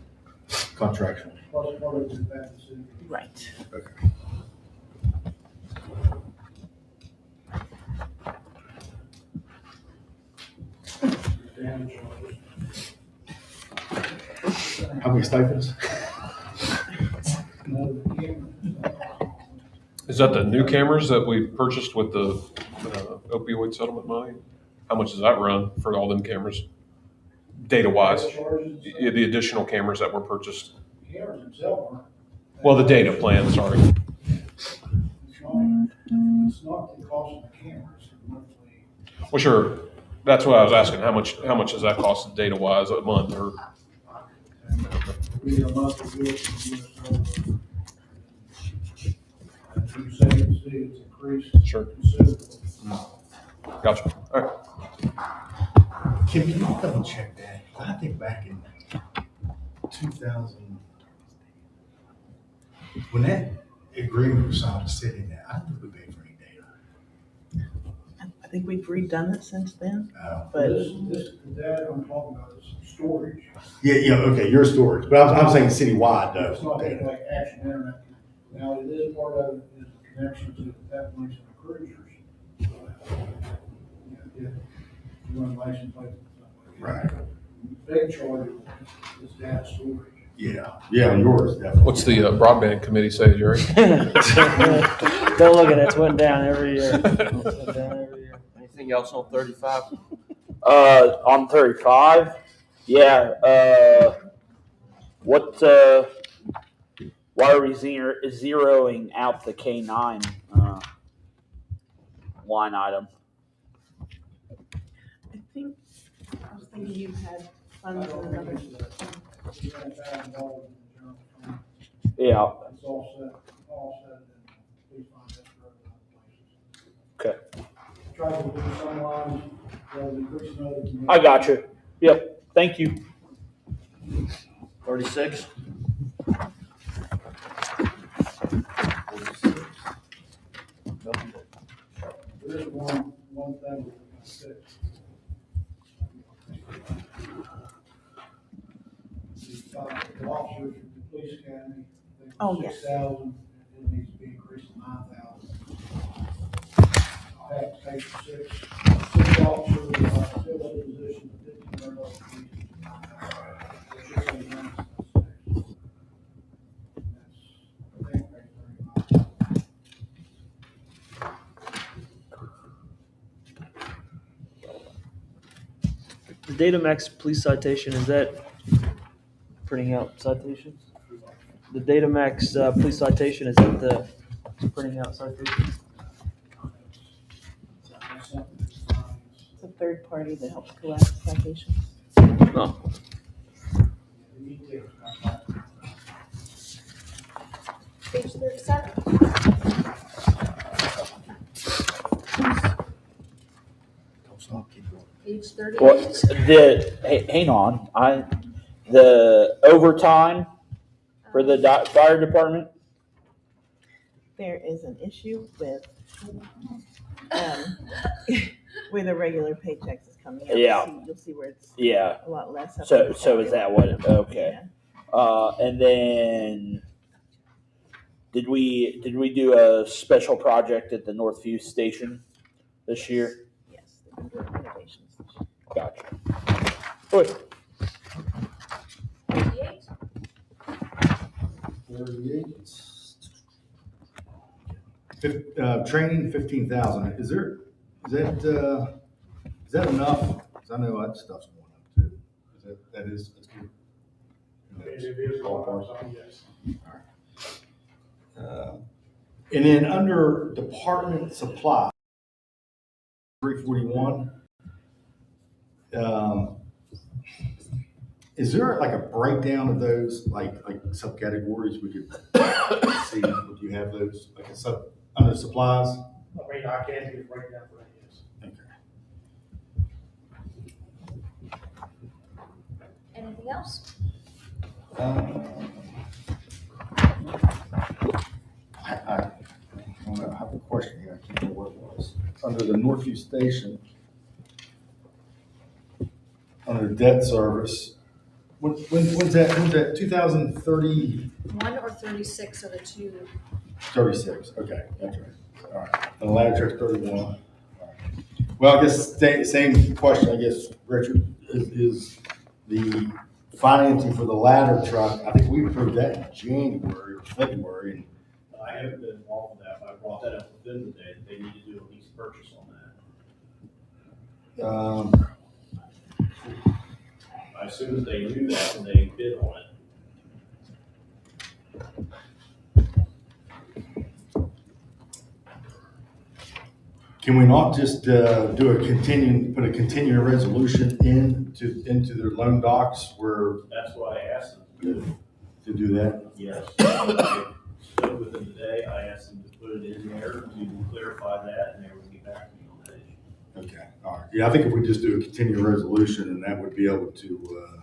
S10: Contractual.
S13: plus part of the back to city.
S8: Right.
S10: Okay.
S13: Damage charges.
S10: How many stipends?
S2: Is that the new cameras that we purchased with the opioid settlement money? How much does that run for all them cameras? Data wise, the additional cameras that were purchased.
S13: Cameras themselves aren't.
S2: Well, the data plan, sorry.
S13: It's not the cost of the cameras. Monthly.
S2: Well, sure. That's what I was asking. How much does that cost data wise a month or?
S13: We are monthly bill from US Government. You say it's increased.
S2: Sure.
S13: Considerably.
S2: Gotcha. All right.
S10: Kim, can you double check that? I think back in 2000, when that agreement was signed with the city, now, I don't think we paid for any data.
S8: I think we've redone it since then,
S10: Oh.
S8: but
S13: The data I'm talking about is storage.
S10: Yeah, okay, your storage, but I'm saying citywide
S13: It's
S10: though.
S13: not like Action Internet. Now, it is part of it is the connection to the tap links and the cruisers. Yeah, you run license plates and stuff like that.
S10: Right.
S13: Big charge is data storage.
S10: Yeah, yours definitely.
S2: What's the broadband committee say, Jerry?
S7: Don't look at it, it's went down every year. It's went down every year.
S9: Anything else on 35?
S5: On 35, yeah. What? Why are we zeroing out the K9 line item?
S8: I think, I was thinking you had funds in another.
S5: Yeah.
S13: It's all set in police fund escrow and other places.
S5: Okay.
S13: Try to do some lines rather than increasing others.
S5: I got you. Yep. Thank you.
S9: 36?
S13: There is one thing we can fix. The officers from the police academy,
S8: Oh, yes.
S13: 6,000, it needs to be increased to 9,000. Page 6 officers, still in position, $1,500 a week. There should be 9,000. That's, I think, page 39.
S7: The Datamax police citation, is that printing out citations? The Datamax police citation, is that the printing out citations?
S8: It's a third party that helps collect citations.
S7: Oh.
S4: Page 37. Page 38.
S5: Well, hang on. The overtime for the fire department.
S8: There is an issue with, where the regular paychecks is coming out.
S5: Yeah.
S8: You'll see where it's
S5: Yeah.
S8: a lot less. up in
S5: So
S8: the
S5: is that what? Okay.
S8: Yeah.
S5: And then did we do a special project at the Northview station this year?
S8: Yes, they're doing renovations.
S5: Gotcha. Good.
S4: 38.
S10: 38. Training, 15,000. Is that enough? 'Cause I know that stuff's going up too. That's good.
S12: It is going up some, yes.
S10: And then under department supply, 341. Is there like a breakdown of those, like subcategories we could see? Would you have those like under supplies?
S12: I mean, I can't give a breakdown for that, yes.
S4: Anything else?
S10: I don't know, I have a question here, I can't remember what it was. Under the Northview Station, under debt service, when's that, 2030?
S4: 1 or 36 are the two.
S10: 36, okay, that's right. All right, and the ladder truck's 31. All right. Well, I guess same question, I guess, Richard, is the financing for the ladder truck, I think we approved that in January or February, and
S15: I haven't been involved in that, but I brought that up with them today, that they need to do a lease purchase on that. I assume that they knew that when they bid on it.
S10: Can we not just put a continuing resolution into their loan docs where?
S15: That's what I asked them
S10: to do that?
S15: Yes. So within the day, I asked them to put it in there to clarify that, and they were going to get back to me on that issue.
S10: Okay, all right. Yeah, I think if we just do a continuing resolution, and that would be able to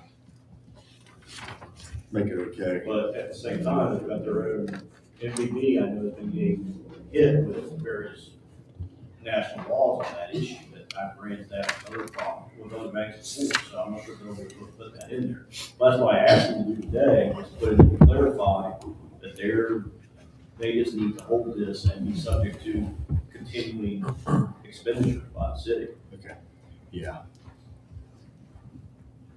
S10: make it okay.
S15: But at the same time, they've got their own MVB. I know that they getting hit with various national laws on that issue, but I've raised that other problem with other banks before, so I'm not sure they'll be able to put that in there. That's why I asked them to do today, was put it to clarify that they just need to hold this and be subject to continuing expenditure by the city.
S10: Okay, yeah.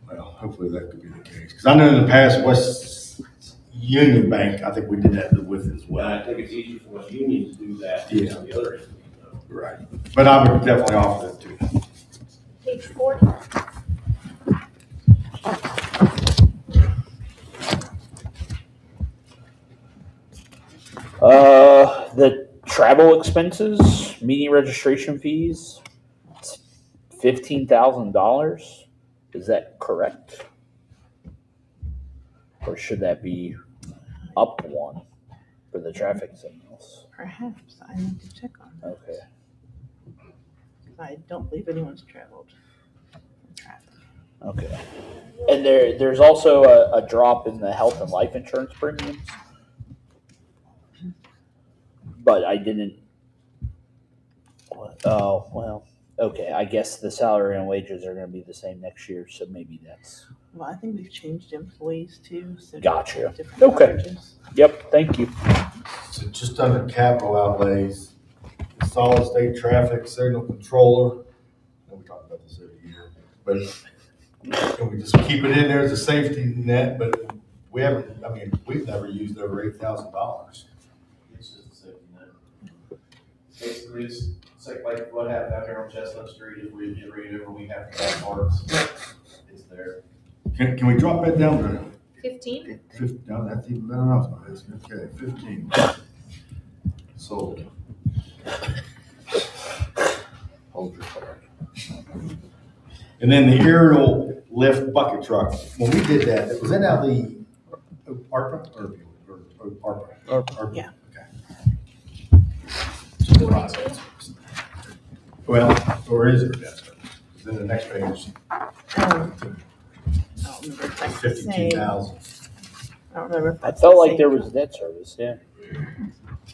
S10: Well, hopefully that could be the case, because I know in the past, West Union Bank, I think we did that with as well.
S15: And I think it's easier for West Union to do that than some of the other entities.
S10: Right, but I would definitely offer that too.
S4: Page page 40.
S5: The travel expenses, meeting registration fees, $15,000. Is that correct? Or should that be up one for the traffic signals?
S8: Perhaps, I need to check on that.
S5: Okay.
S8: I don't believe anyone's traveled from traffic.
S5: Okay. And there's also a drop in the health and life insurance premiums. But I didn't. Oh, well, okay. I guess the salary and wages are going to be the same next year, so maybe that's.
S8: Well, I think we've changed employees too. So
S5: Gotcha.
S8: different
S5: Okay.
S8: coverages.
S5: Yep, thank you.
S10: So just under capital outlays, solid state traffic signal controller. I know we talk about this every year, but can we just keep it in there as a safety net? But we haven't, I mean, we've never used over $8,000.
S15: It's just a safety net. Basically, it's like what happened out here on Chestnut Street, if we get ready over, we have to have parts, it's there.
S10: Can we drop that down to
S4: 15?
S10: 15? No, that's even better than I was gonna ask. Okay, 15. Sold. Hold your thought. And then the aerial lift bucket truck, when we did that, was that now the ARPA or ARPA? ARPA.
S8: Yeah.
S10: Okay. Well, or is it? Then the next page,
S8: I don't remember if I could say.
S10: 52,000.
S8: I don't remember if
S5: I
S8: that's
S5: felt
S8: the
S5: like
S8: same
S5: there was
S8: truck.
S5: debt service, yeah.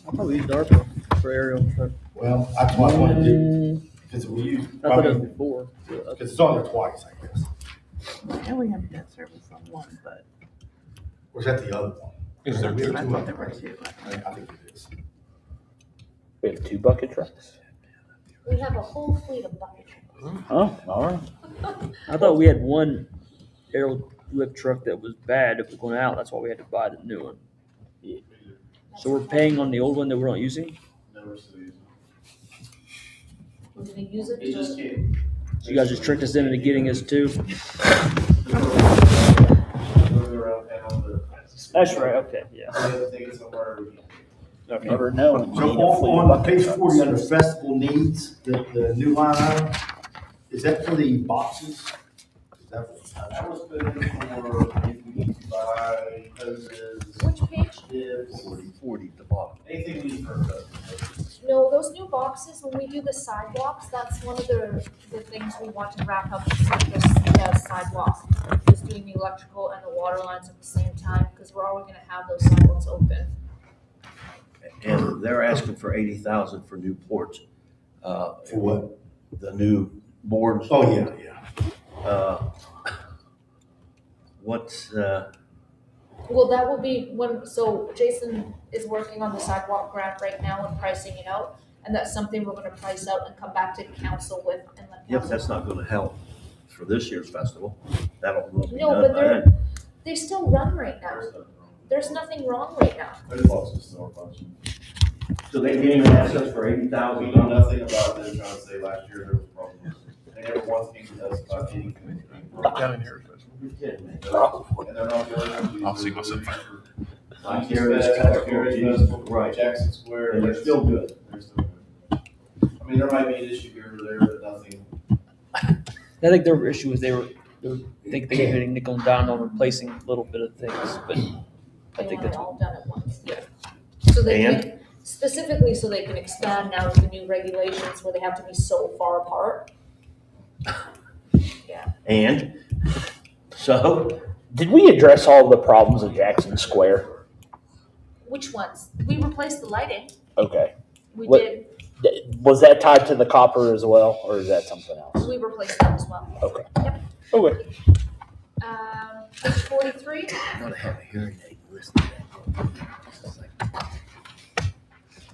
S7: I probably used ARPA for aerial truck.
S10: Well, that's why I wanted to do, because we use,
S7: I thought it was before.
S10: because it's on there twice, I guess.
S8: Yeah, we have debt service on one, but
S10: Or is that the other one?
S2: Is there
S10: We have
S8: I
S10: two
S8: thought
S10: of
S8: there
S10: them,
S8: were
S10: right?
S8: two.
S10: I think it is.
S5: We have 2 bucket trucks.
S4: We have a whole fleet of bucket trucks.
S5: Oh, all right.
S7: I thought we had one aerial lift truck that was bad that was going out. That's why we had to buy the new one. So we're paying on the old one that we're not using?
S15: Never still use
S4: We're gonna use it
S15: it. It just
S4: to,
S15: can't.
S7: So you guys just tricked us into getting us two? That's right, okay, yeah.
S5: You never know. when you
S10: So
S5: need a fleet of
S10: on
S5: bucket
S10: page
S5: trucks.
S10: 40 under festival needs, the new line item, is that for the boxes? Is that
S15: That was put in for if we need to buy hoses,
S4: which page?
S15: dips,
S9: 40 at the bottom.
S15: anything we need for customers.
S4: No, those new boxes, when we do the sidewalks, that's one of the things we want to wrap up the sidewalk. Is doing the electrical and the water lines at the same time, because we're always gonna have those sidewalks open.
S9: And they're asking for 80,000 for new ports.
S10: for what?
S9: The new boards.
S10: Oh, yeah.
S9: What's,
S4: Well, that will be when, so Jason is working on the sidewalk grant right now and pricing it out. And that's something we're gonna price out and come back to council with and let
S9: yep,
S4: council.
S9: that's not gonna help for this year's festival. That'll won't be
S4: No,
S9: done
S4: but
S9: by
S4: they're,
S9: then.
S4: they still run right now. There's nothing wrong right now.
S15: Those boxes still are functioning.
S9: So they didn't even ask us for
S15: We
S9: 80,000.
S15: know nothing about them trying to say last year there was problems. They never once came to us about anything.
S2: Down in here.
S15: You're kidding me. And they're not going to.
S2: I'll see myself.
S9: Like here is Clarksburg, right.
S15: Jackson Square.
S9: And they're still good.
S15: They're still good. I mean, there might be an issue here or there, but nothing.
S7: I think their issue was they were think they were hitting nickel and dime on replacing a little bit of things, but I
S4: They
S7: think
S4: want it
S7: that's
S4: all done at once.
S7: Yeah.
S4: So they
S9: And?
S4: can, specifically so they can expand now to the new regulations where they have to be so far apart. Yeah.
S9: And so
S5: Did we address all the problems at Jackson Square?
S4: Which ones? We replaced the lighting.
S5: Okay.
S4: We
S5: What-
S4: did.
S5: Was that tied to the copper as well, or is that something else?
S4: We replaced that as well.
S5: Okay.
S4: Yep.
S5: Okay.
S4: Page 43.
S9: I gotta have a hearing aid and listen to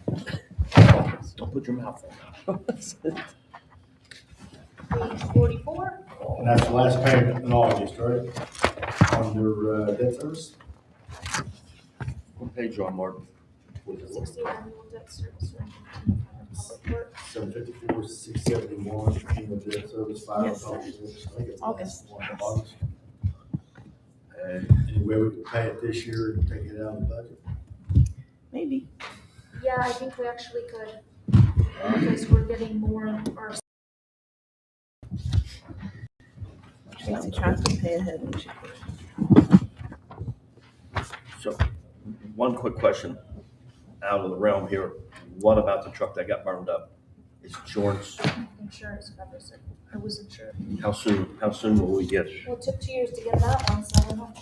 S9: that. Don't put your mouth on that.
S4: Page 44.
S10: And that's the last payment in August, right? Under debt service?
S9: What page are you on, Martin?
S4: 60 annual debt service. Public Works.
S10: 754, 671, FEMA debt service file.
S8: Yes, sir.
S10: I think it's
S8: August.
S10: August. Any way we can pay it this year and take it out of the budget?
S8: Maybe.
S4: Yeah, I think we actually could, because we're getting more of our.
S8: Tracy tries to pay ahead when she
S9: So, one quick question out of the realm here. What about the truck that got burned up? Is insurance,
S4: Insurance covers it. I wasn't sure.
S9: how soon will we get?
S4: Well, it took 2 years to get that one, so I don't know.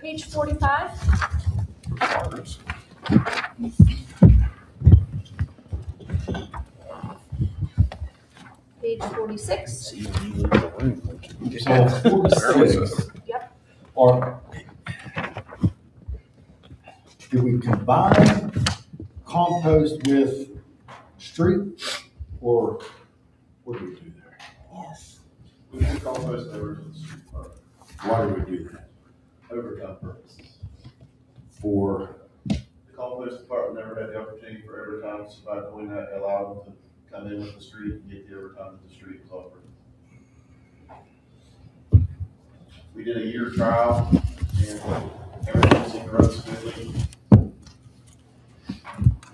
S4: Page 45. Page 46.
S10: So 46.
S4: Yep.
S10: Or do we combine compost with street, or what do we do there?
S8: Yes.
S15: We can compost over to the street park,
S10: Why do we do that?
S15: overtime purposes.
S10: For,
S15: The compost department never had the opportunity for overtime, so by doing that, it allowed them to come in with the street and get the overtime that the street was offering. We did a year trial, and everything seemed to run smoothly,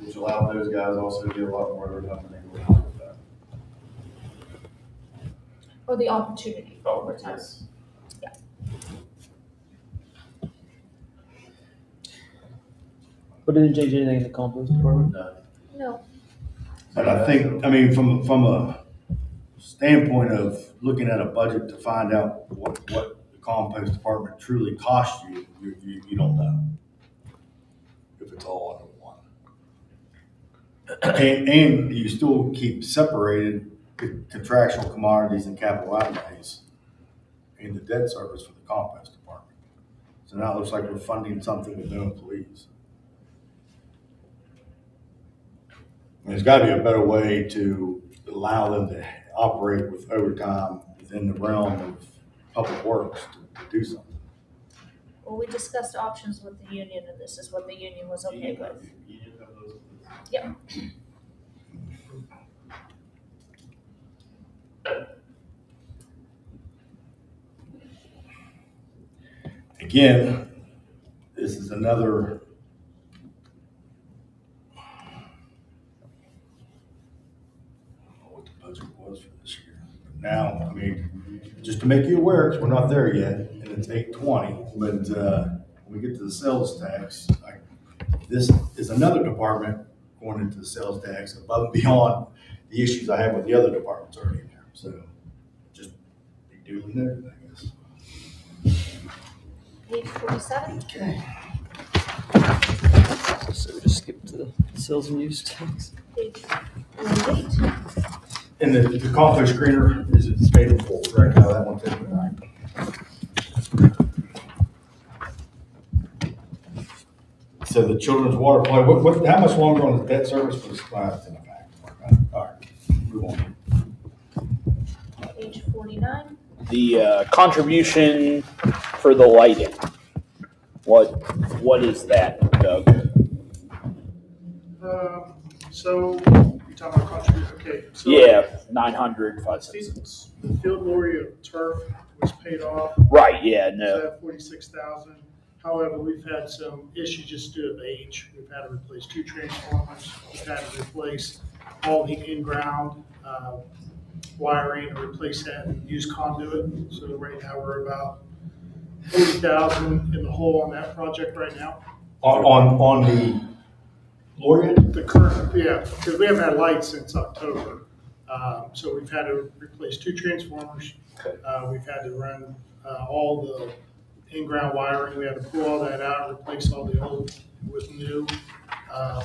S15: which allowed those guys also to get a lot more overtime than they would have done.
S4: Or the opportunity for overtime.
S15: Yes.
S7: But it didn't change anything in the compost department?
S4: No.
S10: but I think, I mean, from a standpoint of looking at a budget to find out what the compost department truly costs you, you don't know. If it's all under one. And you still keep separated contractual commodities and capital outlays in the debt service for the compost department. So now it looks like we're funding something with no employees. There's got to be a better way to allow them to operate with overtime within the realm of public works to do something.
S4: Well, we discussed options with the union, and this is what the union was okay with. Yep.
S10: Again, this is another what the budget was for this year. But now, I mean, just to make you aware, because we're not there yet, and it's 820, but when we get to the sales tax, this is another department going into the sales tax above and beyond the issues I have with the other departments already in there. So just be duly noted, I guess.
S4: Page 47.
S10: Okay.
S7: So we just skip to the sales and use tax.
S4: Page 48.
S10: And the compost screener is paid in full, correct? How that one's taken, all right. So the children's water play, how much longer on the debt service for the class in the back? All right, move on.
S4: Page 49.
S5: The contribution for the lighting. What is that, Doug?
S12: So, you're talking about contribution, okay. So
S5: Yeah, 900, 566.
S12: The field laureate turf was paid off.
S5: Right, yeah,
S12: So
S5: no.
S12: that 46,000. However, we've had some issues just due to age. We've had to replace 2 transformers. We've had to replace all the in-ground wiring, and replace that and use conduit. So right now, we're about 40,000 in the hole on that project right now.
S10: On the laureate?
S12: The current, yeah, because we haven't had lights since October. So we've had to replace 2 transformers. We've had to run all the in-ground wiring. We had to pull all that out, replace all the old with new,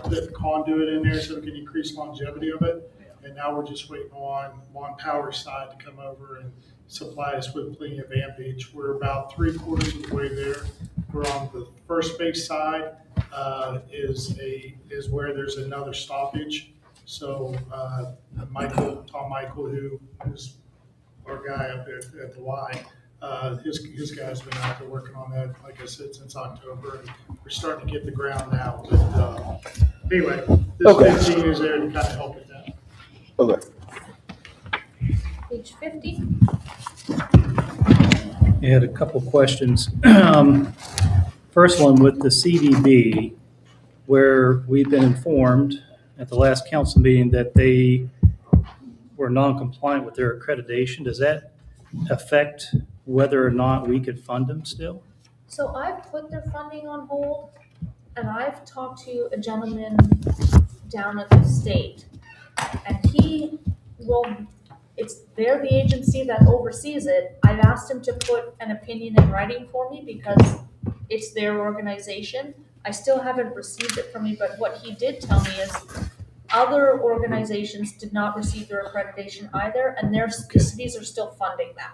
S12: put conduit in there so we can increase longevity of it. And now we're just waiting on Power side to come over and supply us with plenty of ampage. We're about 3/4 of the way there. We're on the first base side, is where there's another stoppage. So, Tom Michael, who's our guy up at the Y, his guy's been out there working on that, like I said, since October. And we're starting to get the ground now. But anyway, this
S5: Okay.
S12: 15 is there to kind of help with that.
S5: Okay.
S4: Page 50.
S11: I had a couple questions. First one with the CVB, where we've been informed at the last council meeting that they were non-compliant with their accreditation. Does that affect whether or not we could fund them still?
S4: So I've put their funding on hold, and I've talked to a gentleman down at the state, and they're the agency that oversees it. I've asked him to put an opinion in writing for me because it's their organization. I still haven't received it from me, but what he did tell me is other organizations did not receive their accreditation either, and the cities are still funding that.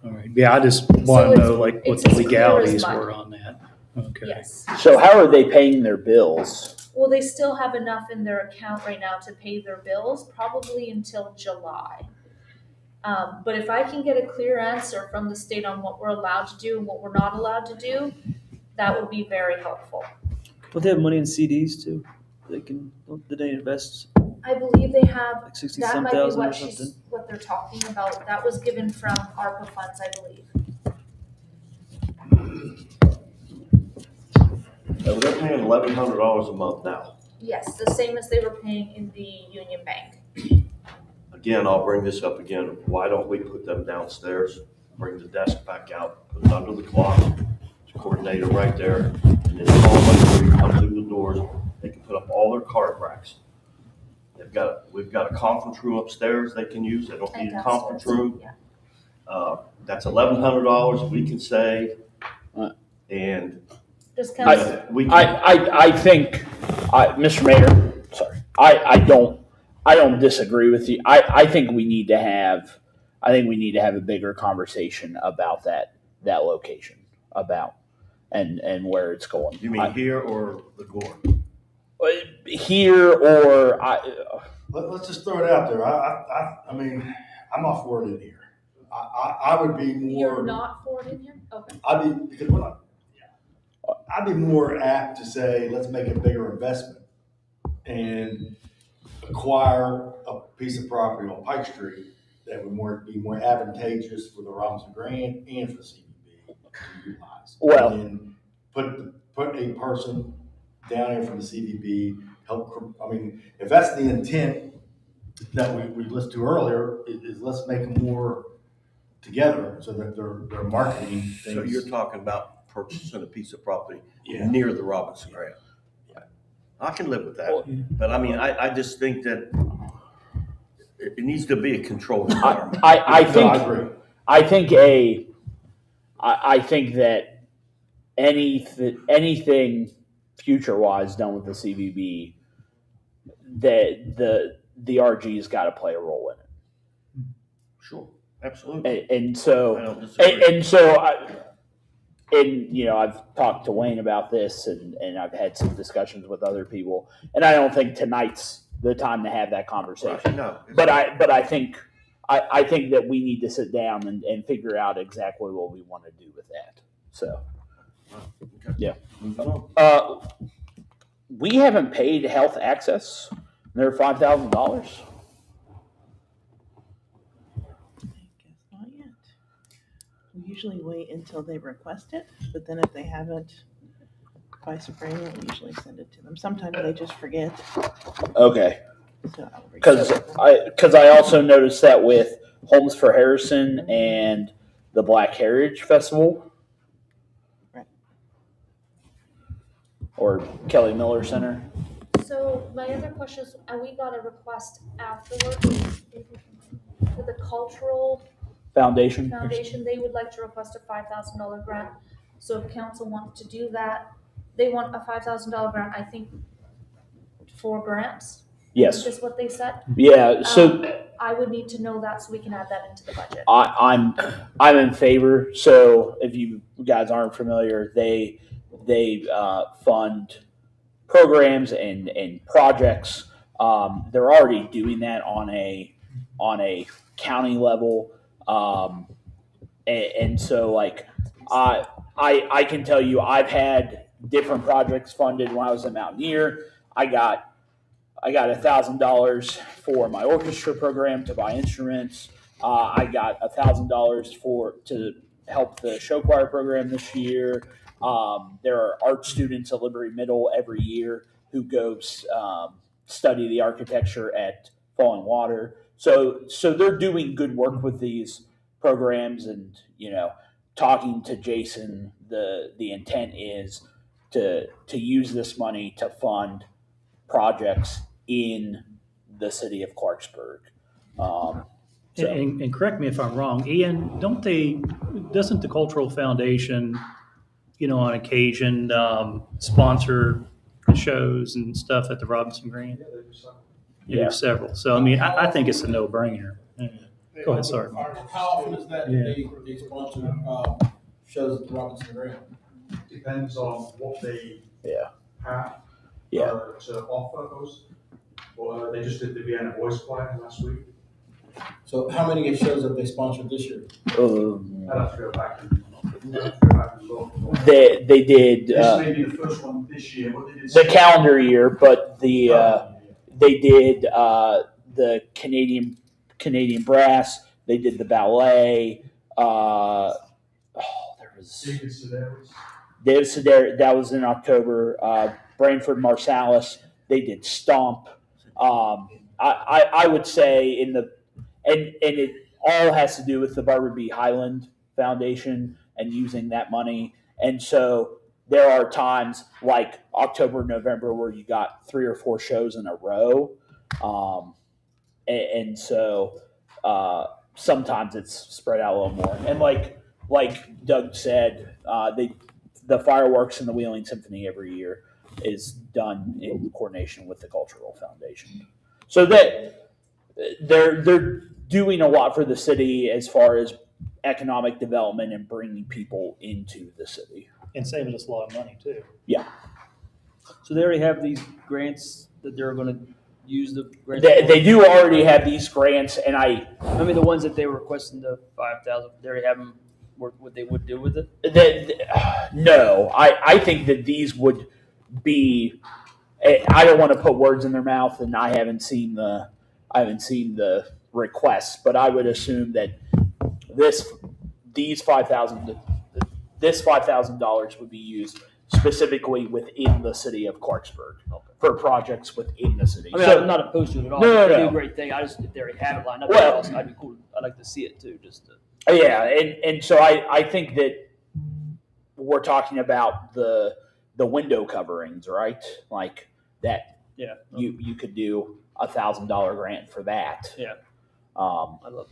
S11: All right. Yeah, I just want to
S4: it's-
S11: know like what
S4: it's
S11: the
S4: as clear as
S11: legalities
S4: mud.
S11: were on that. Okay.
S4: Yes.
S5: So how are they paying their bills?
S4: Well, they still have enough in their account right now to pay their bills, probably until July. But if I can get a clear answer from the state on what we're allowed to do and what we're not allowed to do, that would be very helpful.
S7: Don't they have money in CDs too? Did they invest
S4: I believe they have,
S7: like 60
S4: that
S7: some
S4: might be
S7: thousand or
S4: what
S7: something?
S4: what they're talking about. That was given from ARPA funds, I believe.
S9: So they're paying $1,100 a month now.
S4: Yes, the same as they were paying in the Union Bank.
S9: Again, I'll bring this up again. Why don't we put them downstairs, bring the desk back out, put it under the clock, coordinator right there, and then all when you come through the doors, they can put up all their card racks. We've got a conference room upstairs they can use. They don't need a conference room.
S4: Yeah.
S9: That's $1,100 we can save. And
S4: Just kind of,
S5: I think, Mr. Mayor, sorry, I don't disagree with you. I think we need to have a bigger conversation about that location, and where it's going.
S9: you mean here or the Gore?
S5: Here or
S10: Let's just throw it out there. I mean, I'm not for it in here. I would be more.
S4: you're not for it in here? Okay.
S10: I'd be more apt to say, let's make a bigger investment and acquire a piece of property on Pike Street that would be more advantageous for the Robinson Grant and for the CBB to utilize.
S5: Well-
S10: and put a person down there from the CBB, if that's the intent that we listened to earlier, is let's make them more together so that they're marketing things.
S9: So you're talking about purchasing a piece of property
S10: Yeah.
S9: near the Robinson Grant?
S10: Yeah.
S9: I can live with that. But I mean, I just think that it needs to be a controlled environment.
S5: I
S10: agree.
S5: I think that anything future-wise done with the CVB, that the RG's got to play a role in it.
S9: Sure, absolutely.
S5: And so,
S9: I don't disagree.
S5: and so, I've talked to Wayne about this, and I've had some discussions with other people, and I don't think tonight's the time to have that conversation.
S9: Right, no,
S5: But I think that we need to sit down and figure out exactly what we want to do with that. So,
S9: Okay.
S5: yeah.
S9: Moving on.
S5: We haven't paid health access. They're $5,000.
S8: Guess not yet. We usually wait until they request it, but then if they haven't by spring, we usually send it to them. Sometimes they just forget.
S5: Okay.
S8: So I'll reach
S5: Because
S8: out to them.
S5: I also noticed that with Homes for Harrison and the Black Heritage Festival.
S8: Right.
S5: Or Kelly Miller Center.
S4: So my other question is, we got a request afterwards for the Cultural
S5: Foundation.
S4: Foundation. They would like to request a $5,000 grant. So if council wants to do that, they want a $5,000 grant, I think, 4 grants.
S5: Yes.
S4: Is what they said.
S5: Yeah. So
S4: I would need to know that so we can add that into the budget.
S5: I'm in favor. So if you guys aren't familiar, they fund programs and projects. They're already doing that on a county level, and so like I can tell you I've had different projects funded when I was a Mountaineer. I got $1,000 for my orchestra program to buy instruments. I got $1,000 to help the show choir program this year. There are art students at Liberty Middle every year who go study the architecture at Falling Water. So they're doing good work with these programs, and talking to Jason, the intent is to use this money to fund projects in the city of Clarksburg.
S11: And correct me if I'm wrong, Ian, doesn't the Cultural Foundation, on occasion, sponsor shows and stuff at the Robinson Green? They do several. So, I mean, I think it's a no-brainer. Go ahead, sorry.
S14: How often is that they sponsor shows at the Robinson Green?
S10: Depends on what they have to offer us. Well, they just did the Vienna Voice Choir last week.
S14: So how many shows have they sponsored this year?
S10: I'd have to go back and look.
S5: They did.
S10: This may be the first one this year. What they did
S5: the calendar year, but they did the Canadian brass. They did the ballet. There was David Sedaris. That was in October. Branford Marsalis. They did Stomp. I would say and it all has to do with the Barbara B. Highland Foundation and using that money. And so there are times like October, November where you got 3 or 4 shows in a row. And so sometimes it's spread out a little more. And like Doug said, the fireworks and the Wheeling Symphony every year is done in coordination with the Cultural Foundation. So that they're doing a lot for the city as far as economic development and bringing people into the city.
S11: And saving us a lot of money, too.
S5: Yeah.
S7: So they already have these grants that they're going to use the grants?
S5: They do already have these grants, and I
S7: mean, the ones that they were requesting the 5,000, they already have them, what they would do with it?
S5: No, I think that these would be, I don't want to put words in their mouth, and I haven't seen the requests, but I would assume that this $5,000 would be used specifically within the city of Clarksburg for projects within the city.
S7: I mean, I'm not opposed to it at all.
S5: No.
S7: They do a great thing. I just, if they already have it lined up, I'd be cool. I'd like to see it too.
S5: Yeah, and so I think that we're talking about the window coverings, right? Like that.
S7: Yeah.
S5: You could do $1,000 grant for that.
S7: Yeah.
S5: I love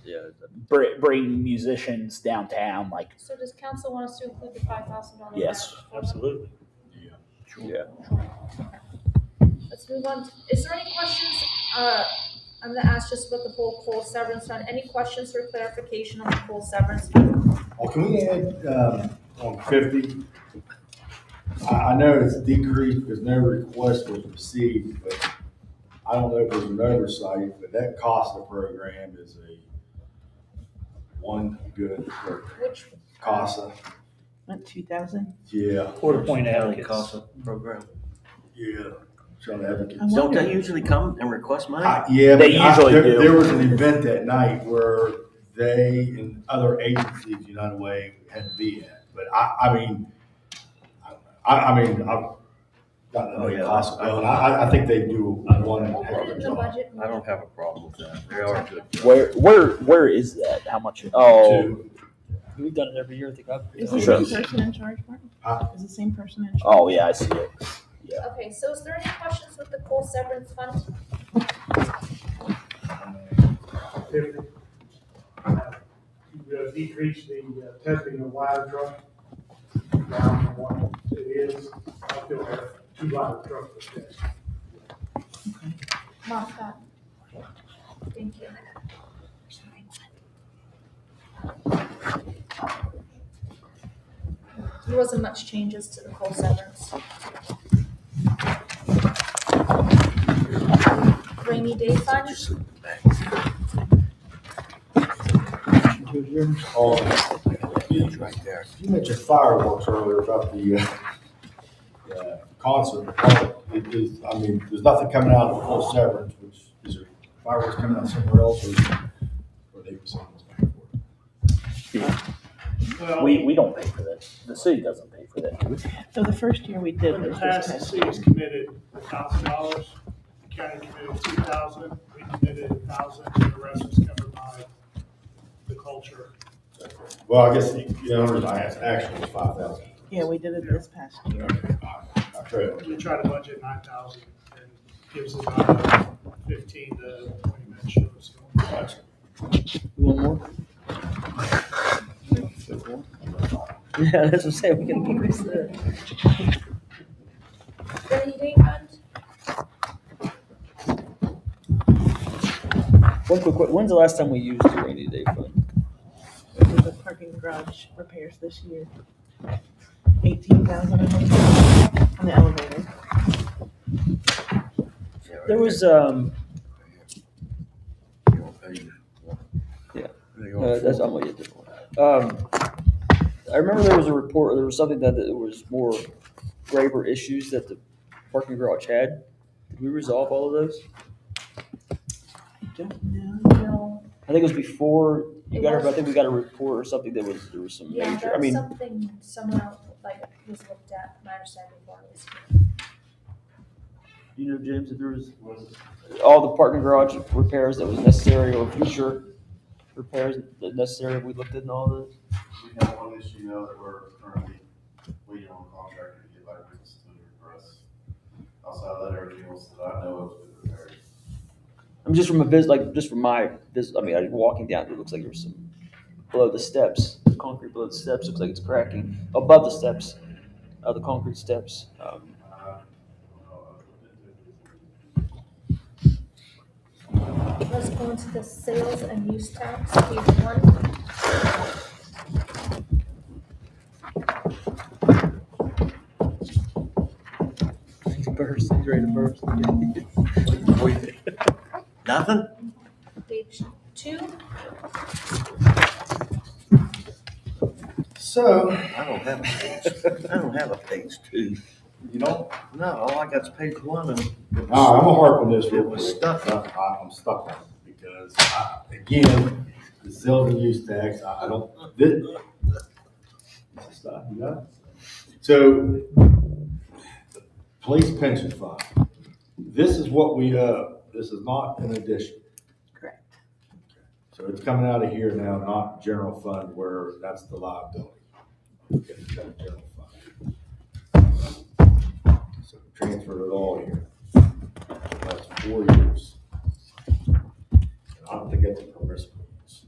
S5: bring musicians downtown. Like.
S4: So does council want us to include the $5,000?
S5: Yes,
S11: absolutely.
S5: Yeah. Sure. Yeah.
S4: Let's move on. Is there any questions? I'm going to ask just about the whole coal severance fund. Any questions or clarification on the coal severance fund?
S10: Well, can we add on 50? I know it's decreased because no request was received, but I don't know if there's an oversight, but that CASA program is one good program.
S4: Which?
S10: CASA.
S8: What, 2,000?
S10: Yeah.
S11: Quarter point advocates.
S9: CASA program.
S10: Yeah. Child advocates.
S9: Don't they usually come and request money?
S10: Yeah,
S5: they usually do.
S10: There was an event that night where they and other agencies, United Way, had to be at. But I mean, I've gotten to know CASA well, and I think they do one heck of a job.
S9: I don't have a problem with that. They are good.
S5: Where is that? How much? Oh.
S7: We've done it every year. I think
S8: Is the same person in charge, Martin? Is the same person in charge?
S5: Oh, yeah, I see it. Yeah.
S4: Okay, so is there any questions with the coal severance fund?
S12: You decrease the testing of ladder trucks down from what it is. I still have 2 ladder trucks to test.
S4: Thank you. There wasn't much changes to the full severance. Rainy day fund,
S10: Right there. You mentioned fireworks earlier about the concert. It is, I mean, there's nothing coming out of the full severance, which is there fireworks coming out somewhere else or they send us back for it?
S12: Well,
S5: We don't pay for that. The city doesn't pay for that.
S8: So the first year we did
S12: in the
S8: was
S12: past,
S8: this
S12: the
S8: past
S12: city's
S8: year.
S12: committed $1,000, the county committed 2,000, we committed 1,000, and the rest was covered by the culture.
S10: Well, I guess, I asked, actually it's 5,000.
S8: Yeah, we did it this past year.
S10: I tried.
S12: We try to budget 9,000 and gives us about 15 to 20 minute shows.
S10: Gotcha.
S7: You want more? Yeah, that's what I'm saying, we can increase that.
S4: rainy day fund,
S7: One quick, when's the last time we used the rainy day fund?
S8: We did the parking garage repairs this year. 18,000 on the elevator.
S7: There was, that's, I'm gonna get this one. I remember there was a report, there was something that there was more graver issues that the parking garage had. Did we resolve all of those?
S8: Don't know.
S4: no,
S7: I think it was before you
S4: It
S7: got
S4: was.
S7: I think we got a report or something that was, there was some
S4: yeah,
S7: major, I
S4: that's
S7: mean,
S4: something someone else, like, was looked at, my understanding before it was here.
S7: you know, James, if there was all the parking garage repairs that was necessary or future repairs that necessary, we looked at and all those?
S16: We have one issue now that we're currently waiting on a contractor to get back with us to for us. Outside of that, everything else that I know of is repaired.
S7: I'm just from a visit, like just from my visit. I mean, I was walking down. It looks like there's some below the steps, concrete below the steps. Looks like it's cracking above the steps, the concrete steps.
S4: Let's go into the sales and use tax, page 1.
S7: He's burst. He's ready to burst.
S9: Nothing?
S4: Page 2,
S10: So,
S9: I don't have a page 2.
S10: you know,
S9: No, all I got is page 1 and
S10: I'm gonna harp on this real
S9: It was
S10: quick.
S9: stuck.
S10: I'm stuck on it because again, the sales and use tax, I don't, this. Stop, you got it? So, the police pension fund, this is what we owe. This is not an addition.
S8: Correct.
S10: So it's coming out of here now, not general fund where that's the liability. It's got a general fund. So transfer it all here. That's 4 years. And I don't think that's a permissible use.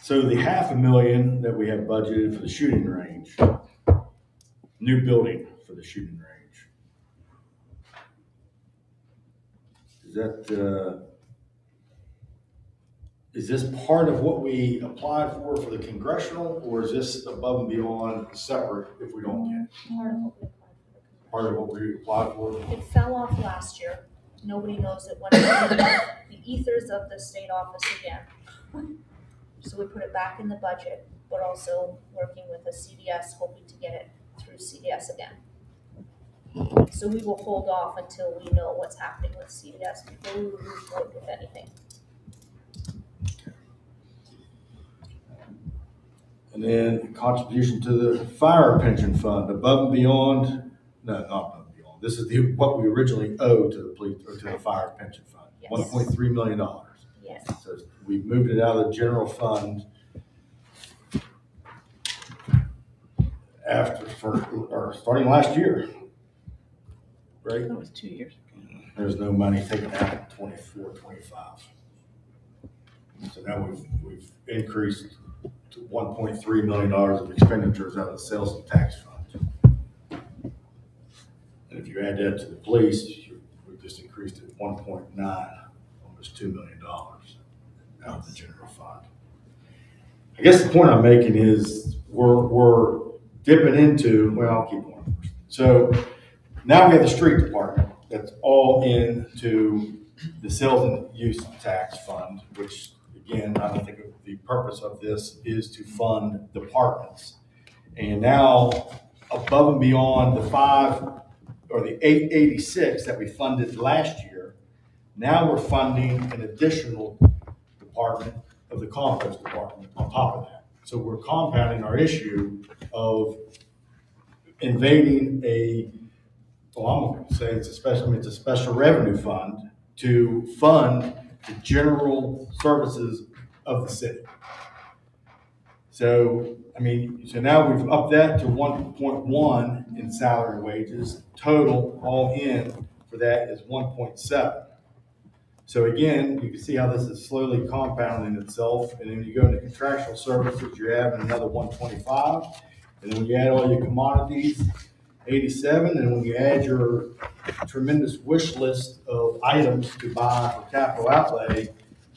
S10: So the $500,000 that we have budgeted for the shooting range, new building for the shooting range. Is that, is this part of what we applied for the congressional, or is this above and beyond separate if we don't get it?
S4: part of what we applied for.
S10: Part of what we applied for?
S4: It fell off last year. Nobody knows it went into the ethers of the state office again. So we put it back in the budget, but also working with the CDS, hoping to get it through CDS again. So we will hold off until we know what's happening with CDS before we move forward with anything.
S10: And then contribution to the fire pension fund, above and beyond, no, not above and beyond. This is what we originally owe to the police, or to the fire pension fund,
S4: Yes.
S10: $1.3 million.
S4: Yes.
S10: So we've moved it out of the general fund starting last year, right?
S8: That was 2 years ago.
S10: There's no money taken out in 24, 25. So now we've increased to $1.3 million of expenditures out of the sales and tax fund. And if you add that to the police, we just increased it 1.9, almost $2 million out of the general fund. I guess the point I'm making is we're dipping into, well, I'll keep going. So now we have the street department that's all into the sales and use tax fund, which again, I don't think the purpose of this is to fund departments. And now above and beyond the 886 that we funded last year, now we're funding an additional department of the compost department on top of that. So we're compounding our issue of invading I'm going to say it's a special revenue fund to fund the general services of the city. So, so now we've upped that to 1.1 in salary and wages. Total all in for that is 1.7. So again, you can see how this is slowly compounding itself. And then you go into contractual services, you're adding another 125. And then when you add all your commodities, 87. And when you add your tremendous wish list of items to buy for capital outlay,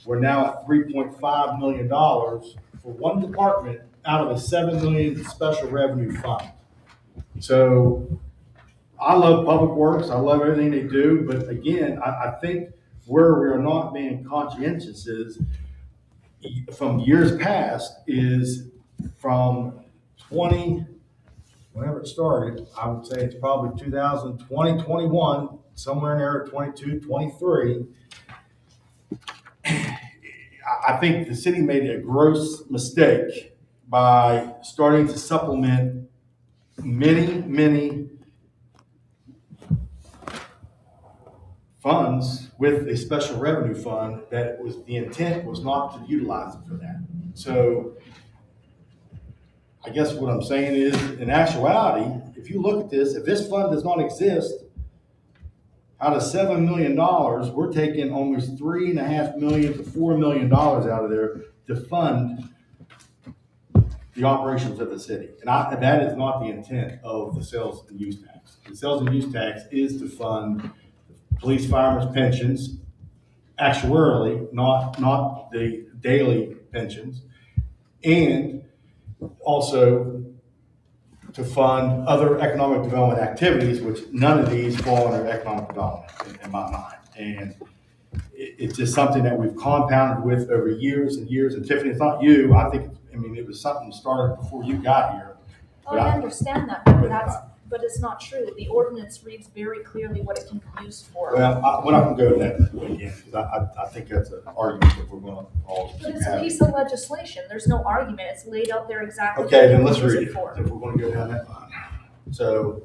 S10: we're now at $3.5 million for one department out of a $7 million special revenue fund. So I love Public Works. I love everything they do. But again, I think where we are not being conscientious is from years past is from whenever it started, I would say it's probably 2020, 21, somewhere in there, 22, 23. I think the city made a gross mistake by starting to supplement many funds with a special revenue fund that was the intent was not to utilize it for that. So I guess what I'm saying is, in actuality, if you look at this, if this fund does not exist, out of $7 million, we're taking almost $3.5 million to $4 million out of there to fund the operations of the city. And that is not the intent of the sales and use tax. The sales and use tax is to fund police, firemen's pensions, actuarially, not the daily pensions, and also to fund other economic development activities, which none of these fall under economic development in my mind. And it's just something that we've compounded with over years and years. And Tiffany, it's not you. It was something started before you got here.
S4: Oh, I understand that, but it's not true. The ordinance reads very clearly what it can be used for.
S10: Well, we're not going to go to that again, because I think that's an argument that we're going to all keep
S4: But it's a
S10: having.
S4: piece of legislation. There's no argument. It's laid out there exactly.
S10: Okay, then
S4: what
S10: let's
S4: you use
S10: read it,
S4: for.
S10: if we're going to go down that line. So,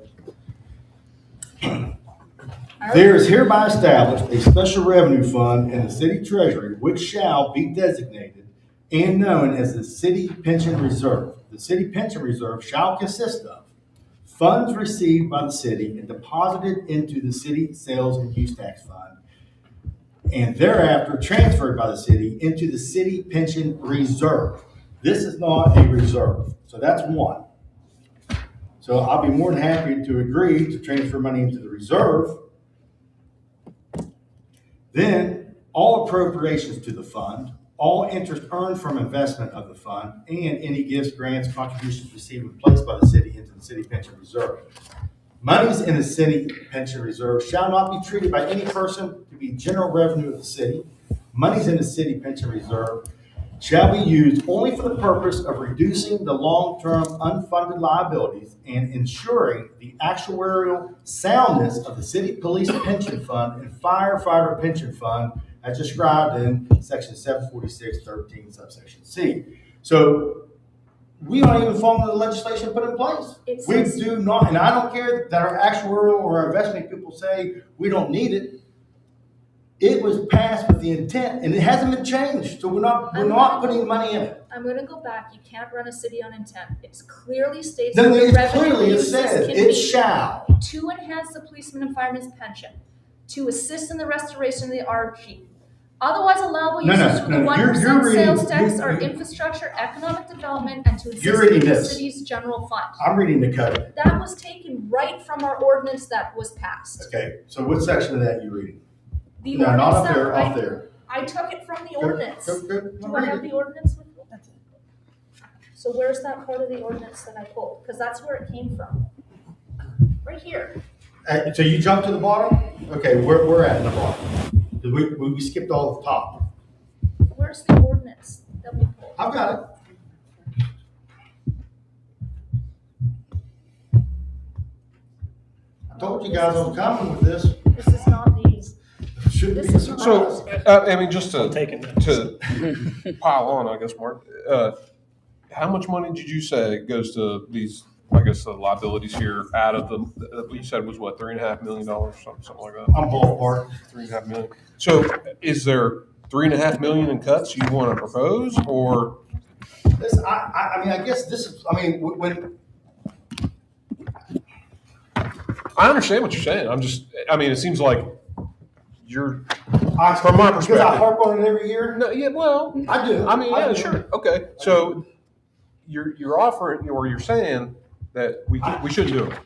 S10: there is hereby established a special revenue fund in the city treasury, which shall be designated and known as the city pension reserve. The city pension reserve shall consist of funds received by the city and deposited into the city sales and use tax fund, and thereafter transferred by the city into the city pension reserve. This is not a reserve. So that's one. So I'll be more than happy to agree to transfer money into the reserve. Then all appropriations to the fund, all interest earned from investment of the fund, and any gifts, grants, contributions received and placed by the city into the city pension reserve. Monies in the city pension reserve shall not be treated by any person to be general revenue of the city. Monies in the city pension reserve shall be used only for the purpose of reducing the long-term unfunded liabilities and ensuring the actuarial soundness of the city police pension fund and firefighter pension fund as described in section 746.13 subsection C. So we aren't even following the legislation put in place. We do not, and I don't care that our actuarial or our investment people say we don't need it. It was passed with the intent, and it hasn't been changed. So we're not putting money in it.
S4: I'm going to go back. You can't run a city on intent. It's clearly states
S10: Then
S4: that
S10: it
S4: revenue
S10: clearly it
S4: uses
S10: says
S4: can
S10: it
S4: be
S10: shall.
S4: to enhance the policeman and fireman's pension, to assist in the restoration of the Otherwise allowable
S10: No, no,
S4: uses for the
S10: no,
S4: one
S10: you're
S4: percent
S10: reading-
S4: sales tax
S10: you-
S4: are
S10: you-
S4: infrastructure, economic development, and to
S10: You're
S4: assist with
S10: reading
S4: the
S10: this.
S4: city's general fund.
S10: I'm reading the code.
S4: That was taken right from our ordinance that was passed.
S10: Okay, so what section of that you reading?
S4: The
S10: No, not
S4: ordinance
S10: up
S4: that
S10: there,
S4: I-
S10: up there.
S4: I took it from the
S10: Go-
S4: ordinance.
S10: go-
S4: Do I have the ordinance with me? So where's that part of the ordinance that I pulled? Because that's where it came from. Right here.
S10: So you jumped to the bottom? Okay, we're at the bottom. 'Cause we skipped all the top.
S4: Where's the ordinance that we pulled?
S10: I've got it. I told you guys I was coming with this.
S4: This is not these.
S10: Shouldn't be.
S4: This is not
S2: So,
S4: those.
S2: I mean, just to pile on, I guess, Mark, how much money did you say goes to these, I guess, the liabilities here out of the, you said was what, $3.5 million, something like that?
S10: I'm ballpark.
S2: 3.5 million. So is there 3.5 million in cuts you want to propose, or?
S10: This, I mean, I guess this is, I mean, when,
S2: I understand what you're saying. I mean, it seems like you're, from my
S10: because I
S2: perspective.
S10: harp on it every year.
S2: No, yeah, well,
S10: I do.
S2: I mean,
S10: I
S2: yeah,
S10: do.
S2: sure, okay. So you're offering, or you're saying that we shouldn't do it.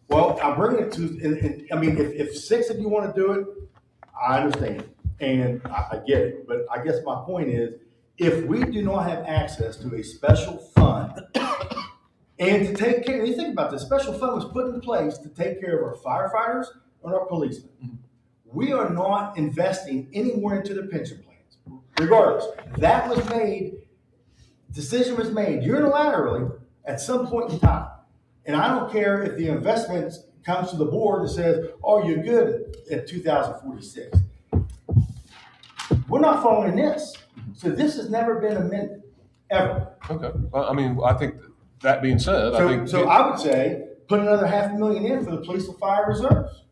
S10: Well, I'm bringing it to, and I mean, if 6 of you want to do it, I understand, and I get it. But I guess my point is, if we do not have access to a special fund, and to take care, you think about this, special fund was put in place to take care of our firefighters and our policemen. We are not investing any more into the pension plans. Regardless, that was made, decision was made unilaterally at some point in time. And I don't care if the investment comes to the board and says, oh, you're good at 2046. We're not following this. So this has never been amended, ever.
S2: Okay. Well, I mean, I think that being said, I think.
S10: So I would say, put another $500,000 in for the police and fire reserves.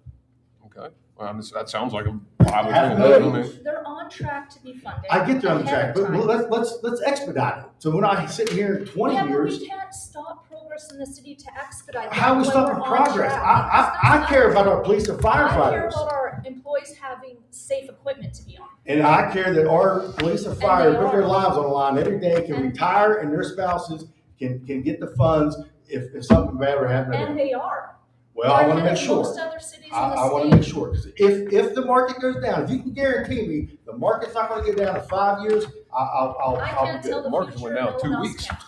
S2: Okay. Well, that sounds like a viable thing.
S4: They're on track to be funded.
S10: I get they're on
S4: ahead
S10: track,
S4: of
S10: but
S4: time.
S10: let's expedite it. So when I sit here in 20
S4: Yeah, but
S10: years,
S4: we can't stop progress in the city to expedite.
S10: how are we
S4: when
S10: stopping
S4: we're on
S10: progress?
S4: track.
S10: I care about our police and
S4: I care
S10: firefighters.
S4: about our employees having safe equipment to be on.
S10: And I care that our police and fire
S4: they
S10: put their
S4: are.
S10: lives on the line every day, can retire, and their spouses can get the funds if something bad ever happens.
S4: And they are.
S10: Well, I
S4: They're
S10: want to
S4: ahead
S10: make
S4: of
S10: sure.
S4: Most other cities in the
S10: I want to
S4: state.
S10: make sure, because if the market goes down, if you can guarantee me the market's not going to get down in 5 years, I'll
S4: I
S10: be
S4: can't
S10: good.
S4: tell the
S2: Market
S4: future,
S2: went down
S4: no
S2: 2
S4: one else
S2: weeks.
S4: can.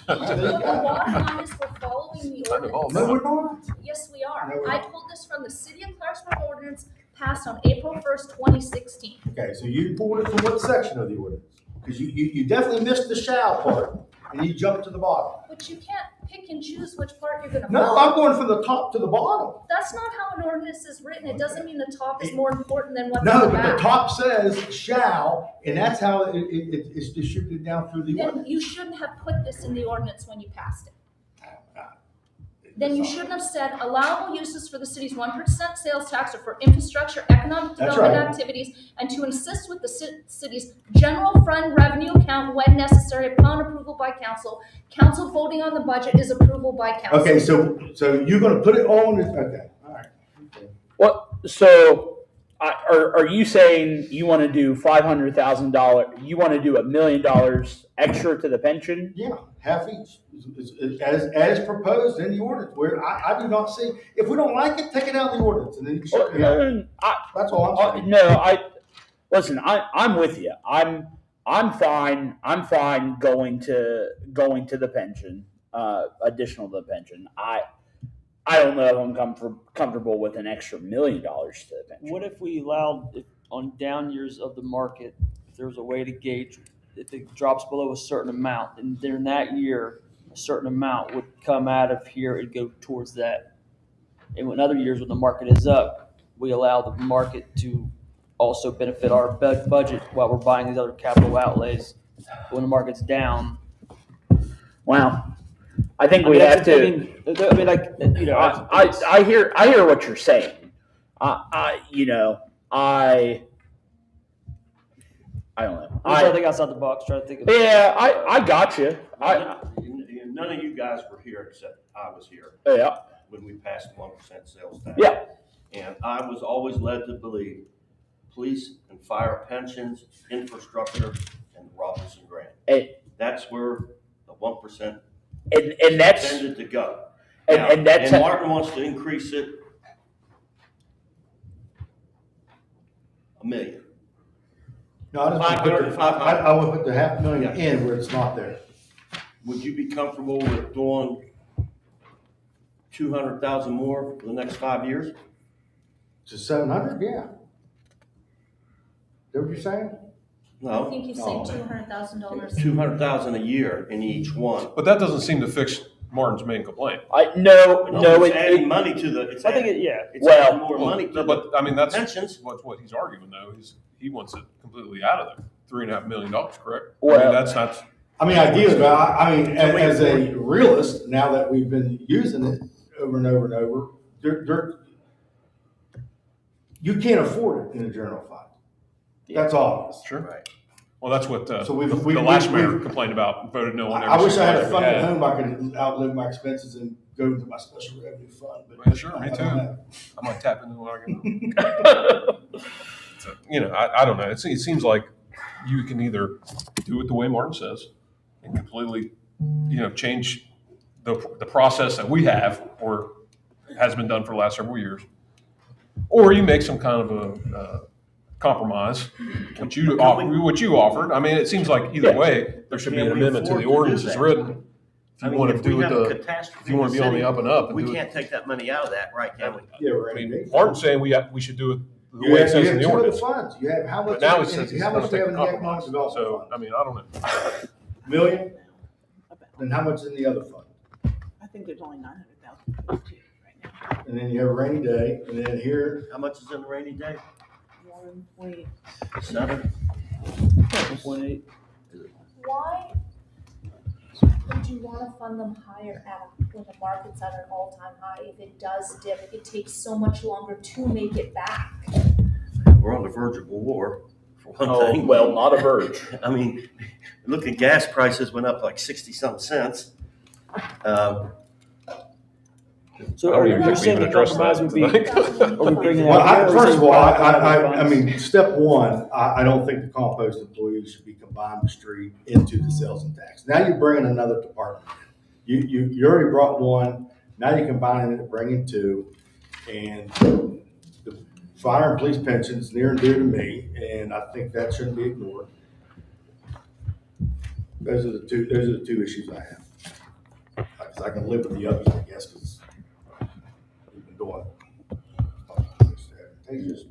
S4: But the bottom line is we're following the ordinance.
S10: No, we're not.
S4: Yes, we are.
S10: No, we're
S4: I
S10: not.
S4: pulled this from the City of Clarksburg ordinance passed on April 1st, 2016.
S10: Okay, so you pulled it from what section of the ordinance? Because you definitely missed the shall part, and you jumped to the bottom.
S4: But you can't pick and choose which part you're gonna
S10: No,
S4: follow.
S10: I'm going from the top to the bottom.
S4: That's not how an ordinance is written. It doesn't mean the top is more important than what's on
S10: No,
S4: the
S10: but the
S4: back.
S10: top says shall, and that's how it's distributed down through the
S4: Then
S10: ordinance.
S4: you shouldn't have put this in the ordinance when you passed it. Then you shouldn't have said allowable uses for the city's 1% sales tax or for infrastructure, economic
S10: That's
S4: development
S10: right.
S4: activities, and to assist with the city's general fund revenue account when necessary upon approval by council. Council voting on the budget is approval by council.
S10: Okay, so you're gonna put it on, okay, all right. Okay.
S5: What? So, are you saying you want to do $500,000? You want to do $1 million extra to the pension?
S10: Yeah, half each, as proposed in the ordinance, where I do not see, if we don't like it, take it out of the ordinance, and then you should, that's all I'm saying.
S5: No, listen. I'm with you. I'm fine. I'm fine going to the pension, additional to the pension. I don't know if I'm comfortable with an extra $1 million to the pension.
S7: What if we allowed, on down years of the market, if there was a way to gauge if it drops below a certain amount, and during that year, a certain amount would come out of here and go towards that. And in other years when the market is up, we allow the market to also benefit our budget while we're buying these other capital outlays. But when the market's down,
S5: Wow. I think we have to.
S7: I mean, like, you know,
S5: I hear what you're saying. I don't know.
S7: I'm trying to think outside the box. Trying to think.
S5: Yeah, I got you.
S9: None of you guys were here except I was here
S5: Yeah.
S9: when we passed 1% sales tax.
S5: Yeah.
S9: And I was always led to believe police and fire pensions, infrastructure, and the Robinson grant.
S5: And-
S9: That's where the 1%
S5: And that's,
S9: intended to go.
S5: and,
S9: Now,
S5: and that's,
S9: and Martin wants to increase it $1 million.
S10: No, I just want to put the, I want to put the $500,000 in where it's not there.
S9: Would you be comfortable with doing 200,000 more for the next 5 years?
S10: To 700, yeah. Is that what you're saying?
S3: I
S9: No,
S3: think he's saying $200,000.
S9: 200,000 a year in each one.
S2: But that doesn't seem to fix Martin's main complaint.
S9: It's adding money to the, it's
S7: I think
S9: adding,
S7: it,
S9: it's adding more money to
S2: But,
S9: the
S2: I mean, that's
S9: pensions.
S2: what he's arguing though, he wants it completely out of there. $3.5 million, correct? I
S5: Well-
S2: mean, that's not.
S10: I mean, ideally, but I mean, as a realist, now that we've been using it over and over and over, you can't afford it in the general fund. That's obvious.
S2: Sure.
S9: Right.
S2: Well, that's what
S10: So
S2: the last mayor complained about, voted no on every
S10: I wish I had a
S2: single
S10: fund
S2: budget
S10: at
S2: we
S10: home I could outlive my expenses and go into my special revenue fund, but.
S2: Well, sure, me
S10: I
S2: too.
S10: don't have.
S2: I might tap into one argument. So, I don't know. It seems like you can either do it the way Martin says and completely, change the process that we have or has been done for the last several years, or you make some kind of a compromise, which you offered. I mean, it seems like either way there should be an amendment to the ordinance as written. If you want to do if you want to be on the up and up,
S9: we can't take that money out of that, right, can we?
S10: Yeah,
S2: I
S10: right.
S2: mean, Martin's saying we should do it the
S10: You
S2: way it
S10: have,
S2: says
S10: you
S2: in
S10: have
S2: the
S10: two other
S2: ordinance.
S10: funds. You have how much?
S2: But now it says
S10: how much do you have in the economic
S2: compromise.
S10: development
S2: So,
S10: fund?
S2: I mean, I don't know.
S10: Million? Then how much is in the other fund?
S8: I think there's only 900,000 right now.
S10: And then you have a rainy day, and then here,
S9: How much is in the rainy day?
S8: 1.7.
S9: 7?
S4: why would you want to fund them higher when the market's at an all-time high? If it does dip, it takes so much longer to make it back.
S9: We're on the verge of war, for one
S5: oh,
S9: thing.
S5: well, not a verge.
S9: I mean, look at gas prices went up like 60-something cents.
S7: So
S2: I don't
S7: are
S2: even
S7: you
S2: think we
S7: saying
S2: even
S7: the
S2: addressed
S7: compromise
S2: that
S7: would be, are we bringing
S10: well,
S7: out?
S10: first of all, I mean, step one, I don't think the compost employees should be combined with street into the sales and tax. Now you're bringing another department in. You already brought one, now you're combining it, bringing two, and the fire and police pensions near and dear to me, and I think that shouldn't be ignored. Those are the two issues I have. Because I can live with the others, I guess, because we've been doing it.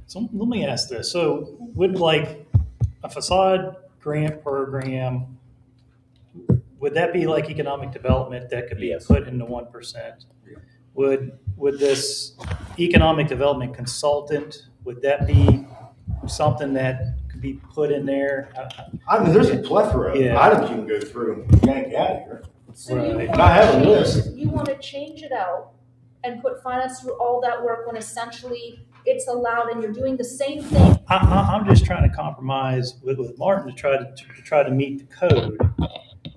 S11: So let me ask this. So would like a facade grant program, would that be like economic development that could be
S5: Yes.
S11: put into 1%? Would this economic development consultant, would that be something that could be put in there?
S10: I mean, there's a plethora of
S11: Yeah.
S10: items you can go through and yank out of here.
S4: So you
S11: Right.
S4: wanna
S10: I have a
S4: change-
S10: list.
S4: You want to change it out and put finance through all that work when essentially it's allowed and you're doing the same thing.
S11: I'm just trying to compromise with Martin to try to meet the code.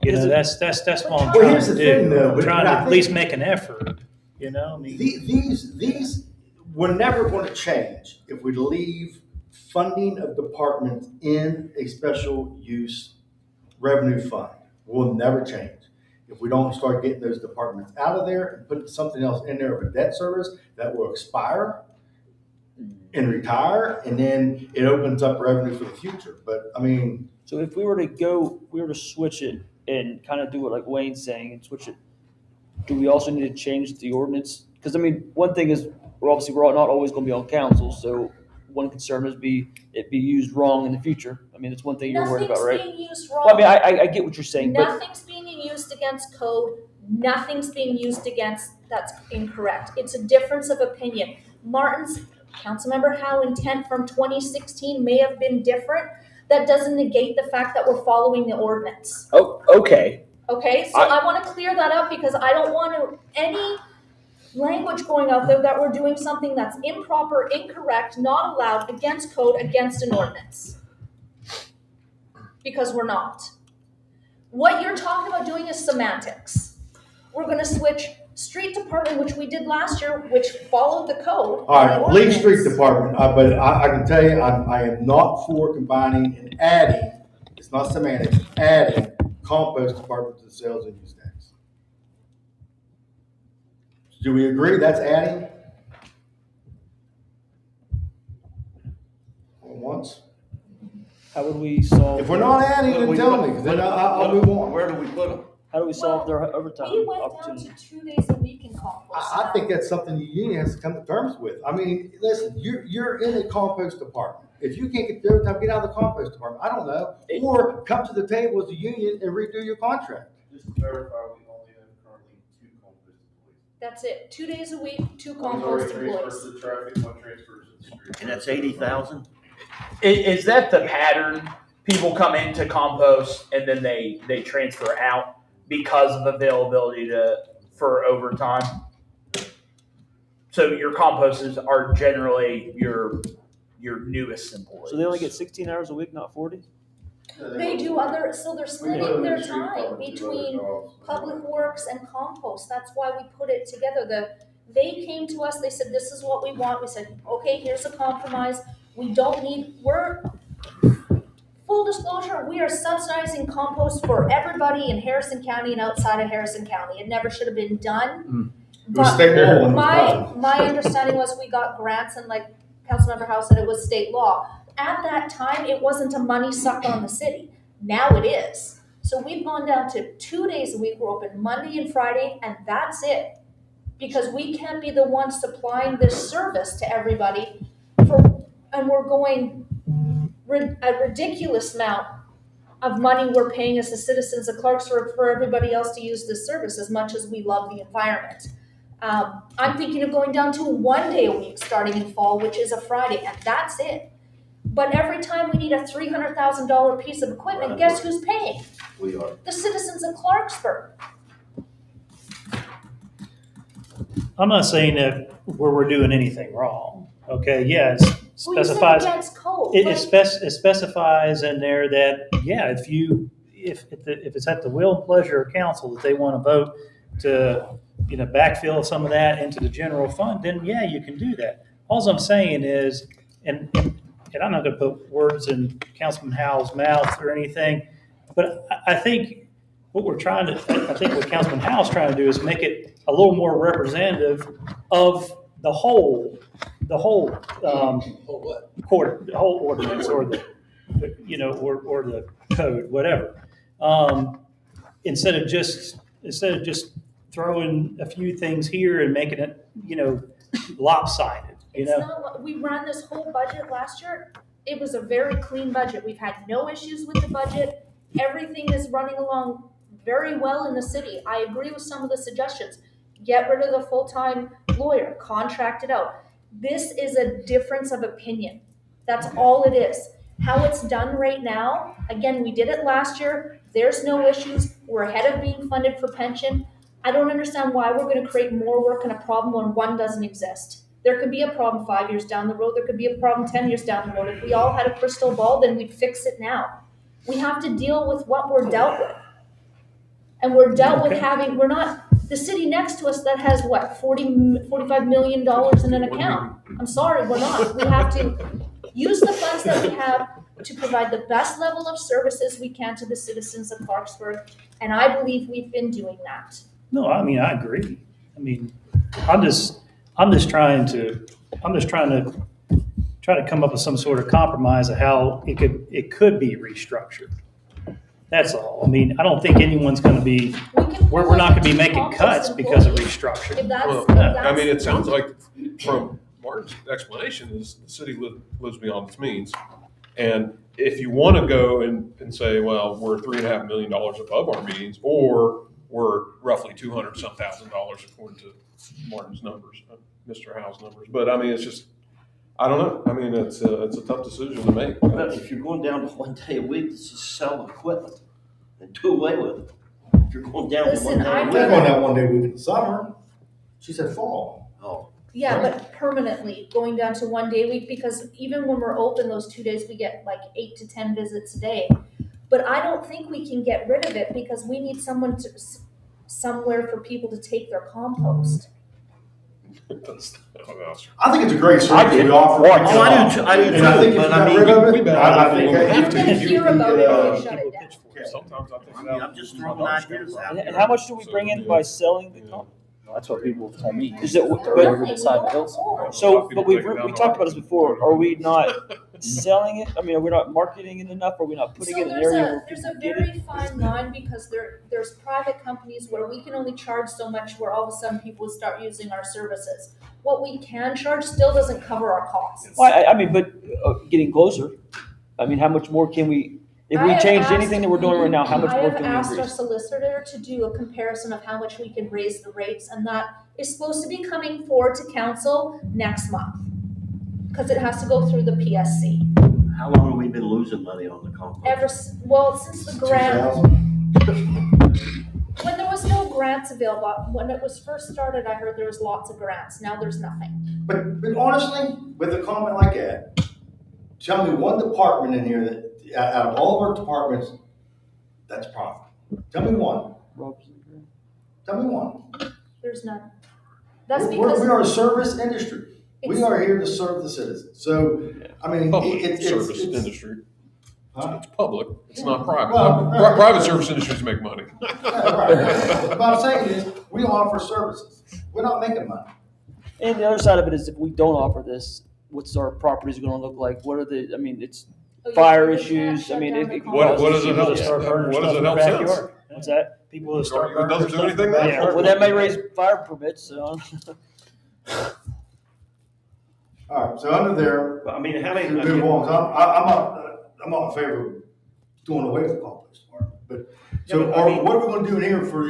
S11: You know, that's what I'm
S10: Well,
S11: trying
S10: here's
S11: to
S10: the thing,
S11: do.
S10: though,
S11: I'm
S10: but
S11: trying to
S10: I
S11: at
S10: think-
S11: least make an effort, you know? I mean,
S10: These, we're never going to change if we leave funding of departments in a special use revenue fund. We'll never change. If we don't start getting those departments out of there and put something else in there of a debt service that will expire and retire, and then it opens up revenue for the future. But I mean,
S7: So if we were to switch it and kind of do what like Wayne's saying and switch it, do we also need to change the ordinance? Because I mean, one thing is we're not always going to be on council, so one concern is it be used wrong in the future. I mean, it's one thing you're worried about, right?
S4: Nothing's being used wrong.
S7: Well, I mean, I get what you're saying, but
S4: Nothing's being used against code. Nothing's being used against that's incorrect. It's a difference of opinion. Councilmember Howe intent from 2016 may have been different. That doesn't negate the fact that we're following the ordinance.
S5: Oh, okay.
S4: Okay, so I want to clear that up because I don't want any language going out there that we're doing something that's improper, incorrect, not allowed, against code, against an ordinance. Because we're not. What you're talking about doing is semantics. We're going to switch Street department, which we did last year, which followed the code.
S10: All
S4: and the
S10: right, leave street
S4: ordinance.
S10: department, but I can tell you, I am not for combining and adding, it's not semantics, adding compost department to the sales and use tax. Do we agree that's adding? Once?
S7: How would we solve?
S10: If we're not adding, then tell me, 'cause then I'll move on.
S9: Where do we put them?
S7: How do we solve their overtime
S4: We went down
S7: opportunity?
S4: to 2 days a week in compost.
S10: I think that's something the union has to come to terms with. I mean, listen, you're in a compost department. If you can't get there overtime, get out of the compost department. I don't know. Or come to the table as a union and redo your contract.
S16: Just to verify, we only have currently 2 compost employees.
S4: That's it. 2 days a week, 2
S16: One's already
S4: compost
S16: transferred
S4: employees.
S16: to the traffic, one transfers to the street.
S9: And that's 80,000?
S5: Is that the pattern? People come into compost and then they transfer out because of availability for overtime. So your composters are generally your newest employees.
S7: So they only get 16 hours a week, not 40?
S4: They do other, so they're
S16: We
S4: splitting
S16: put them in
S4: their
S16: the street
S4: time
S16: department to do other
S4: between
S16: jobs.
S4: public works and compost. That's why we put it together. They came to us, they said, this is what we want. We said, okay, here's a compromise. Full disclosure, we are subsidizing compost for everybody in Harrison County and outside of Harrison County. It never should have been done.
S10: It was state law when it was
S4: My understanding was we got grants and like Councilmember House said, it was state law. At that time, it wasn't a money suck on the city. Now it is. So we've gone down to 2 days a week. We're open Monday and Friday, and that's it. Because we can't be the ones supplying this service to everybody and we're going a ridiculous amount of money we're paying as the citizens of Clarksburg for everybody else to use this service as much as we love the environment. I'm thinking of going down to 1 day a week starting in fall, which is a Friday, and that's it. But every time we need a $300,000 piece of equipment, guess who's paying?
S9: We are.
S4: The citizens of Clarksburg.
S11: I'm not saying that we're doing anything wrong. Okay, yeah, it
S4: Well, you said
S11: specifies.
S4: against code.
S11: It
S4: like-
S11: it specifies in there that, yeah, if it's at the will and pleasure of council that they want to vote to, backfill some of that into the general fund, then yeah, you can do that. All I'm saying is, and I'm not going to put words in Councilman Howell's mouth or anything, but I think what Councilman Howell's trying to do is make it a little more representative of the whole ordinance or the code, whatever. Instead of just throwing a few things here and making it, lopsided,
S4: It's not, we ran this whole budget last year. It was a very clean budget. We've had no issues with the budget. Everything is running along very well in the city. I agree with some of the suggestions. Get rid of the full-time lawyer, contract it out. This is a difference of opinion. That's all it is. How it's done right now, again, we did it last year. There's no issues. We're ahead of being funded for pension. I don't understand why we're going to create more work and a problem when one doesn't exist. There could be a problem 5 years down the road. There could be a problem 10 years down the road. If we all had a crystal ball, then we'd fix it now. We have to deal with what we're dealt with. And we're dealt with we're not, the city next to us that has what, $45 million in an account. I'm sorry, we're not. We have to use the funds that we have to provide the best level of services we can to the citizens of Clarksburg. And I believe we've been doing that.
S11: No, I mean, I agree. I mean, I'm just trying to come up with some sort of compromise of how it could be restructured. That's all. I mean, I don't think anyone's going to be, we're not going to be making cuts because of restructuring.
S4: If that's,
S2: Well,
S4: if that's,
S2: I mean, it sounds like from Martin's explanation is the city lives beyond its means. And if you want to go and say, well, we're $3.5 million above our means, or we're roughly $200,000 according to Martin's numbers, Mr. Howe's numbers. But I mean, it's just, I don't know. I mean, it's a tough decision to make.
S9: But if you're going down to 1 day a week, just sell equipment and do away with it. If you're going down to
S4: Listen,
S9: 1 day a
S4: I'm
S9: week.
S10: We're going out 1 day a week in the summer. She said fall.
S9: Oh,
S4: yeah, but permanently going down to 1 day a week, because even when we're open those 2 days, we get like 8 to 10 visits a day. But I don't think we can get rid of it because we need someone to, somewhere for people to take their compost.
S10: I think it's a great
S5: I
S10: service
S5: did.
S10: we offer.
S5: Oh, I do too. I do
S10: And I think if you
S9: But I
S10: got
S9: mean,
S10: rid of
S2: we
S10: it,
S2: better-
S10: I think.
S2: we'll
S10: that
S2: have to.
S4: You're gonna
S10: you
S4: hear
S10: can
S4: about
S10: get,
S4: it when they shut it down.
S2: Sometimes I think
S9: I mean, I'm just throwing ideas out
S7: And
S9: there.
S7: how much do we bring in by selling the comp?
S5: That's what people have told me.
S7: Is it,
S4: Nothing,
S7: but,
S4: we don't afford.
S7: so, but we talked about this before. Are we not selling it? I mean, are we not marketing it enough? Are we not putting it in an area where
S4: There's
S7: people
S4: a
S7: get it?
S4: very fine line because there's private companies where we can only charge so much where all of a sudden people start using our services. What we can charge still doesn't cover our costs.
S7: Well, I mean, but getting closer. I mean, how much more can we? If
S4: I
S7: we
S4: have
S7: changed
S4: asked-
S7: anything that we're doing right now, how much more
S4: I
S7: can
S4: have
S7: we
S4: asked our
S7: increase?
S4: solicitor to do a comparison of how much we can raise the rates, and that is supposed to be coming forward to council next month. Because it has to go through the PSC.
S9: How long have we been losing money on the compost?
S4: Since the grant, when there was no grants available, when it was first started, I heard there was lots of grants, now there's nothing.
S10: But honestly, with a comment like that, tell me one department in here that, out of all of our departments, that's profitable. Tell me one. Tell me one.
S4: There's none. That's
S10: We
S4: because.
S10: are a service industry. We
S4: It's-
S10: are here to serve the citizens. So, I mean,
S2: Public
S10: it's.
S2: service
S10: it's-
S2: industry.
S10: Huh?
S2: It's public, it's not private.
S10: Well,
S2: Private service industries make money.
S10: Yeah, right. What I'm saying is, we offer services. We're not making money.
S7: And the other side of it is, if we don't offer this, what's our properties going to look like? What are the? I mean, it's fire issues. I mean, it
S2: What does it help?
S11: People that start burning
S2: What does
S11: stuff
S2: it
S11: in
S2: help
S11: their
S2: since?
S11: backyard. What's that? People that start
S2: It
S11: burning
S2: doesn't do
S11: stuff in
S2: anything
S11: their
S2: then?
S11: backyard.
S7: well, that may raise fire permits. So.
S10: All right, so under there,
S9: But I mean, how many?
S10: move on. I'm not in favor of doing away with the compost department. But, so,
S9: Yeah, but I mean-
S10: what are we gonna do in here for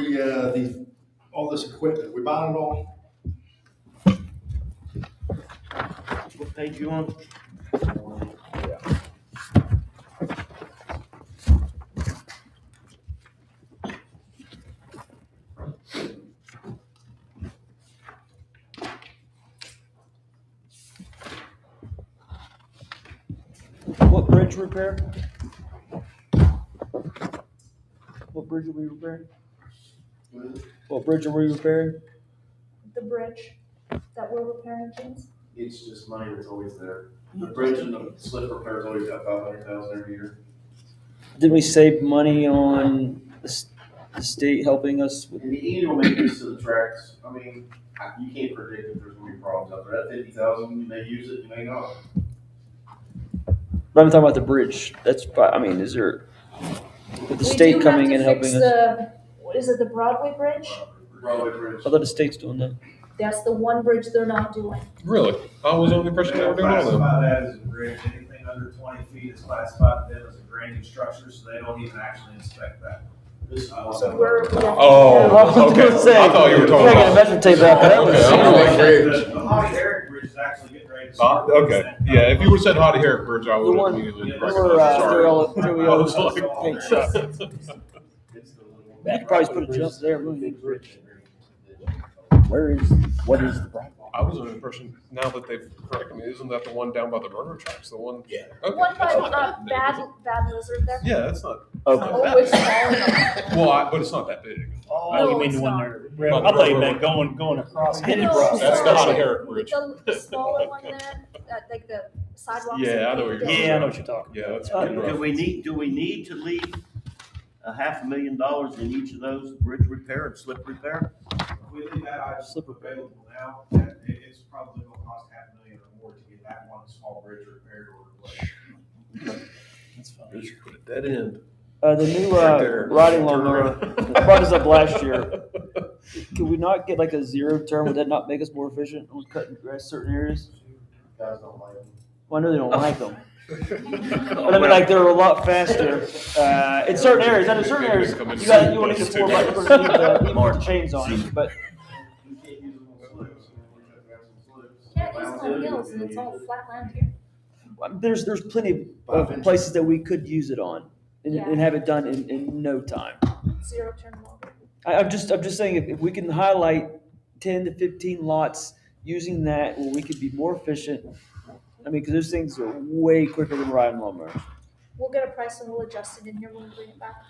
S10: all this equipment? We buying it all?
S9: What page you on?
S7: What bridge repair? What bridge are we repairing? What bridge are we repairing?
S4: The bridge that we're repairing things.
S16: It's just money that's always there. The bridge and the slip repair's always got 500,000 every year.
S7: Did we save money on the state helping us with?
S16: And the annual maintenance to the tracks, I mean, you can't predict if there's gonna be problems out there. That 50,000, you may use it, you may not.
S7: But I'm talking about the bridge. That's, I mean, is there, with the state coming and helping us?
S4: What is it, the Broadway Bridge?
S16: Broadway Bridge.
S7: I thought the state's doing that.
S4: That's the one bridge they're not doing.
S2: Really? I was under the impression they were doing all of them.
S15: Classify that as a bridge, anything under 20 feet is classified to them as a drainage structure, so they don't even actually inspect that. This is
S4: So we're.
S2: Oh, okay. I thought you were talking
S7: We're gonna
S2: about.
S7: measure tape out that
S2: Okay, I'm like,
S15: The Hottie Herrick Bridge is actually getting ready to start.
S2: Okay, yeah, if you would've said Hottie Herrick Bridge, I
S7: The
S2: would
S7: one,
S2: have immediately
S7: we're,
S2: recognized it. Sorry. I was like,
S7: paint shop. You could probably put a jump there, really. What is the problem?
S2: I was under the impression, now that they've corrected me, isn't that the one down by the railroad tracks, the one?
S15: Yeah.
S2: Okay.
S4: One by Bad Lizard there.
S2: Yeah, that's not,
S4: Oh, it's falling.
S2: well, but it's not that big.
S11: Oh, you mean
S4: it's
S11: the one
S4: not.
S11: there? I thought you meant going across.
S2: That's
S4: No,
S2: the Hottie Herrick Bridge.
S4: The smaller one there, like the sidewalks.
S2: Yeah, I know what you're talking
S11: Yeah, I know what you're talking
S2: Yeah, that's
S7: Uh,
S2: pretty
S9: Do
S2: rough.
S9: we need to leave $500,000 in each of those, bridge repair and slip repair?
S15: If we leave that item available now, then it's probably gonna cost $500,000 or more to get that one small bridge repaired or replaced.
S11: That's fine.
S2: We should put a dead end.
S7: The new
S2: Right there.
S7: riding lawnmower, I brought this up last year. Could we not get like a zero turn? Would that not make us more efficient on cutting grass certain areas?
S16: Guys don't like them.
S7: Well, I know they don't like them. But I mean, like, they're a lot faster, in certain areas, and in certain areas, you wanna get 4x, you're gonna need even with the chains on it, but.
S16: You can't use them on slips. We have to have some slips.
S4: Can't use it on hills and it's all flat land here.
S7: There's plenty of places that we could use it on and have it done in no time.
S4: Zero turn mower.
S7: I'm just saying, if we can highlight 10 to 15 lots using that, where we could be more efficient. I mean, because those things are way quicker than riding lawnmowers.
S4: We'll get a price and we'll adjust it in here when we bring it back.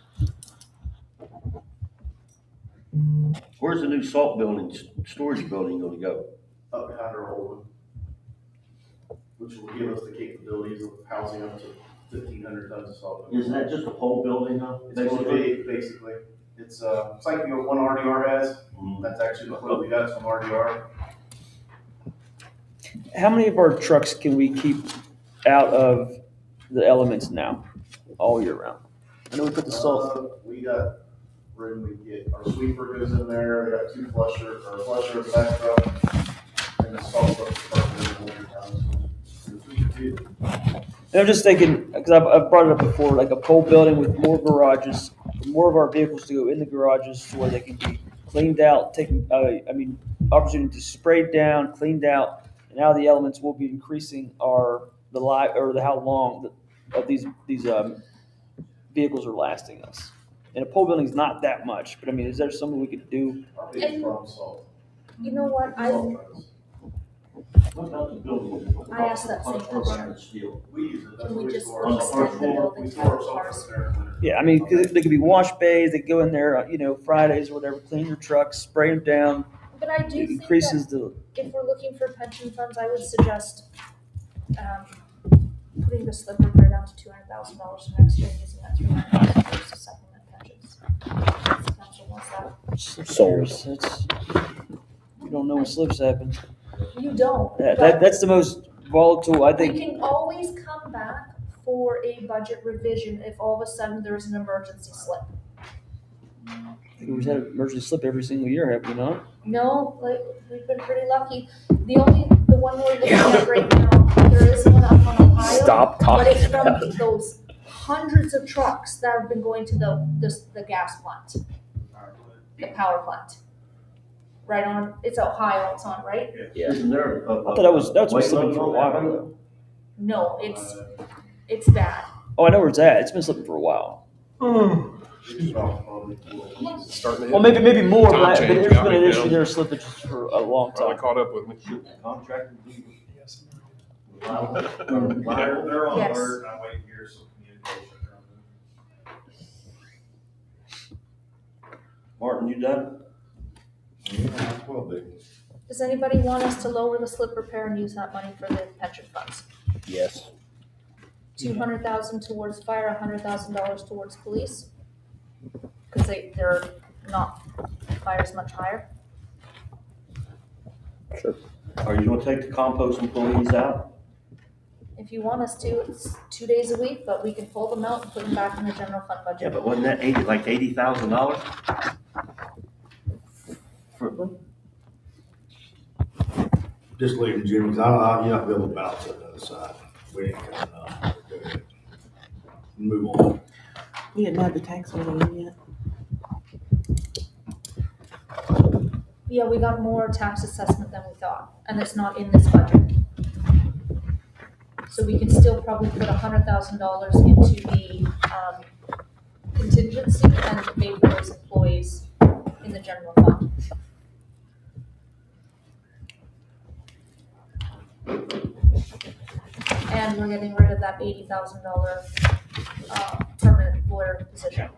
S9: Where's the new salt building, storage building gonna go?
S16: Up behind our old one, which will give us the capabilities of housing up to 1,500 tons of salt.
S9: Isn't that just a pole building though?
S16: It's going to be, basically, it's like one RDR has, that's actually the quote we got from RDR.
S7: How many of our trucks can we keep out of the elements now, all year round? I know we put the salt.
S16: We got room, we get, our sweeper goes in there, we got two flusher, or a flusher in the back truck, and the salt truck's perfect in the winter time. So we could do it.
S7: And I'm just thinking, because I've brought it up before, like a pole building with more garages, for more of our vehicles to go in the garages so where they can be cleaned out, opportunity to sprayed down, cleaned out, and now the elements will be increasing how long of these vehicles are lasting us. And a pole building is not that much, but I mean, is there something we could do?
S16: Our biggest problem is salt.
S4: You know what,
S16: Salt trucks.
S9: What about the building?
S4: I asked that same question.
S16: We use it, that's
S4: Can
S16: what
S4: we
S16: we
S4: just
S16: store.
S4: extend the building
S16: We
S4: to
S16: store our
S4: the
S16: salt
S4: cars?
S16: trucks there in the winter.
S7: Yeah, I mean, they could be wash bays, they go in there, Fridays or whatever, clean your trucks, spray them down.
S4: But I do
S7: It
S4: think
S7: increases
S4: that
S7: the,
S4: if we're looking for pension funds, I would suggest, putting the slip repair down to $200,000 for next year, and using that $300,000 to supplement pensions. If the council wants that.
S7: souls, you don't know when slips happen.
S4: You don't,
S7: That's the most volatile, I
S4: we
S7: think.
S4: can always come back for a budget revision if all of a sudden there's an emergency slip.
S7: I think we've had an emergency slip every single year, have we not?
S4: No, like, we've been pretty lucky. The one we're looking at right now, there is one up on Ohio.
S7: Stop
S4: But
S7: talking
S4: it's from
S7: about it.
S4: those hundreds of trucks that have been going to the gas plant, the power plant. Right on, it's Ohio it's on, right?
S7: Yeah.
S9: Isn't there
S7: I thought that's been slipping for a while though.
S4: No, it's bad.
S7: Oh, I know where it's at. It's been slipping for a while.
S2: Starting to
S7: Well,
S2: hit
S7: maybe more,
S2: time
S7: but
S2: change
S7: there's
S2: got
S7: been
S2: me
S7: an issue
S2: down.
S7: there, slippage for a long
S2: Finally
S7: time.
S2: caught up with me.
S9: Contractor
S15: They're on
S4: Yes.
S15: alert, I'm waiting to hear some communication from them.
S9: Martin, you done?
S10: Yeah, well, they,
S4: Does anybody want us to lower the slip repair and use that money for the pension funds?
S5: Yes.
S4: 200,000 towards fire, $100,000 towards police? Cause they're not, fire's much higher.
S9: Are you gonna take the compost employees out?
S4: If you want us to, it's 2 days a week, but we can pull them out and put them back in the general fund
S9: Yeah,
S4: budget.
S9: but wasn't that $80,000?
S10: just leave them, Jimmy, because you're not building a balance on the other side. We ain't got enough. Move on.
S8: We didn't have the tax money yet.
S4: Yeah, we got more tax assessment than we thought, and it's not in this budget. So we can still probably put $100,000 into the contingency and pay for those employees in the general fund. And we're getting rid of that $80,000 permanent lawyer position.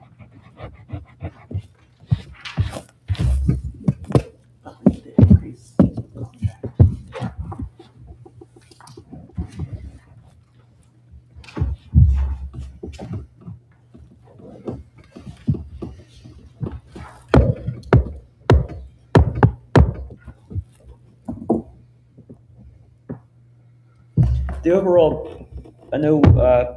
S7: The overall, I know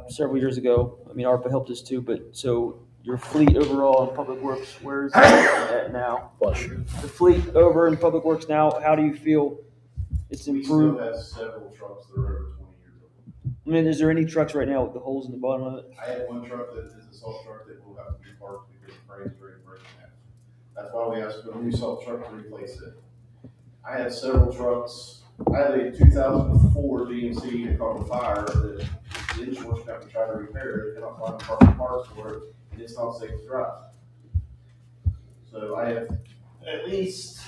S7: several years ago, I mean, ARPA helped us too, but so your fleet overall in Public Works, where is it at now?
S5: Bless you.
S7: The fleet over in Public Works now, how do you feel it's
S16: We still
S7: improved?
S16: have several trucks that are over 20 years old.
S7: I mean, is there any trucks right now with the holes in the bottom of it?
S16: I have one truck that is a salt truck that will have to be parked because the frame's ready to break down. That's why we asked for a new salt truck to replace it. I have several trucks. I have a 2004 GMC that caught on fire that the insurance company tried to repair it, cannot find the proper parts for it, and it's not safe to drive. So I have at least,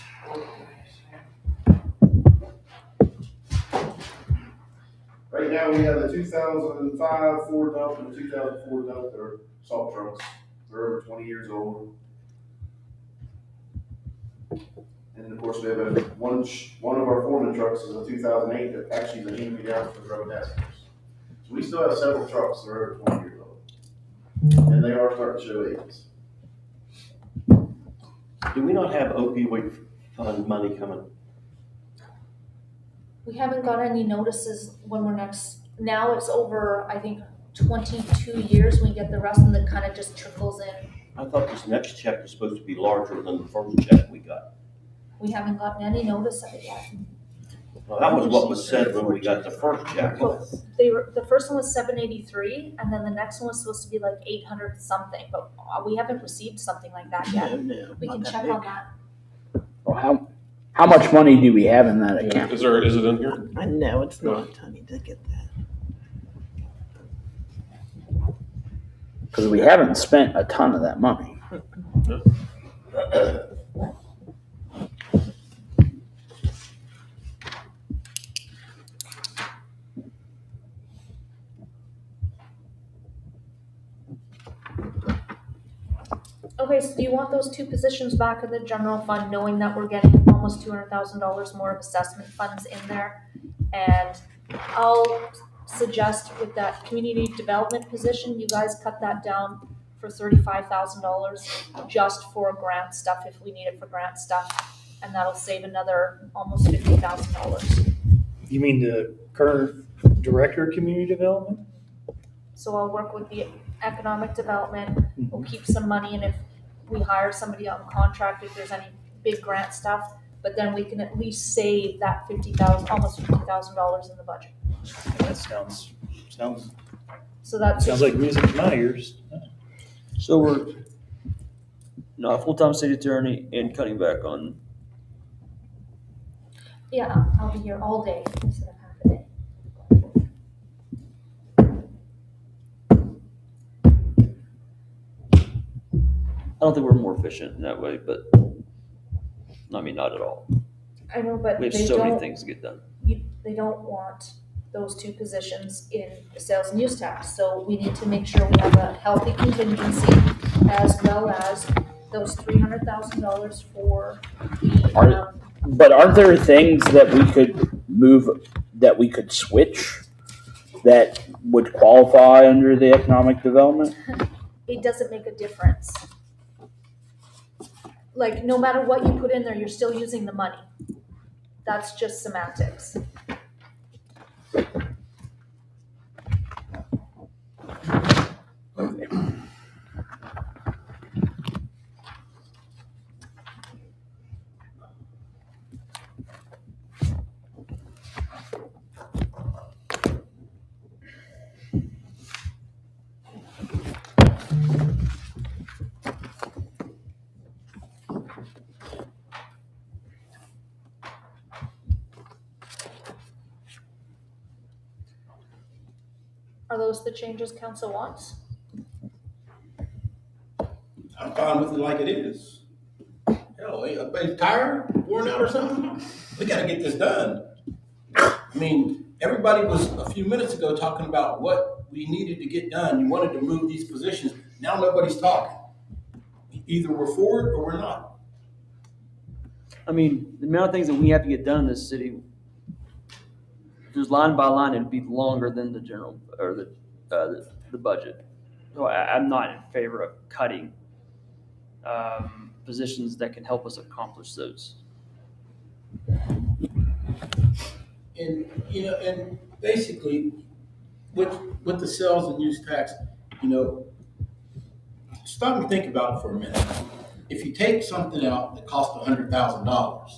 S16: right now we have the 2005 Ford dump and the 2004 dump that are salt trucks. They're over 20 years old. And of course, we have one of our foreman trucks is a 2008 that actually is an EV down for the road task force. So we still have several trucks that are over 20 years old. And they are starting to show ages.
S9: Do we not have opioid fund money coming?
S4: We haven't got any notices when we're now it's over, I think, 22 years we get the rest, and it kind of just trickles in.
S9: I thought this next check was supposed to be larger than the first check we got.
S4: We haven't gotten any notice of it yet.
S9: Well, that was what was said when we got the first check.
S4: Well, the first one was 783, and then the next one was supposed to be like 800 something, but we haven't received something like that yet.
S8: No,
S4: We
S8: not
S4: can
S8: that
S4: check
S8: big.
S4: on that.
S5: Well, how much money do we have in that account?
S2: Is it in here?
S8: I know, it's not tiny to get that.
S5: Because we haven't spent a ton of that money.
S4: Okay, so do you want those two positions back in the general fund, knowing that we're getting almost $200,000 more of assessment funds in there? And I'll suggest with that community development position, you guys cut that down for $35,000 just for grant stuff, if we need it for grant stuff. And that'll save another almost $50,000.
S11: You mean the current director of community development?
S4: So I'll work with the economic development, we'll keep some money, and if we hire somebody on contract, if there's any big grant stuff, but then we can at least save that almost $50,000 in the budget.
S11: That sounds
S4: So that's
S11: sounds like music to my ears.
S7: So we're not a full-time city attorney and cutting back on.
S4: yeah, I'll be here all day instead of half a day.
S7: I don't think we're more efficient in that way, but I mean, not at all.
S4: I know, but
S7: We have
S4: they
S7: so many
S4: don't,
S7: things to get done.
S4: they don't want those two positions in sales and use tax, so we need to make sure we have a healthy contingency as well as those $300,000 for the,
S5: But aren't there things that we could move, that we could switch that would qualify under the economic development?
S4: it doesn't make a difference. Like, no matter what you put in there, you're still using the money. That's just semantics. Are those the changes council wants?
S14: I'm fine with it like it is. Hell, ain't everybody tired, worn out or something? We gotta get this done. I mean, everybody was a few minutes ago talking about what we needed to get done. You wanted to move these positions. Now nobody's talking. Either we're for it or we're not.
S7: I mean, the amount of things that we have to get done in this city, just line by line, it'd be longer than the general or the budget. So I'm not in favor of cutting positions that can help us accomplish those.
S14: And, you know, and basically with the sales and use tax, you know, stop and think about it for a minute. If you take something out that costs $100,000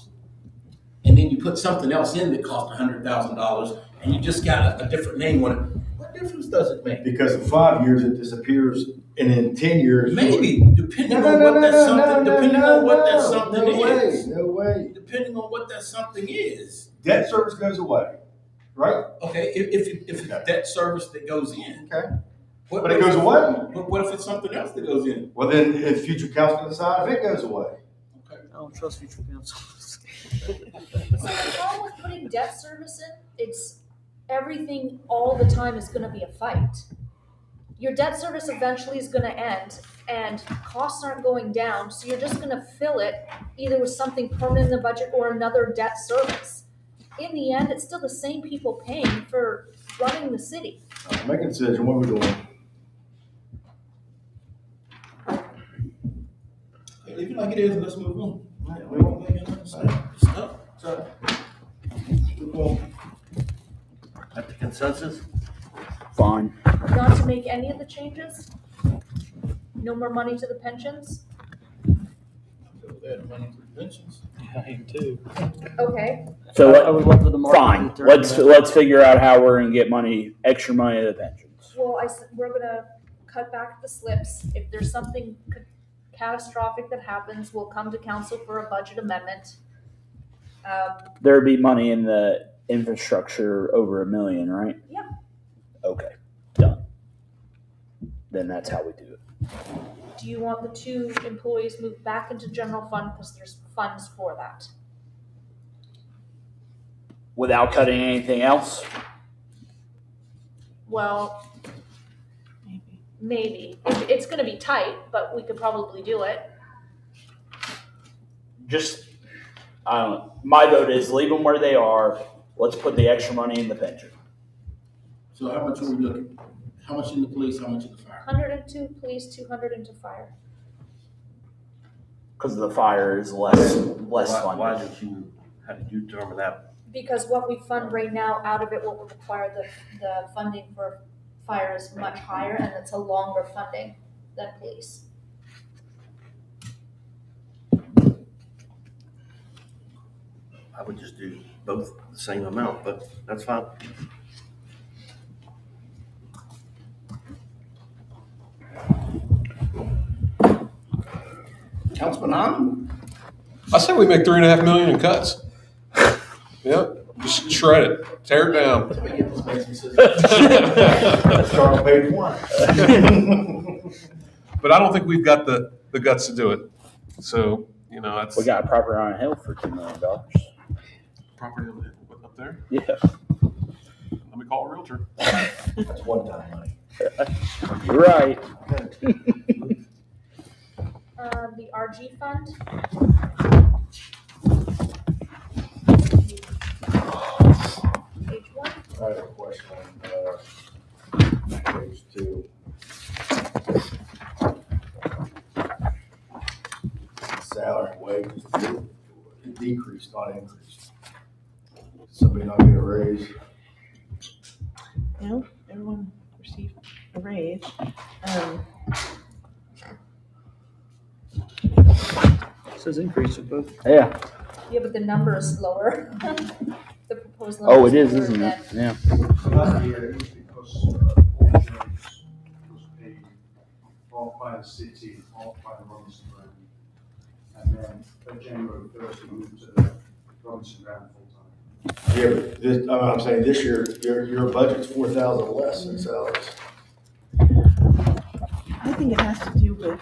S14: and then you put something else in that costs $100,000 and you just got a different name on it, what difference does it make?
S10: Because in 5 years it disappears, and in 10 years.
S14: Maybe, depending on what that something is.
S10: No way.
S14: Depending on what that something is.
S10: Debt service goes away, right?
S14: Okay, if it's debt service that goes in.
S10: Okay.
S14: But
S10: it goes away.
S14: But what if it's something else that goes in?
S10: Well, then if future council can decide if it goes away.
S14: Okay.
S7: I don't trust future council.
S4: So the problem with putting debt service in, it's everything all the time is gonna be a fight. your debt service eventually is gonna end and costs aren't going down, so you're just gonna fill it either with something permanent in the budget or another debt service. In the end, it's still the same people paying for running the city.
S10: Make a decision, what are we doing?
S14: Leave it like it is and let's move on. We won't make it stuff. So,
S9: At the consensus?
S5: Fine.
S4: Not to make any of the changes? No more money to the pensions?
S14: they had money for pensions.
S7: Yeah, I am too.
S4: Okay,
S5: So
S7: I would love for the market
S5: fine.
S7: to determine
S5: Let's
S7: that.
S5: let's figure out how we're gonna get extra money to the pensions.
S4: well, we're gonna cut back the slips. If there's something catastrophic that happens, we'll come to council for a budget amendment.
S5: There'd be money in the infrastructure over $1 million, right?
S4: Yep.
S5: Okay, done. Then that's how we do it.
S4: Do you want the 2 employees moved back into general fund because there's funds for that?
S5: Without cutting anything else?
S4: Well, maybe. It's gonna be tight, but we could probably do it.
S5: Just, I don't know. My vote is leave them where they are. Let's put the extra money in the pension.
S14: So how much are we looking? How much in the police, how much in the fire?
S4: 102 police, 200 into fire.
S5: Because the fire is less
S9: Why
S5: funded.
S9: how did you determine that?
S4: Because what we fund right now, out of it, what we require, the funding for fire is much higher, and it's a longer funding than police.
S9: I would just do both the same amount, but that's fine.
S14: Councilman Harmon?
S2: I say we make $3.5 million in cuts. Yep, just shred it, tear it down.
S10: Let's start on page 1.
S2: But I don't think we've got the guts to do it. So, that's.
S5: We got a property on a hill for $2 million.
S2: Property on the hill up there.
S5: Yeah.
S2: Let me call a realtor.
S10: That's one-time money.
S5: You're right.
S4: The RG fund. Page 1.
S10: I have a question on, page 2. Salary and wages, it decreased, not increased. Somebody not get a raise?
S8: No, everyone received a raise.
S7: Says increase of both.
S5: Yeah.
S4: Yeah, but the number is lower. The proposed
S5: Oh,
S4: number
S5: it is,
S4: lower
S5: isn't
S4: than-
S5: it? Yeah.
S13: Last year, it was because all insurance was paid all by the city, all by the Robinson Ground. And then by January 1st, we moved to the Robinson Ground full-time.
S10: Yeah, but this, I'm saying this year, your budget's 4,000 less in salaries.
S8: I think it has to do with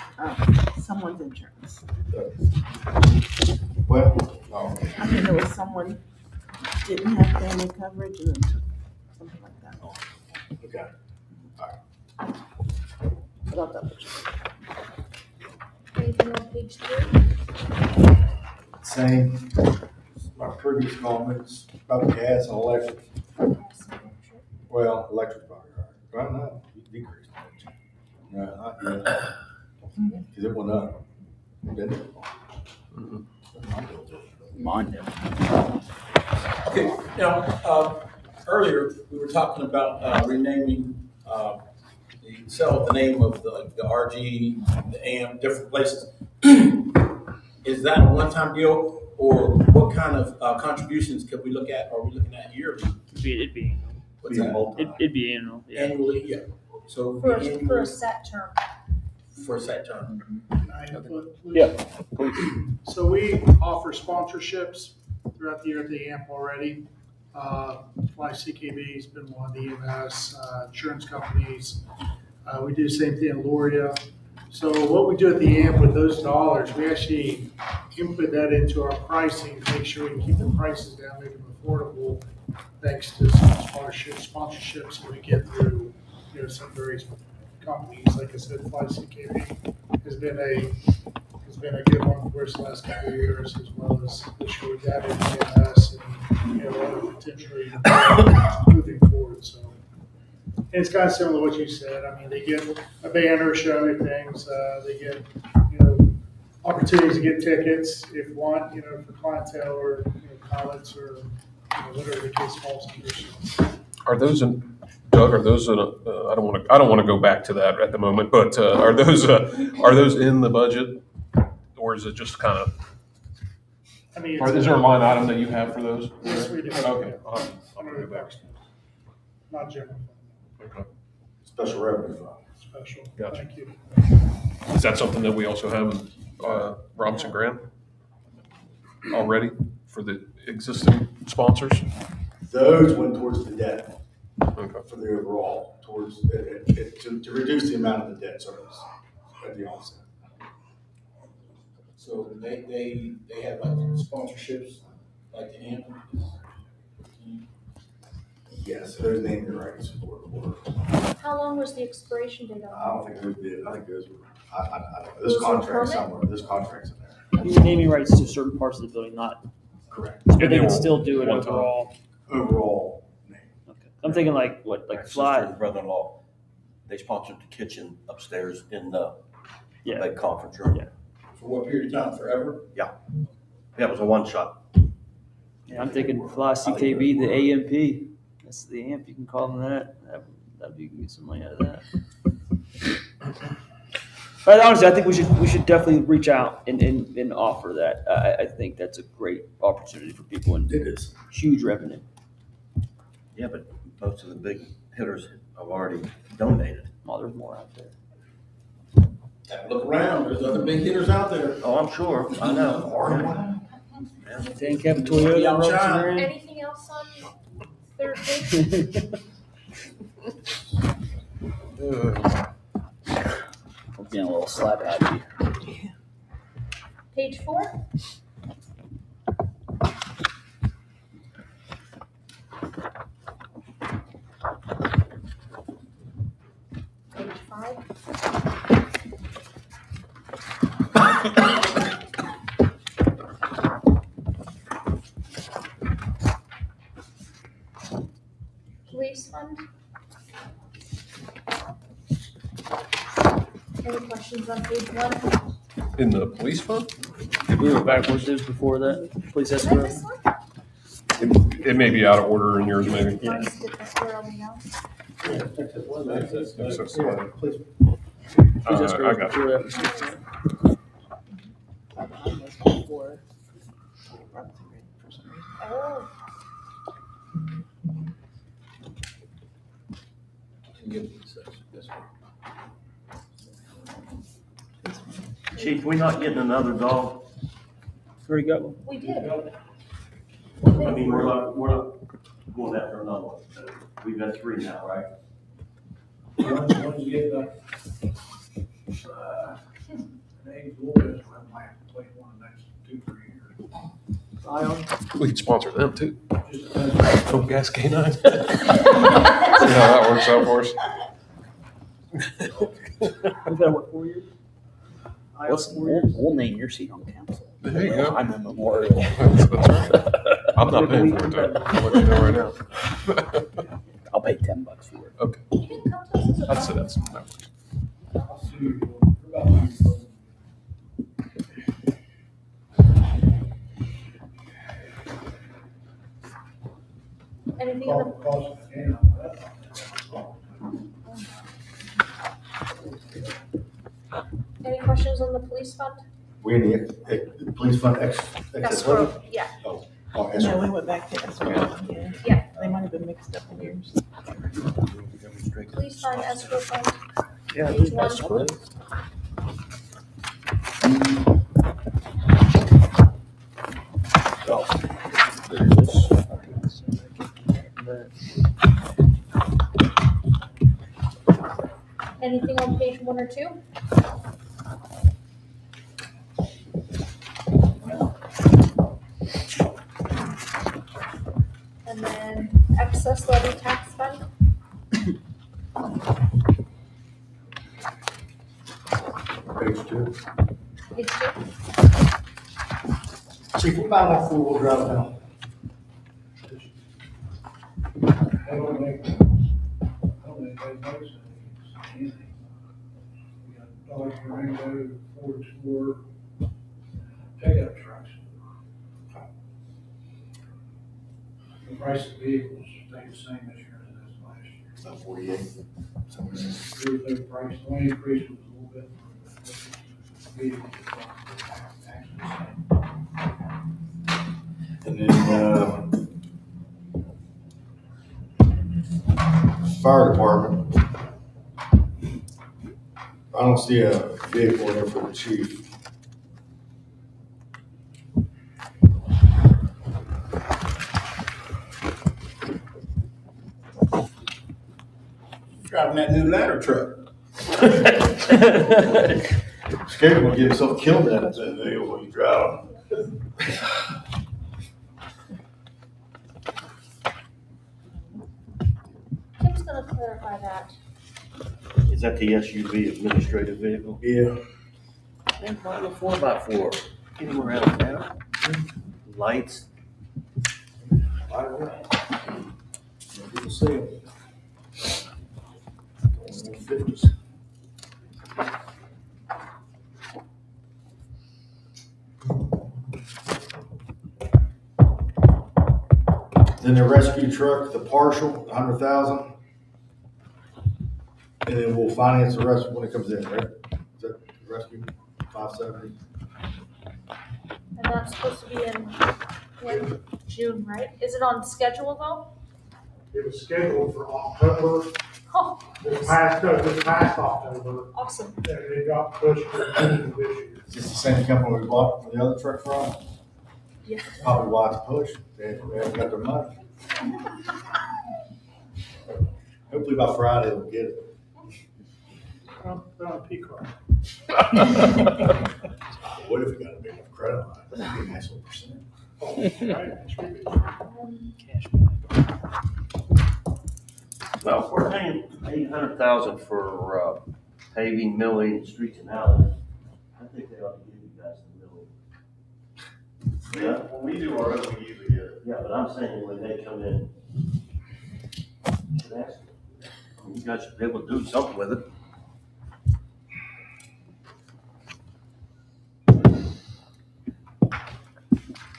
S8: someone's insurance.
S10: Well, no.
S8: I mean, there was someone didn't have family coverage and then took something like that.
S10: Okay.
S8: About that.
S4: Anything on page 3?
S10: Same, my previous comments about gas and electric. Well, electric probably, right now, it decreased. No, not yet. Cause it went up. Didn't it?
S5: Mine did.
S14: Okay, earlier, we were talking about renaming, the name of the RG, the AM, different places. Is that a one-time deal, or what kind of contributions could we look at? Are we looking at yearly?
S7: It'd be
S14: What's that?
S7: it'd be annual. Yeah.
S14: Annually, yeah. So
S4: For
S14: annually
S4: a set term.
S14: for a set term.
S5: Yeah.
S12: So we offer sponsorships throughout the year at the AMP already. YCKB's been one, the EMS, insurance companies. We do the same thing in Loria. So what we do at the AMP with those dollars, we actually input that into our pricing to make sure we can keep the prices down, make them affordable, thanks to some sponsorships that we get through, some various companies, like I said, Fly CKB has been a good one for us the last couple of years, as well as this year with that and EMS and, you know, potentially moving forward, so. And it's kind of similar to what you said. I mean, they get a banner showing things, they get, you know, opportunities to get tickets if want, you know, for clientele or, you know, pilots or, you know, whatever the case falls under.
S2: Are those in, Doug, are those in a, I don't want to go back to that at the moment, but are those in the budget? Or is it just kind of,
S12: I mean,
S2: or is there a line item that you have for those?
S12: Yes, we do.
S2: Okay.
S12: I'm gonna go back. Not general fund,
S2: Okay.
S10: Special revenue fund.
S12: special.
S2: Gotcha.
S12: Thank you.
S2: Is that something that we also have in Robinson Grand already for the existing sponsors?
S10: Those went towards the debt
S2: Okay.
S10: for the overall, towards, to reduce the amount of the debt service at the onset.
S14: So they have like sponsorships, like the anthem.
S10: Yes, there's naming rights for
S4: How long was the expiration date
S10: I
S4: on
S10: don't think those did, I think those were, I don't know,
S4: Was
S10: this
S4: it
S10: contract
S4: permit?
S10: somewhere, this contract's in there.
S7: You're naming rights to certain parts of the building, not,
S10: Correct.
S7: but
S2: And
S7: they
S2: they
S7: can
S2: were
S7: still do it
S2: one time.
S7: overall.
S10: Overall name.
S7: Okay. I'm thinking like, what,
S9: My
S7: like
S9: sister
S7: Fly?
S9: and brother-in-law, they sponsored the kitchen upstairs in the
S7: Yeah.
S9: big conference room.
S7: Yeah.
S14: For what period of time? Forever?
S9: Yeah, it was a one-shot.
S7: Yeah, I'm thinking Fly CKB, the AMP. That's the amp, you can call them that. That'd be get some money out of that. But honestly, I think we should definitely reach out and offer that. I think that's a great opportunity for people and
S10: It is.
S7: huge revenue.
S9: Yeah, but most of the big hitters have already donated.
S7: Oh, there's more out there.
S14: Have a look around, there's other big hitters out there.
S9: Oh, I'm sure, I know.
S7: Dan Kevin Toyota,
S14: Yeah, I'm
S7: Robinson
S14: trying.
S7: Grand.
S4: anything else on third page?
S5: I'm getting a little slap happy.
S4: Page 4? Page 5? Police fund? Any questions on page 1?
S2: In the police fund?
S7: We were backwards, there's before that. Please
S4: Did I
S7: escrow.
S4: miss one?
S2: It may be out of order in yours, maybe.
S4: Mine's different. Where are we now?
S7: Please escrow
S2: I got
S7: before
S2: you.
S7: that.
S4: Oh,
S9: Chief, we not getting another dog?
S7: Already got one.
S4: we did.
S9: I mean, we're not going after another one. We've got 3 now, right?
S13: Once you get the, age a little bit, I might have to play one the next 2-3 years.
S2: We could sponsor them too.
S13: Just depends.
S2: Full gas canine. See how that works out for us?
S7: We've got to work 4 years.
S5: We'll name your seat on council.
S2: There you go.
S5: I'm a memorial.
S2: That's right. I'm not paying for it though. I'll let you know right now.
S5: I'll pay $10 for it.
S2: Okay.
S4: You didn't come to us as a
S2: That's
S4: problem.
S2: that works.
S13: I'll see you for about 2 years.
S4: Anything in the,
S13: Cost of the can.
S4: any questions on the police fund?
S10: We in the police fund excess
S4: Escrow,
S10: limit?
S4: yeah.
S10: Oh,
S8: No,
S10: escrow.
S8: we went back to escrow.
S4: Yeah.
S8: They might have been mixed up in yours.
S4: Police fund, escrow fund,
S7: Yeah,
S4: page 1.
S7: escrow.
S4: Anything on page 1 or 2? And then excess levy tax fund?
S10: two.
S4: Page 2.
S10: Chief, what about that four-wheel drive now?
S13: I don't think they notice anything. We got Dodge Durango, Ford Explorer, pickup trucks. The price of vehicles stayed the same this year as it is last year.
S10: About 48.
S13: The price, the only increase was a little bit for the vehicles.
S10: And then, fire department. I don't see a vehicle in there for the chief.
S14: Driving that new ladder truck.
S10: Scared him to get himself killed in that vehicle when you drive.
S4: Kim's gonna clarify that.
S9: Is that the SUV administrative vehicle?
S10: Yeah.
S9: And why the 4x4? Get him around town. Lights.
S10: I don't know. People see him. Going in the 50s. Then the rescue truck, the partial, 100,000. And then we'll finance the rest when it comes in, right? Is that rescue, 570?
S4: And that's supposed to be in June, right? Is it on schedule though?
S12: It was scheduled for October,
S4: Oh,
S12: this past October,
S4: awesome.
S12: and it got pushed to June this year.
S10: Is this the same company we bought the other truck from?
S4: Yeah.
S10: Probably why it's pushed. They haven't got their money. Hopefully by Friday they'll get it.
S12: They're on a P card.
S10: What if we got a big enough credit line? That'd be a nice little percent.
S12: Oh, right, that's really good.
S9: Well, if we're paying 800,000 for paving, milling, streets and alleys, I think they ought to give you guys the milling. Yeah,
S10: When we do our own, we usually get it.
S9: yeah, but I'm saying when they come in, you should ask them. You guys should be able to do something with it.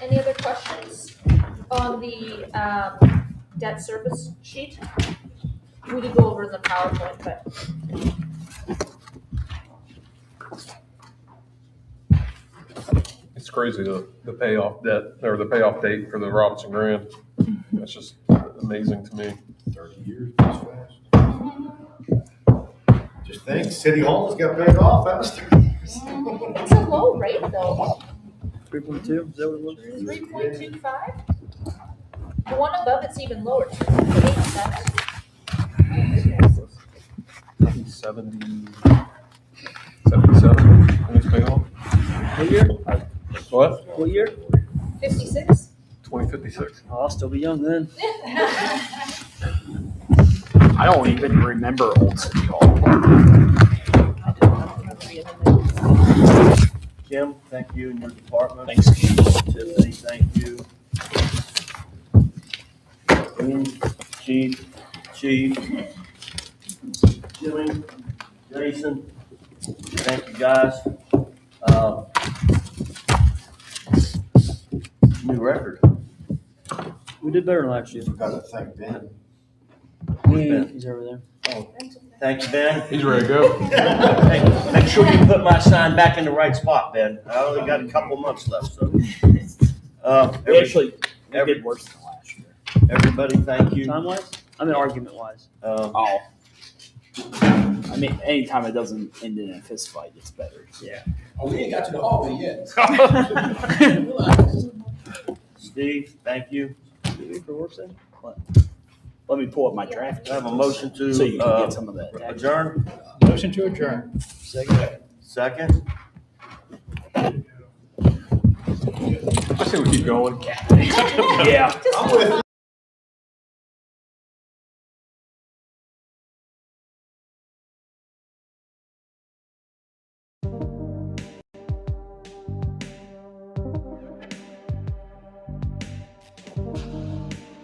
S4: Any other questions on the debt service sheet? We did go over the PowerPoint, but
S2: It's crazy the payoff debt or the payoff date for the Robinson Grand. That's just amazing to me.
S10: 30 years goes fast. Just think, City Hall's got paid off faster.
S4: it's a low rate though.
S7: 3.2, is that what it was?
S4: 3.25? The one above it's even lower, 3.87.
S2: 77 when it's paid off.
S7: What year?
S2: What?
S7: What year?
S4: 56?
S2: 2056.
S7: Oh, I'll still be young then.
S5: I don't even remember Old City Hall.
S9: Kim, thank you and your department.
S5: Thanks, Kim.
S9: Tiffany, thank you. Chief, Jimmy, Jason, thank you guys. New record.
S7: We did better than last year.
S10: Got to thank Ben.
S7: He's over there.
S9: Thank you, Ben.
S2: He's ready to go.
S9: Hey, make sure you put my sign back in the right spot, Ben. I only got a couple months left, so.
S5: We actually did worse than last year.
S9: Everybody, thank you.
S7: Time wise? I mean, argument wise.
S5: Oh. I mean, anytime it doesn't end in a fist fight, it's better.
S7: Yeah.
S14: Oh, we ain't got to the hallway yet.
S9: Steve, thank you.
S7: Did we for work then? What?
S5: Let me pull up my draft.
S9: I have a motion to
S5: So you can get some of that.
S9: adjourn.
S11: Motion to adjourn.
S9: Second.
S2: I say we keep going.
S5: Yeah.
S10: I'm with you.